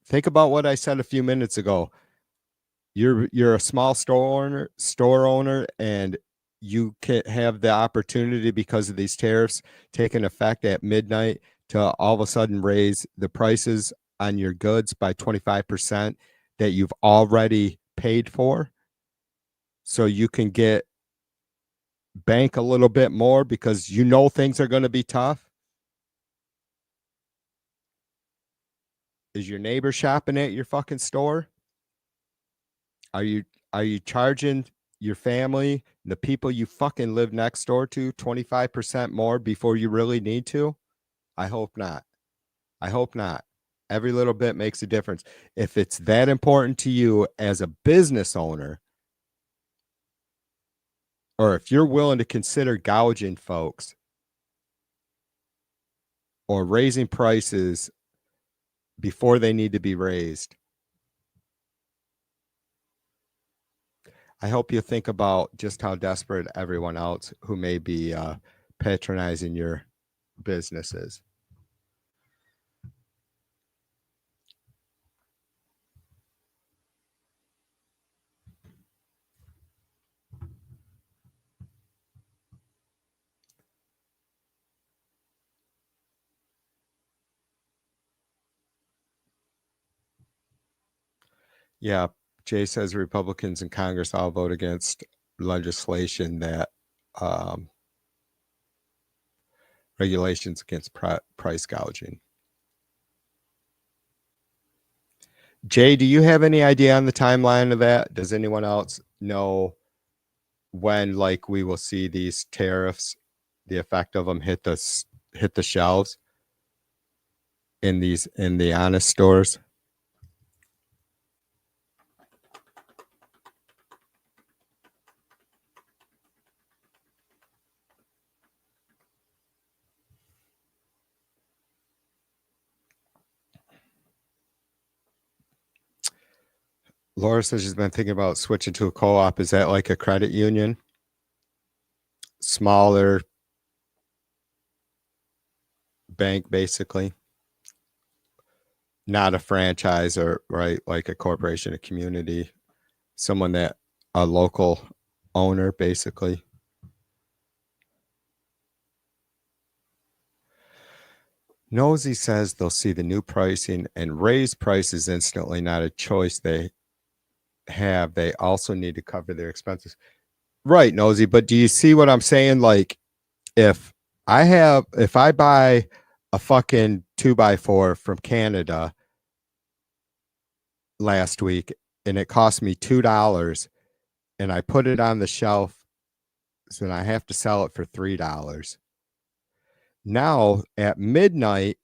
Think about what I said a few minutes ago. You're a small store owner, and you can have the opportunity because of these tariffs taking effect at midnight to all of a sudden raise the prices on your goods by 25% that you've already paid for. So you can bank a little bit more because you know things are going to be tough. Is your neighbor shopping at your fucking store? Are you charging your family, the people you fucking live next door to, 25% more before you really need to? I hope not. I hope not. Every little bit makes a difference. If it's that important to you as a business owner, or if you're willing to consider gouging folks or raising prices before they need to be raised, I hope you think about just how desperate everyone else who may be patronizing your businesses. Yeah, Jay says Republicans in Congress all vote against legislation that regulations against price gouging. Jay, do you have any idea on the timeline of that? Does anyone else know when, like, we will see these tariffs, the effect of them hit the shelves in the honest stores? Laura says she's been thinking about switching to a co-op. Is that like a credit union? Smaller bank, basically. Not a franchise, or right, like a corporation, a community, someone that a local owner, basically. Nosy says they'll see the new pricing and raise prices instantly, not a choice they have. They also need to cover their expenses. Right, Nosy, but do you see what I'm saying? Like, if I buy a fucking 2x4 from Canada last week and it cost me $2 and I put it on the shelf, so then I have to sell it for $3. Now at midnight,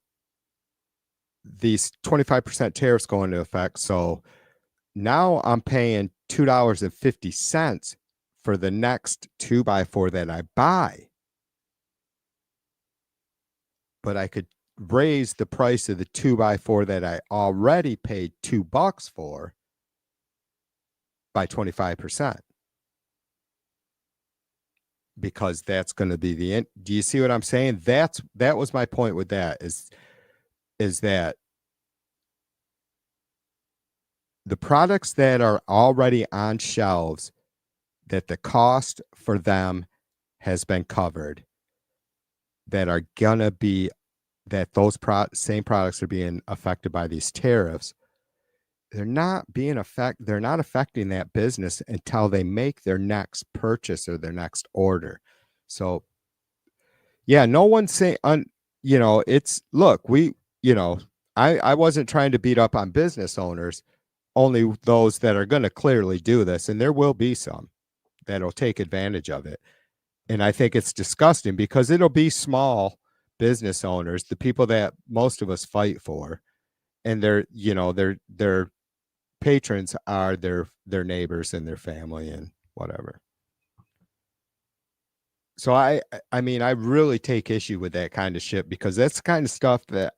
these 25% tariffs go into effect. So now I'm paying $2.50 for the next 2x4 that I buy. But I could raise the price of the 2x4 that I already paid $2 for by 25%. Because that's going to be the end. Do you see what I'm saying? That was my point with that, is that the products that are already on shelves, that the cost for them has been covered, that are gonna be, that those same products are being affected by these tariffs, they're not affecting that business until they make their next purchase or their next order. So yeah, no one's saying you know, it's look, we, you know, I wasn't trying to beat up on business owners, only those that are going to clearly do this, and there will be some that'll take advantage of it. And I think it's disgusting because it'll be small business owners, the people that most of us fight for, and their, you know, their patrons are their neighbors and their family and whatever. So I mean, I really take issue with that kind of shit, because that's the kind of stuff that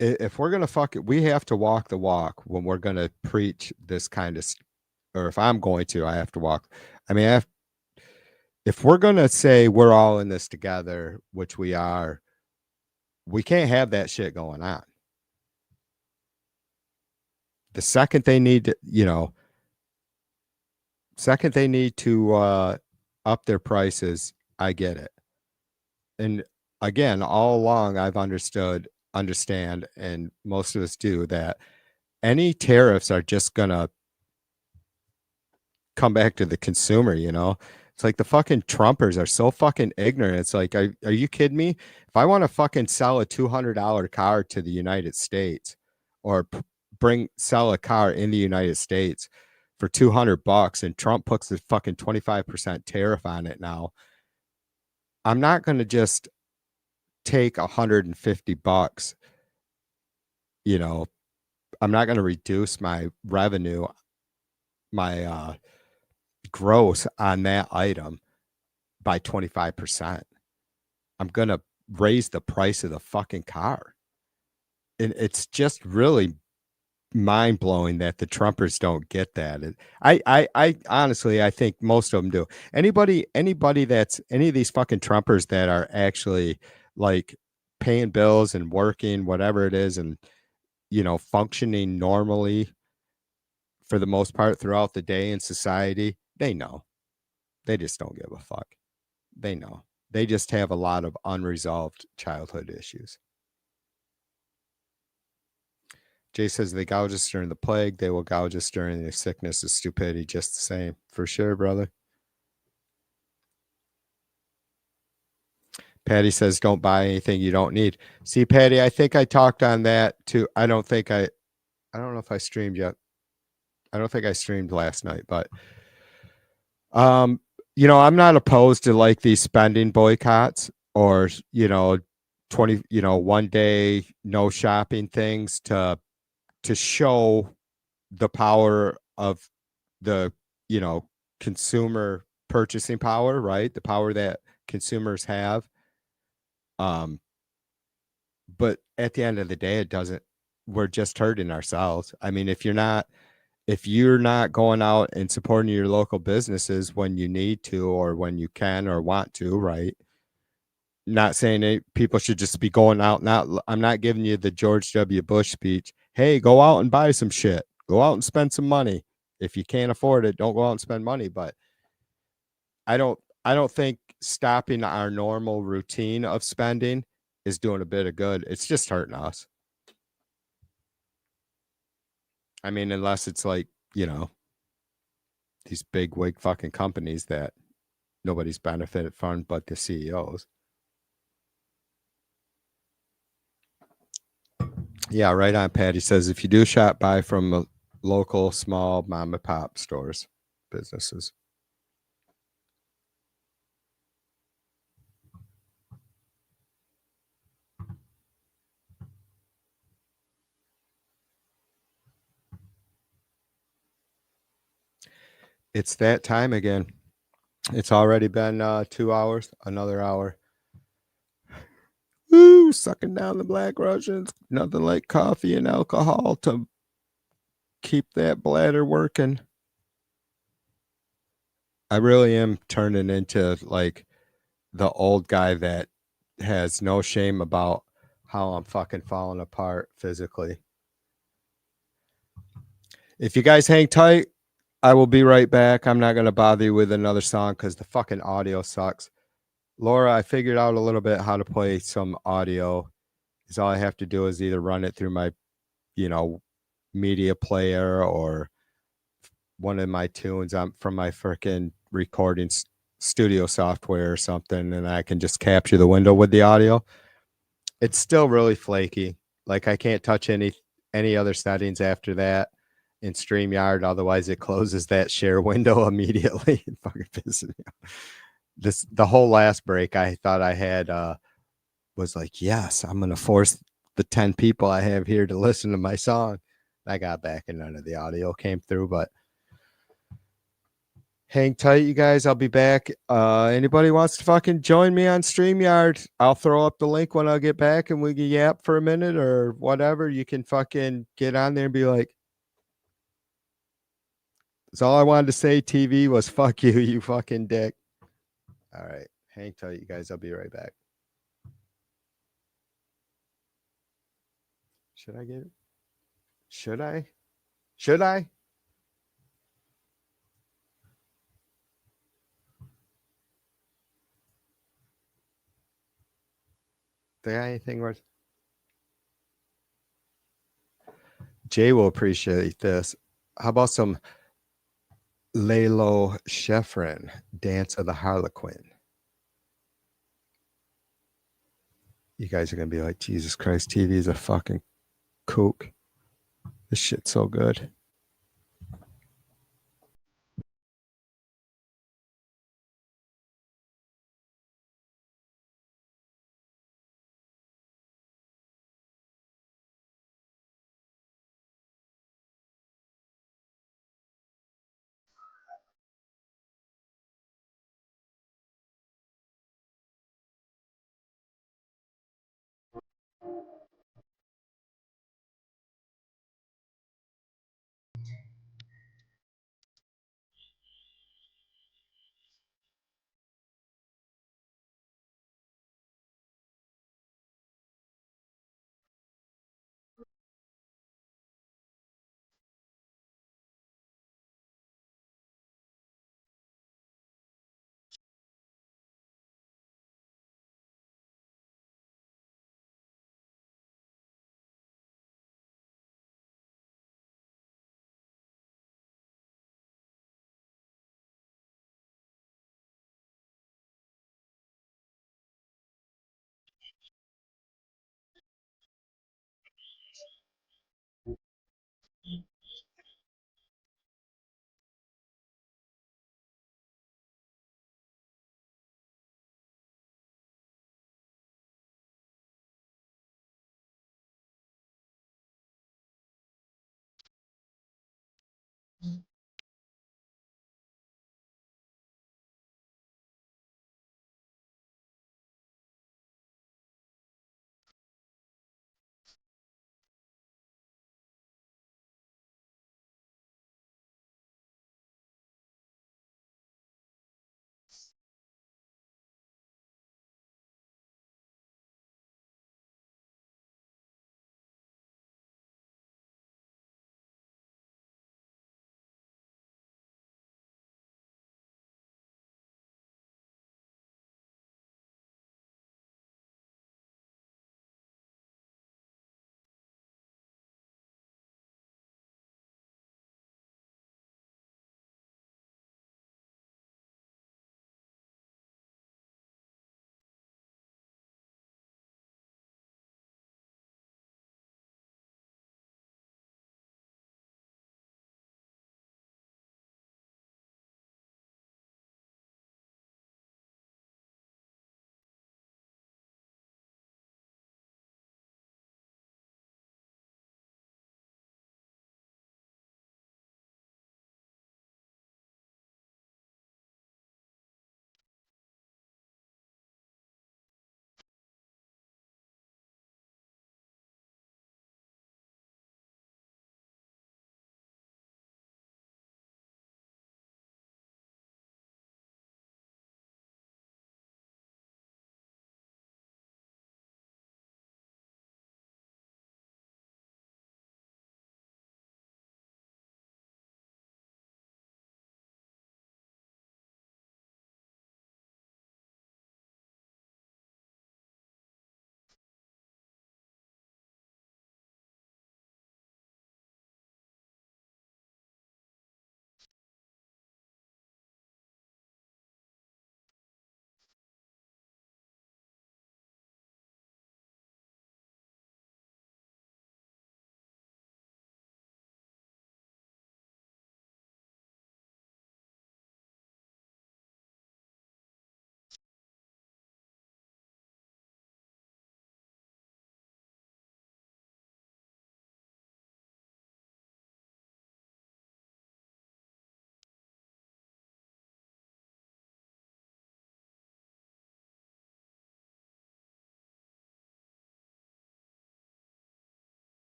if we're going to fuck it, we have to walk the walk when we're going to preach this kind of, or if I'm going to, I have to walk. I mean, if we're going to say we're all in this together, which we are, we can't have that shit going on. The second they need to, you know, second they need to up their prices, I get it. And again, all along I've understand, and most of us do, that any tariffs are just gonna come back to the consumer, you know. It's like the fucking Trumpers are so fucking ignorant. It's like, are you kidding me? If I want to fucking sell a $200 car to the United States, or sell a car in the United States for $200, and Trump puts the fucking 25% tariff on it now, I'm not going to just take $150, you know. I'm not going to reduce my revenue, my gross on that item by 25%. I'm going to raise the price of the fucking car. And it's just really mind-blowing that the Trumpers don't get that. And I honestly, I think most of them do. Anybody that's any of these fucking Trumpers that are actually like paying bills and working, whatever it is, and, you know, functioning normally for the most part throughout the day in society, they know. They just don't give a fuck. They know. They just have a lot of unresolved childhood issues. Jay says they gouge us during the plague. They will gouge us during their sickness of stupidity just the same. For sure, brother. Patty says don't buy anything you don't need. See, Patty, I think I talked on that too. I don't know if I streamed yet. I don't think I streamed last night, but you know, I'm not opposed to like these spending boycotts, or, you know, 1 day no shopping things to show the power of the, you know, consumer purchasing power, right? The power that consumers have. But at the end of the day, we're just hurting ourselves. I mean, if you're not going out and supporting your local businesses when you need to, or when you can or want to, right? Not saying people should just be going out. I'm not giving you the George W. Bush speech. Hey, go out and buy some shit. Go out and spend some money. If you can't afford it, don't go out and spend money. But I don't think stopping our normal routine of spending is doing a bit of good. It's just hurting us. I mean, unless it's like, you know, these big wig fucking companies that nobody's benefited from but the CEOs. Yeah, right on. Patty says if you do shop, buy from local small mom and pop stores, businesses. It's that time again. It's already been 2 hours, another hour. Woo, sucking down the Black Russians. Nothing like coffee and alcohol to keep that bladder working. I really am turning into like the old guy that has no shame about how I'm fucking falling apart physically. If you guys hang tight, I will be right back. I'm not going to bother you with another song because the fucking audio sucks. Laura, I figured out a little bit how to play some audio. Is all I have to do is either run it through my, you know, media player or one of my tunes from my freaking recording studio software or something, and I can just capture the window with the audio. It's still really flaky. Like I can't touch any other settings after that in StreamYard. Otherwise, it closes that share window immediately. It fucking pisses me off. The whole last break, I thought I had was like, yes, I'm gonna force the 10 people I have here to listen to my song. I got back and none of the audio came through, but hang tight, you guys. I'll be back. Anybody wants to fucking join me on StreamYard, I'll throw up the link when I get back and we can yap for a minute or whatever. You can fucking get on there and be like, that's all I wanted to say, TV, was fuck you, you fucking dick. All right. Hang tight, you guys. I'll be right back. Should I get it? Should I? Should I? Do I got anything worth? Jay will appreciate this. How about some Lalo Schifrin, Dance of the Harlequin? You guys are going to be like, Jesus Christ, TV is a fucking kook. This shit's so good.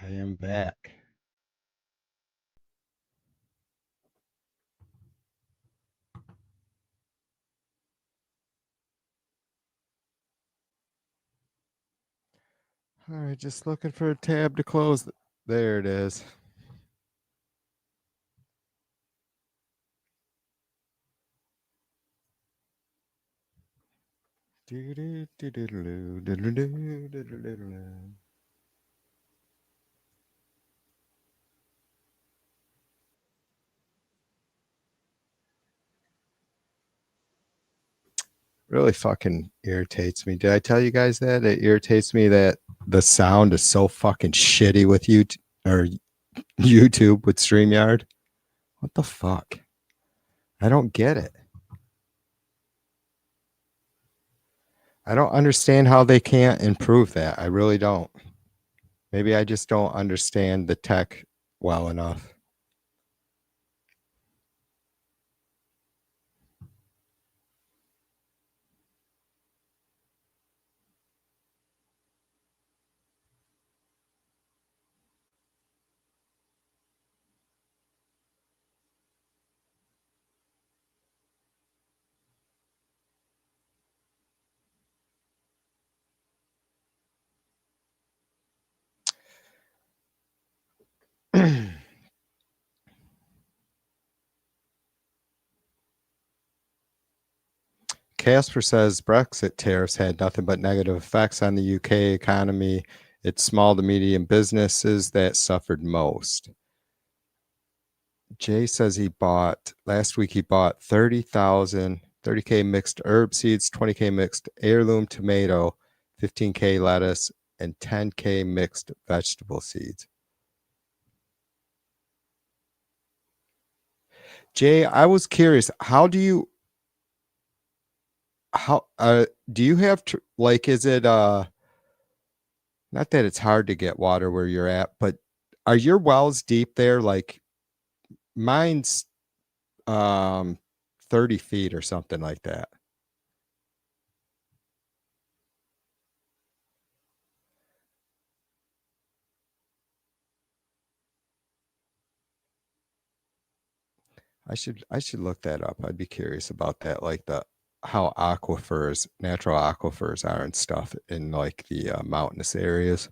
I am back. All right, just looking for a tab to close. There it is. Really fucking irritates me. Did I tell you guys that? It irritates me that the sound is so fucking shitty with YouTube or YouTube with StreamYard. What the fuck? I don't get it. I don't understand how they can't improve that. I really don't. Maybe I just don't understand the tech well enough. Casper says Brexit tariffs had nothing but negative effects on the UK economy. It's small to medium businesses that suffered most. Jay says he bought last week. He bought 30K mixed herb seeds, 20K mixed heirloom tomato, 15K lettuce, and 10K mixed vegetable seeds. Jay, I was curious. Do you have like? Is it not that it's hard to get water where you're at, but are your wells deep there? Like mine's 30 feet or something like that. I should look that up. I'd be curious about that, like how natural aquifers are and stuff in like the mountainous areas.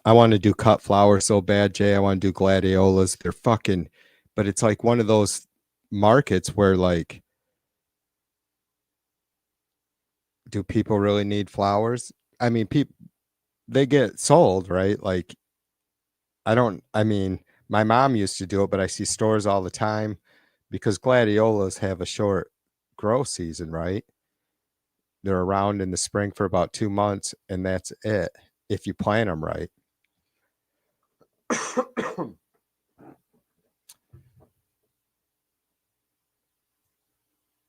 I want to do cut flowers so bad, Jay. I want to do gladiolas. They're fucking, but it's like one of those markets where like, do people really need flowers? I mean, they get sold, right? Like, my mom used to do it, but I see stores all the time because gladiolas have a short grow season, right? They're around in the spring for about 2 months, and that's it if you plant them right.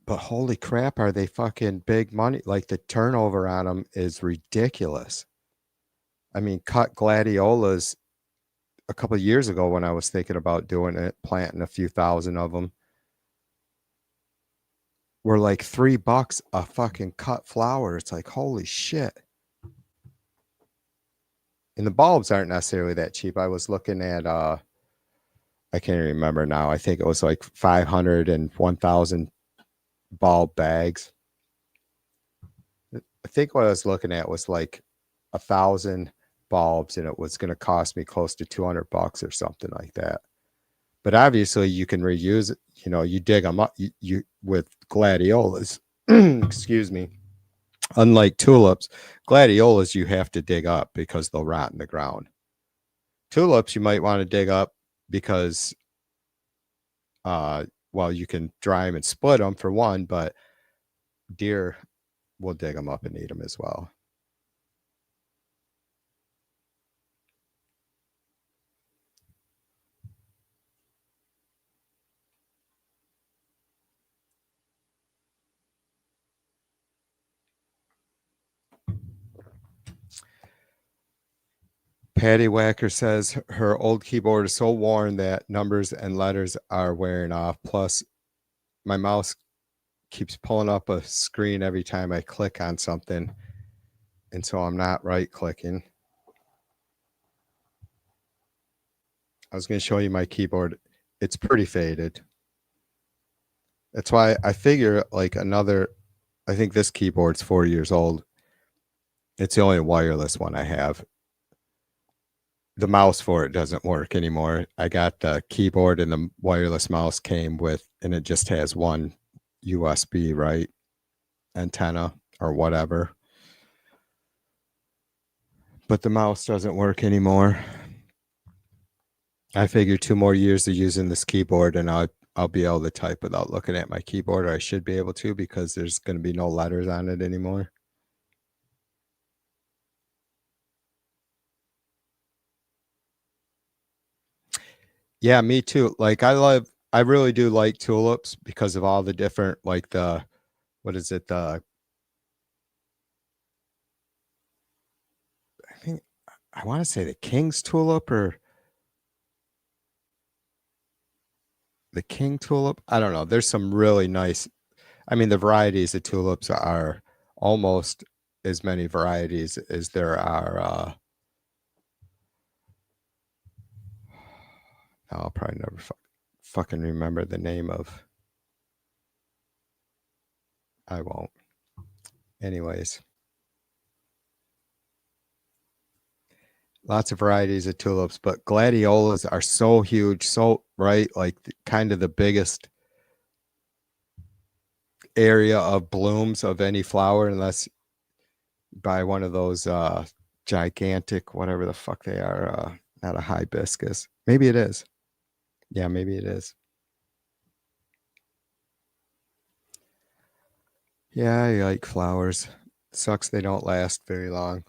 But holy crap, are they fucking big money? Like the turnover on them is ridiculous. I mean, cut gladiolas a couple of years ago when I was thinking about doing it, planting a few thousand of them, were like $3 a fucking cut flower. It's like, holy shit. And the bulbs aren't necessarily that cheap. I was looking at, I can't even remember now. I think it was like 500 and 1,000 bulb bags. I think what I was looking at was like 1,000 bulbs, and it was going to cost me close to $200 or something like that. But obviously, you can reuse it. You know, you dig them up. You with gladiolas. Excuse me. Unlike tulips, gladiolas you have to dig up because they'll rot in the ground. Tulips you might want to dig up because, you can dry them and split them for one, but deer will dig them up and eat them as well. Patty Wacker says her old keyboard is so worn that numbers and letters are wearing off. Plus, my mouse keeps pulling up a screen every time I click on something. And so I'm not right clicking. I was going to show you my keyboard. It's pretty faded. That's why I figure like I think this keyboard's 4 years old. It's the only wireless one I have. The mouse for it doesn't work anymore. I got the keyboard and the wireless mouse came with, and it just has one USB, right? Antenna or whatever. But the mouse doesn't work anymore. I figure 2 more years of using this keyboard and I'll be able to type without looking at my keyboard, or I should be able to, because there's going to be no letters on it anymore. Yeah, me too. Like I really do like tulips because of all the different, like what is it? I think I want to say the king's tulip or the king tulip. I don't know. There's some really nice, I mean, the varieties of tulips are almost as many varieties as there are. I'll probably never fucking remember the name of. I won't. Anyways. Lots of varieties of tulips, but gladiolas are so huge, so right, like kind of the biggest area of blooms of any flower, unless you buy one of those gigantic, whatever the fuck they are, not a hibiscus. Maybe it is. Yeah, maybe it is. Yeah, I like flowers. Sucks they don't last very long.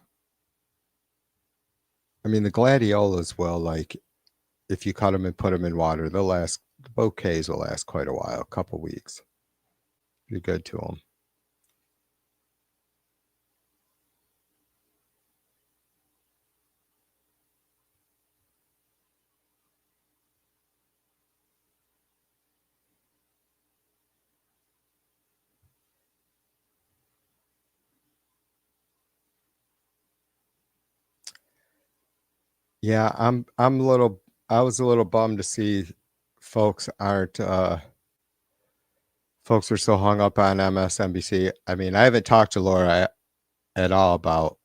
I mean, the gladiolas will, like, if you cut them and put them in water, they'll last. The bouquets will last quite a while, a couple weeks. Be good to them. Yeah, I was a little bummed to see folks are so hung up on MSNBC. I mean, I haven't talked to Laura at all about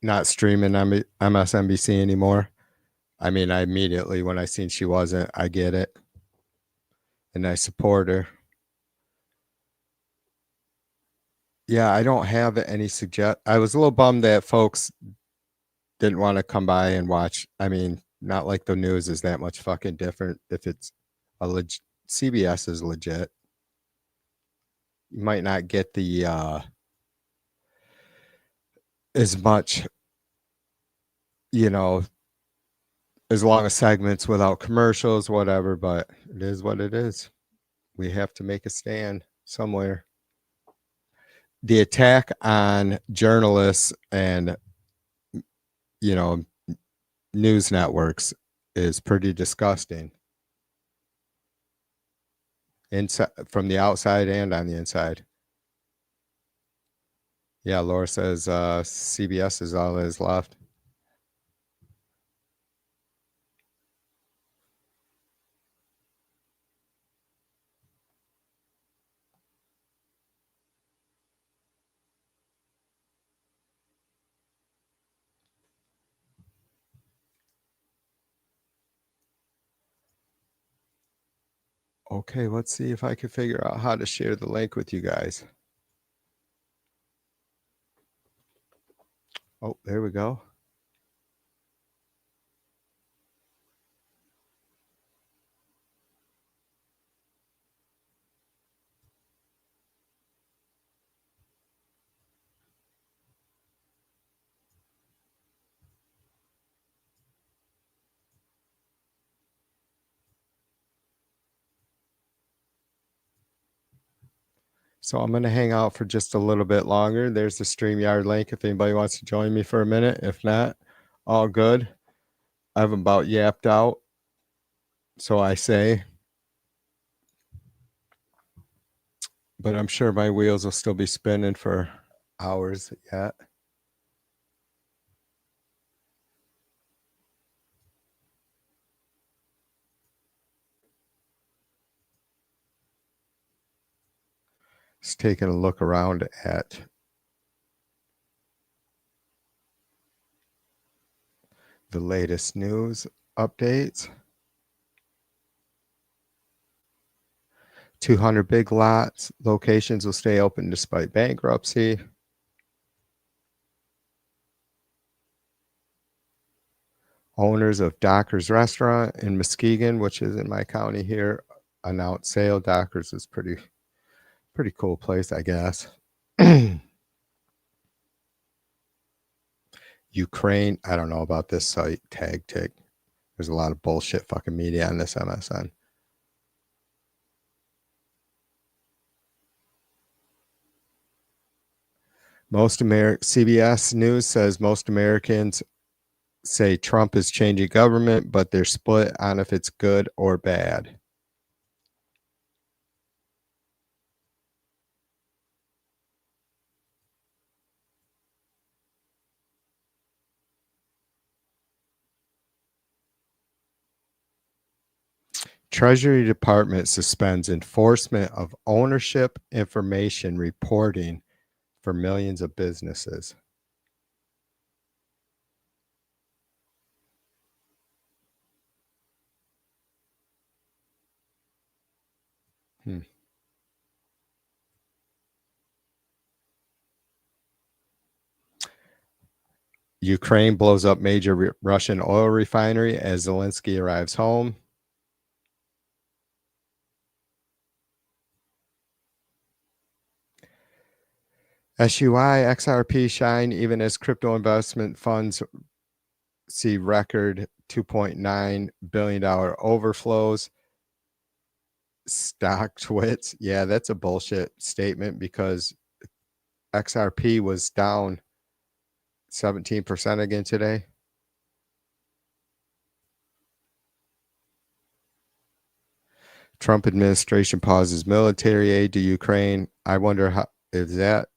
not streaming MSNBC anymore. I mean, I immediately, when I seen she wasn't, I get it. And I support her. Yeah, I don't have any I was a little bummed that folks didn't want to come by and watch. I mean, not like the news is that much fucking different if it's CBS is legit. You might not get the as much, as long as segments without commercials, whatever, but it is what it is. We have to make a stand somewhere. The attack on journalists and news networks is pretty disgusting. Inside, from the outside and on the inside. Yeah, Laura says CBS is all that is left. Okay, let's see if I can figure out how to share the link with you guys. Oh, there we go. So I'm going to hang out for just a little bit longer. There's the StreamYard link if anybody wants to join me for a minute. If not, all good. I've about yapped out. So I say, But I'm sure my wheels will still be spinning for hours yet. Just taking a look around at the latest news updates. 200 Big Lots locations will stay open despite bankruptcy. Owners of Docker's Restaurant in Muskegon, which is in my county here, announced sale. Docker's is pretty cool place, I guess. Ukraine, I don't know about this site, Tag Tick. There's a lot of bullshit fucking media on this MSN. CBS News says most Americans say Trump is changing government, but they're split on if it's good or bad. Treasury Department suspends enforcement of ownership information reporting for millions of businesses. Ukraine blows up major Russian oil refinery as Zelensky arrives home. SUI, XRP shine even as crypto investment funds see record $2.9 billion overflows. Stock twits. Yeah, that's a bullshit statement because XRP was down 17% again today. Trump administration pauses military aid to Ukraine. I wonder how is that.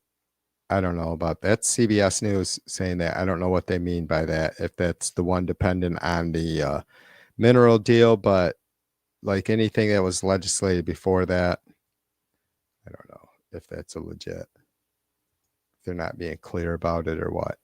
I don't know about that. That's CBS News saying that. I don't know what they mean by that. If that's the one dependent on the mineral deal, but like anything that was legislated before that, I don't know if that's a legit. If they're not being clear about it or what.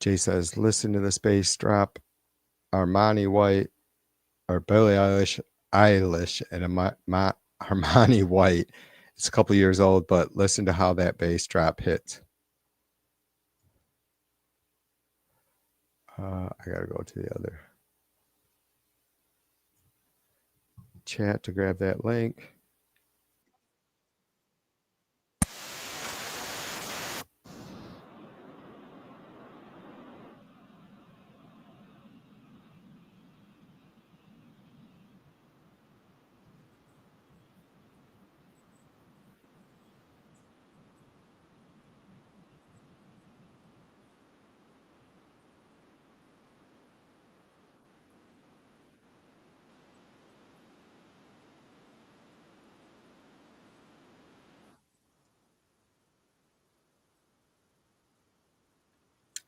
Jay says, listen to the bass drop. Armani White, or Billie Eilish, and Armani White. It's a couple years old, but listen to how that bass drop hits. I got to go to the other chat to grab that link.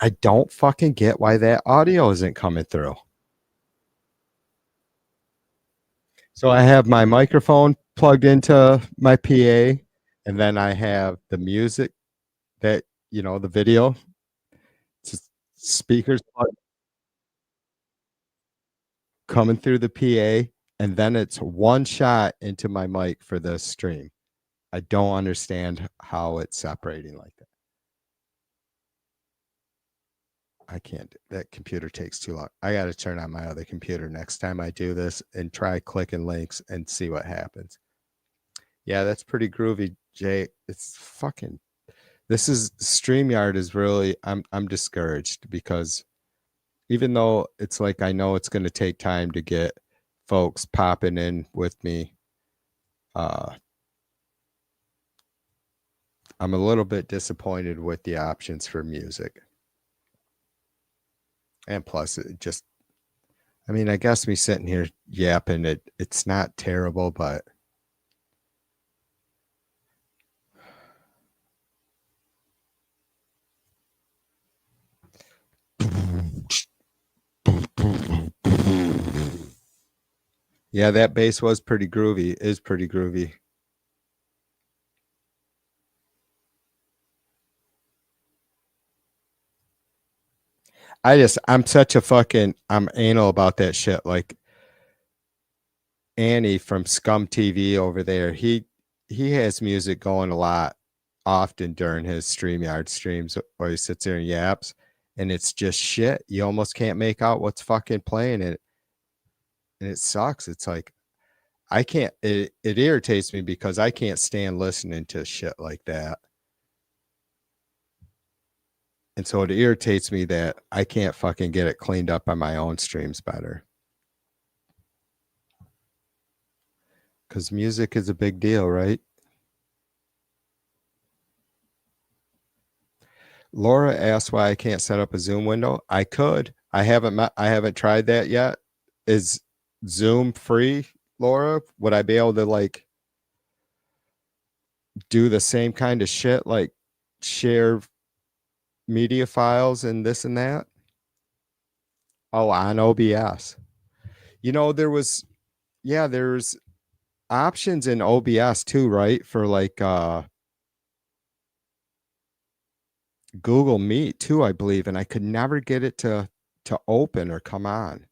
I don't fucking get why that audio isn't coming through. So I have my microphone plugged into my PA, and then I have the music that, the video. It's speakers coming through the PA, and then it's one shot into my mic for the stream. I don't understand how it's separating like that. I can't. That computer takes too long. I got to turn on my other computer next time I do this and try clicking links and see what happens. Yeah, that's pretty groovy, Jay. It's fucking. This is StreamYard is really. I'm discouraged because even though it's like I know it's going to take time to get folks popping in with me. I'm a little bit disappointed with the options for music. And plus, it just, I mean, I guess me sitting here yapping, it's not terrible, but yeah, that bass was pretty groovy, is pretty groovy. I'm such a fucking, I'm anal about that shit. Like Annie from Scum TV over there, he has music going a lot often during his StreamYard streams, or he sits there and yaps, and it's just shit. You almost can't make out what's fucking playing it. And it sucks. It's like, I can't, it irritates me because I can't stand listening to shit like that. And so it irritates me that I can't fucking get it cleaned up on my own streams better. Because music is a big deal, right? Laura asked why I can't set up a Zoom window. I could. I haven't tried that yet. Is Zoom free, Laura? Would I be able to like do the same kind of shit, like share media files and this and that? Oh, on OBS. You know, there's options in OBS too, right? For like Google Meet too, I believe, and I could never get it to open or come on.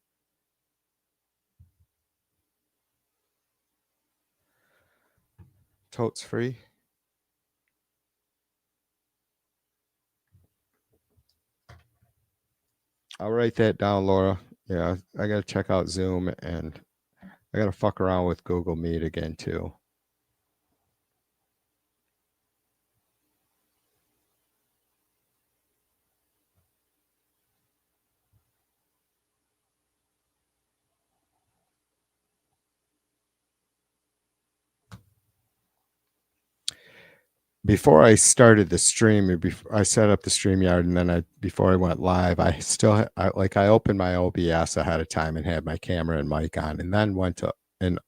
Totes free. I'll write that down, Laura. Yeah, I gotta check out Zoom, and I gotta fuck around with Google Meet again too. Before I started the stream, or before I set up the StreamYard, and then before I went live, I opened my OBS ahead of time and had my camera and mic on, and then went to and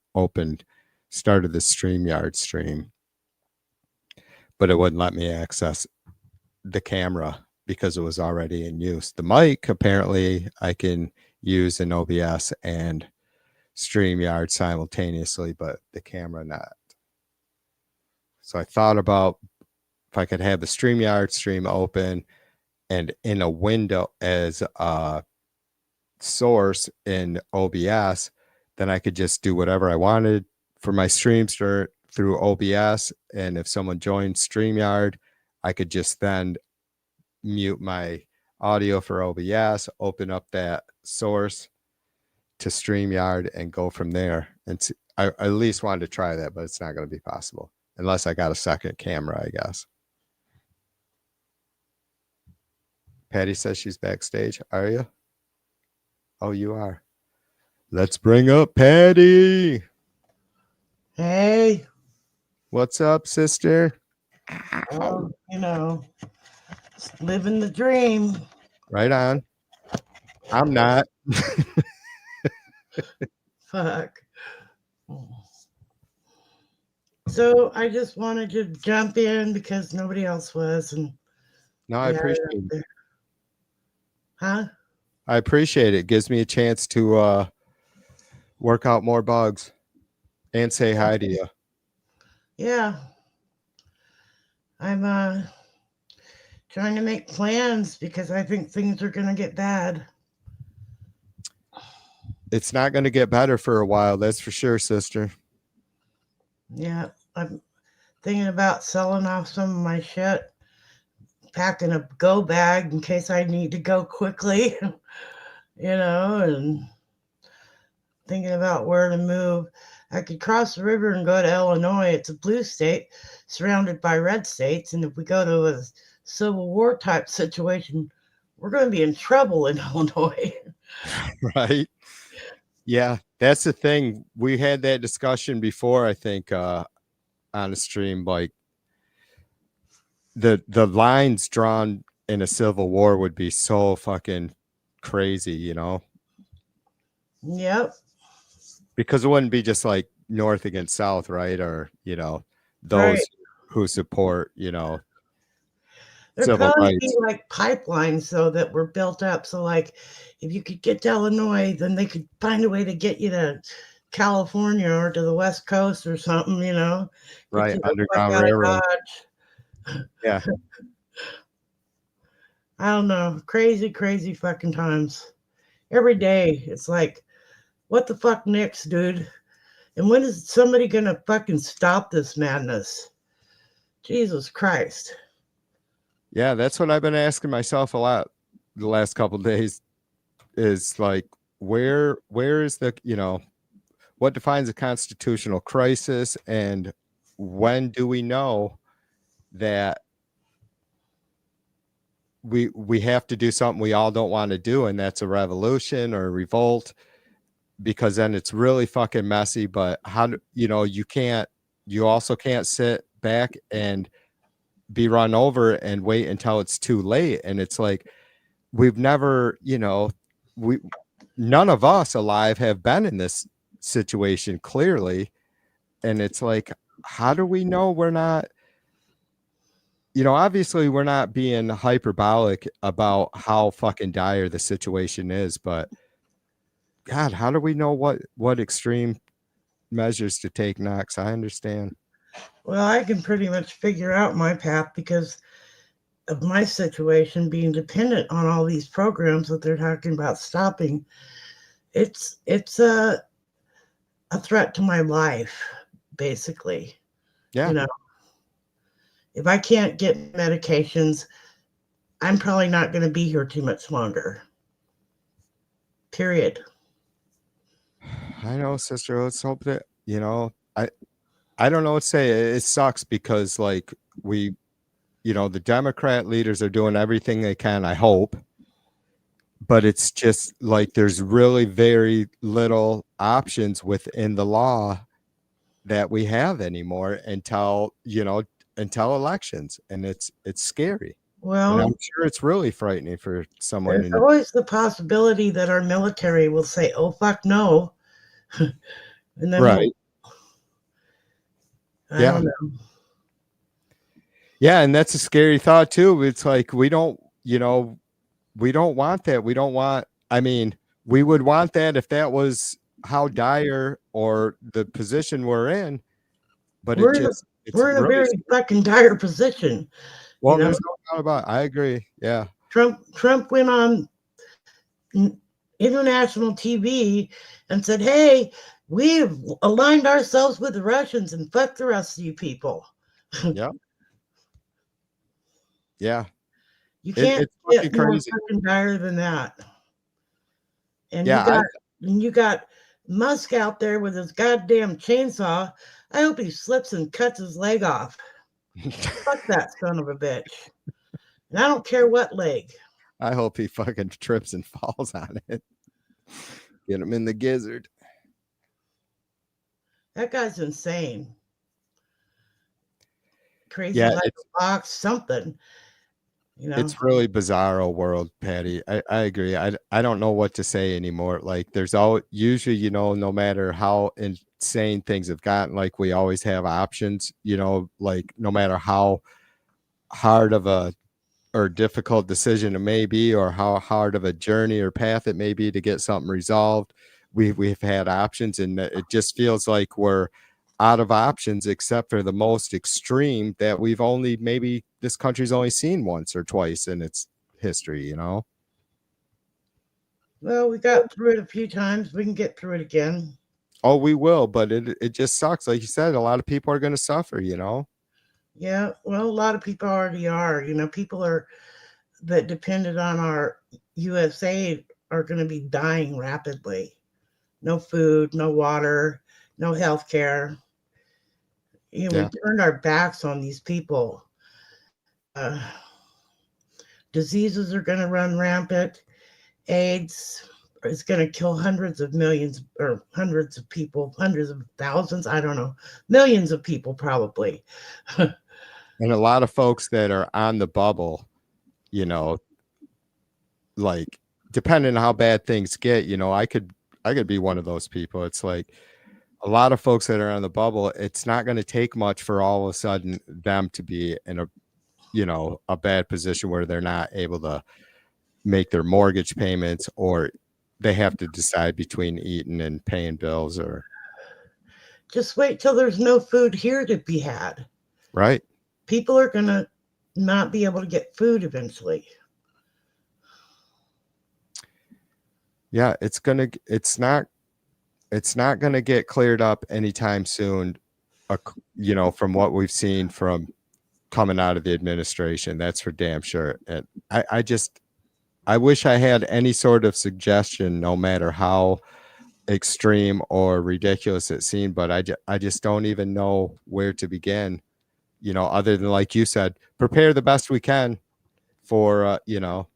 started the StreamYard stream, but it wouldn't let me access the camera because it was already in use. The mic, apparently, I can use in OBS and StreamYard simultaneously, but the camera not. So I thought about if I could have the StreamYard stream open and in a window as a source in OBS, then I could just do whatever I wanted for my streams through OBS. And if someone joined StreamYard, I could just then mute my audio for OBS, open up that source to StreamYard, and go from there. And I at least wanted to try that, but it's not going to be possible unless I got a second camera, I guess. Patty says she's backstage. Are you? Oh, you are. Let's bring up Patty. Hey. What's up, sister? Well, you know, living the dream. Right on. I'm not. Fuck. So I just wanted to jump in because nobody else was. And no, I appreciate it. Huh? I appreciate it. It gives me a chance to work out more bugs and say hi to you. Yeah. I'm trying to make plans because I think things are going to get bad. It's not going to get better for a while. That's for sure, sister. Yeah. I'm thinking about selling off some of my shit, packing a go bag in case I need to go quickly, and thinking about where to move. I could cross the river and go to Illinois. It's a blue state surrounded by red states. And if we go to a Civil War type situation, we're going to be in trouble in Illinois. Right. Yeah, that's the thing. We had that discussion before, I think, on a stream. Like the lines drawn in a civil war would be so fucking crazy, you know? Yep. Because it wouldn't be just like North against South, right? Or, you know, those Right. who support, you know, There'd civil probably be rights. like pipelines so that were built up. So like if you could get to Illinois, then they could find a way to get you to California or to the West Coast or something, you know. Get Right, you the fuck Underground out of Railroad. Dodge. Yeah. I don't know. Crazy, crazy fucking times. Every day it's like, what the fuck next, dude? And when is somebody gonna fucking stop this madness? Jesus Christ. Yeah, that's what I've been asking myself a lot the last couple of days, is like where is the, you know, what defines a constitutional crisis, and when do we know that we have to do something we all don't want to do, and that's a revolution or a revolt, because then it's really fucking messy. But how do you know, you also can't sit back and be run over and wait until it's too late. And it's like we've never, you know, none of us alive have been in this situation, clearly. And it's like, how do we know we're not, you know, obviously we're not being hyperbolic about how fucking dire the situation is, but God, how do we know what extreme measures to take next? I understand. Well, I can pretty much figure out my path because of my situation being dependent on all these programs that they're talking about stopping. It's a threat to my life, basically. Yeah. You know, if I can't get medications, I'm probably not going to be here too much longer. Period. I know, sister. Let's hope that, you know, I don't know what to say. It sucks because like we, you know, the Democrat leaders are doing everything they can, I hope. But it's just like there's really very little options within the law that we have anymore until, you know, until elections. And it's scary. And I'm Well, sure it's really frightening for someone there's in. always the possibility that our military will say, "Oh fuck no," and then Right. I Yeah. don't know. Yeah. And that's a scary thought too. It's like we don't, you know, we don't want that. We don't want, I mean, we would want that if that was how dire or the position we're in, but We're in a, it's we're in a really, very fucking dire position. You well, know, there's no doubt about it. I agree. Yeah. Trump went on international TV and said, "Hey, we've aligned ourselves with the Russians and fuck the rest of you people." Yeah. Yeah. You can't It's fucking get more crazy. fucking dire than that. And Yeah. you got Musk out there with his goddamn chainsaw. I hope he slips and cuts his leg off. Fuck that son of a bitch. And I don't care what leg. I hope he fucking trips and falls on it. Get him in the gizzard. That guy's insane. Crazy Yeah. like a fox, something. You know. It's really bizarro world, Patty. I agree. I don't know what to say anymore. Like there's usually, you know, no matter how insane things have gotten, like we always have options, you know, like no matter how hard of a or difficult decision it may be, or how hard of a journey or path it may be to get something resolved, we've had options, and it just feels like we're out of options except for the most extreme that we've only, maybe this country's only seen once or twice in its history, you know. Well, we got through it a few times. We can get through it again. Oh, we will, but it just sucks. Like you said, a lot of people are going to suffer, you know. Yeah, well, a lot of people already are. You know, people are that depended on our US aid are going to be dying rapidly. No food, no water, no health care. You know, Yeah. we turned our backs on these people. Diseases are going to run rampant. AIDS is going to kill hundreds of millions or hundreds of people, hundreds of thousands, I don't know, millions of people probably. And a lot of folks that are on the bubble, you know, like depending on how bad things get, you know, I could be one of those people. It's like a lot of folks that are on the bubble, it's not going to take much for all of a sudden them to be in a, you know, a bad position where they're not able to make their mortgage payments, or they have to decide between eating and paying bills. Or just wait till there's no food here to be had. Right. People are going to not be able to get food eventually. Yeah, it's not going to get cleared up anytime soon, you know, from what we've seen from coming out of the administration. That's for damn sure. And I wish I had any sort of suggestion, no matter how extreme or ridiculous it seemed, but I just don't even know where to begin, you know, other than, like you said, prepare the best we can for, you know,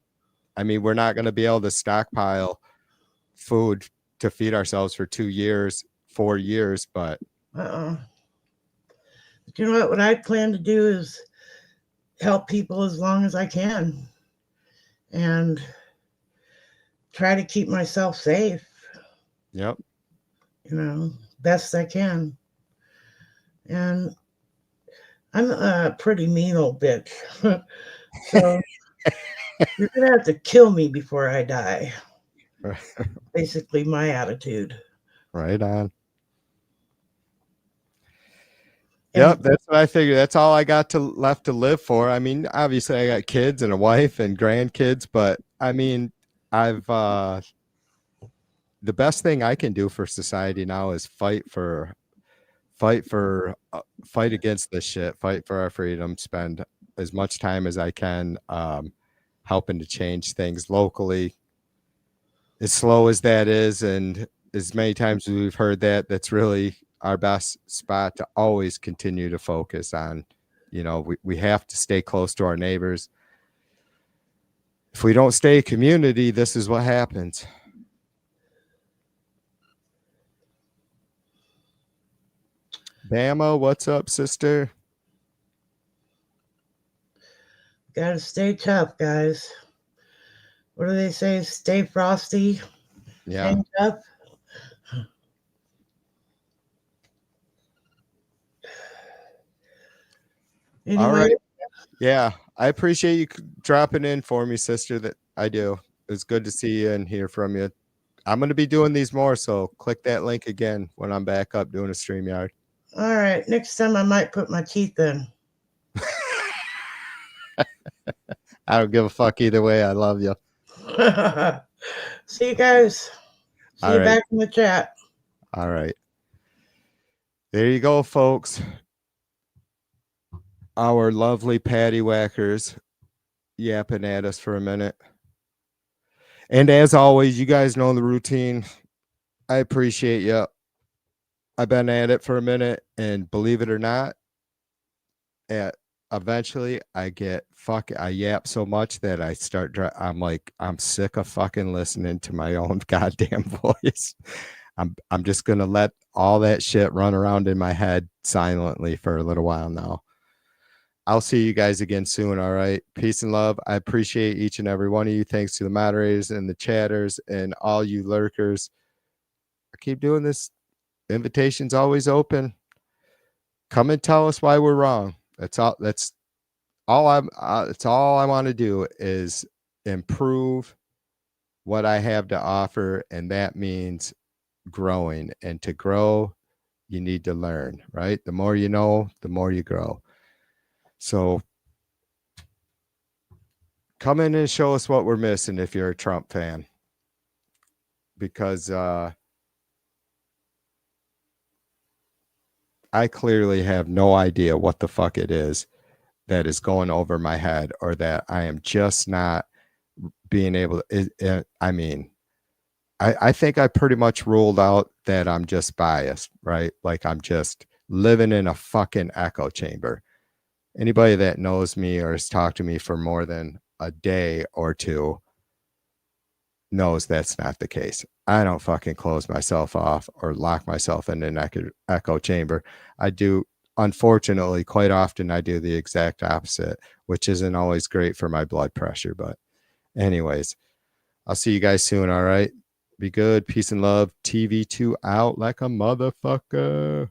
I mean, we're not going to be able to stockpile food to feed ourselves for 2 years, 4 years, but But you know what I plan to do is help people as long as I can and try to keep myself safe. Yep. You know, best I can. And I'm a pretty mean old bitch. So you're going to have to kill me before I die. Basically my attitude. Right on. Yep, that's what I figured. That's all I got left to live for. I mean, obviously I got kids and a wife and grandkids, but I mean, I've the best thing I can do for society now is fight against this shit, fight for our freedom, spend as much time as I can helping to change things locally. As slow as that is, and as many times as we've heard that, that's really our best spot to always continue to focus on. You know, we have to stay close to our neighbors. If we don't stay a community, this is what happens. Bama, what's up, sister? Gotta stay tough, guys. What do they say? Stay frosty. Yeah. Hang tough. Anyway. All right. Yeah, I appreciate you dropping in for me, sister. That I do. It's good to see you and hear from you. I'm going to be doing these more, so click that link again when I'm back up doing a StreamYard. All right. Next time I might put my teeth in. I don't give a fuck either way. I love you. See you guys. See you back in the chat. All right. There you go, folks. Our lovely patty whackers yapping at us for a minute. And as always, you guys know the routine. I appreciate you. I've been at it for a minute, and believe it or not, eventually I yap so much that I start, I'm like, I'm sick of fucking listening to my own goddamn voice. I'm just going to let all that shit run around in my head silently for a little while now. I'll see you guys again soon. All right. Peace and love. I appreciate each and every one of you. Thanks to the moderators and the chatters and all you lurkers. I keep doing this. Invitation's always open. Come and tell us why we're wrong. That's all I want to do is improve what I have to offer. And that means growing, and to grow, you need to learn, right? The more you know, the more you grow. So come in and show us what we're missing if you're a Trump fan, because I clearly have no idea what the fuck it is that is going over my head, or that I am just not being able to. I mean, I think I pretty much ruled out that I'm just biased, right? Like I'm just living in a fucking echo chamber. Anybody that knows me or has talked to me for more than a day or two knows that's not the case. I don't fucking close myself off or lock myself in an echo chamber. I do, unfortunately, quite often I do the exact opposite, which isn't always great for my blood pressure. But anyways, I'll see you guys soon. All right. Be good. Peace and love. TV2 out like a motherfucker.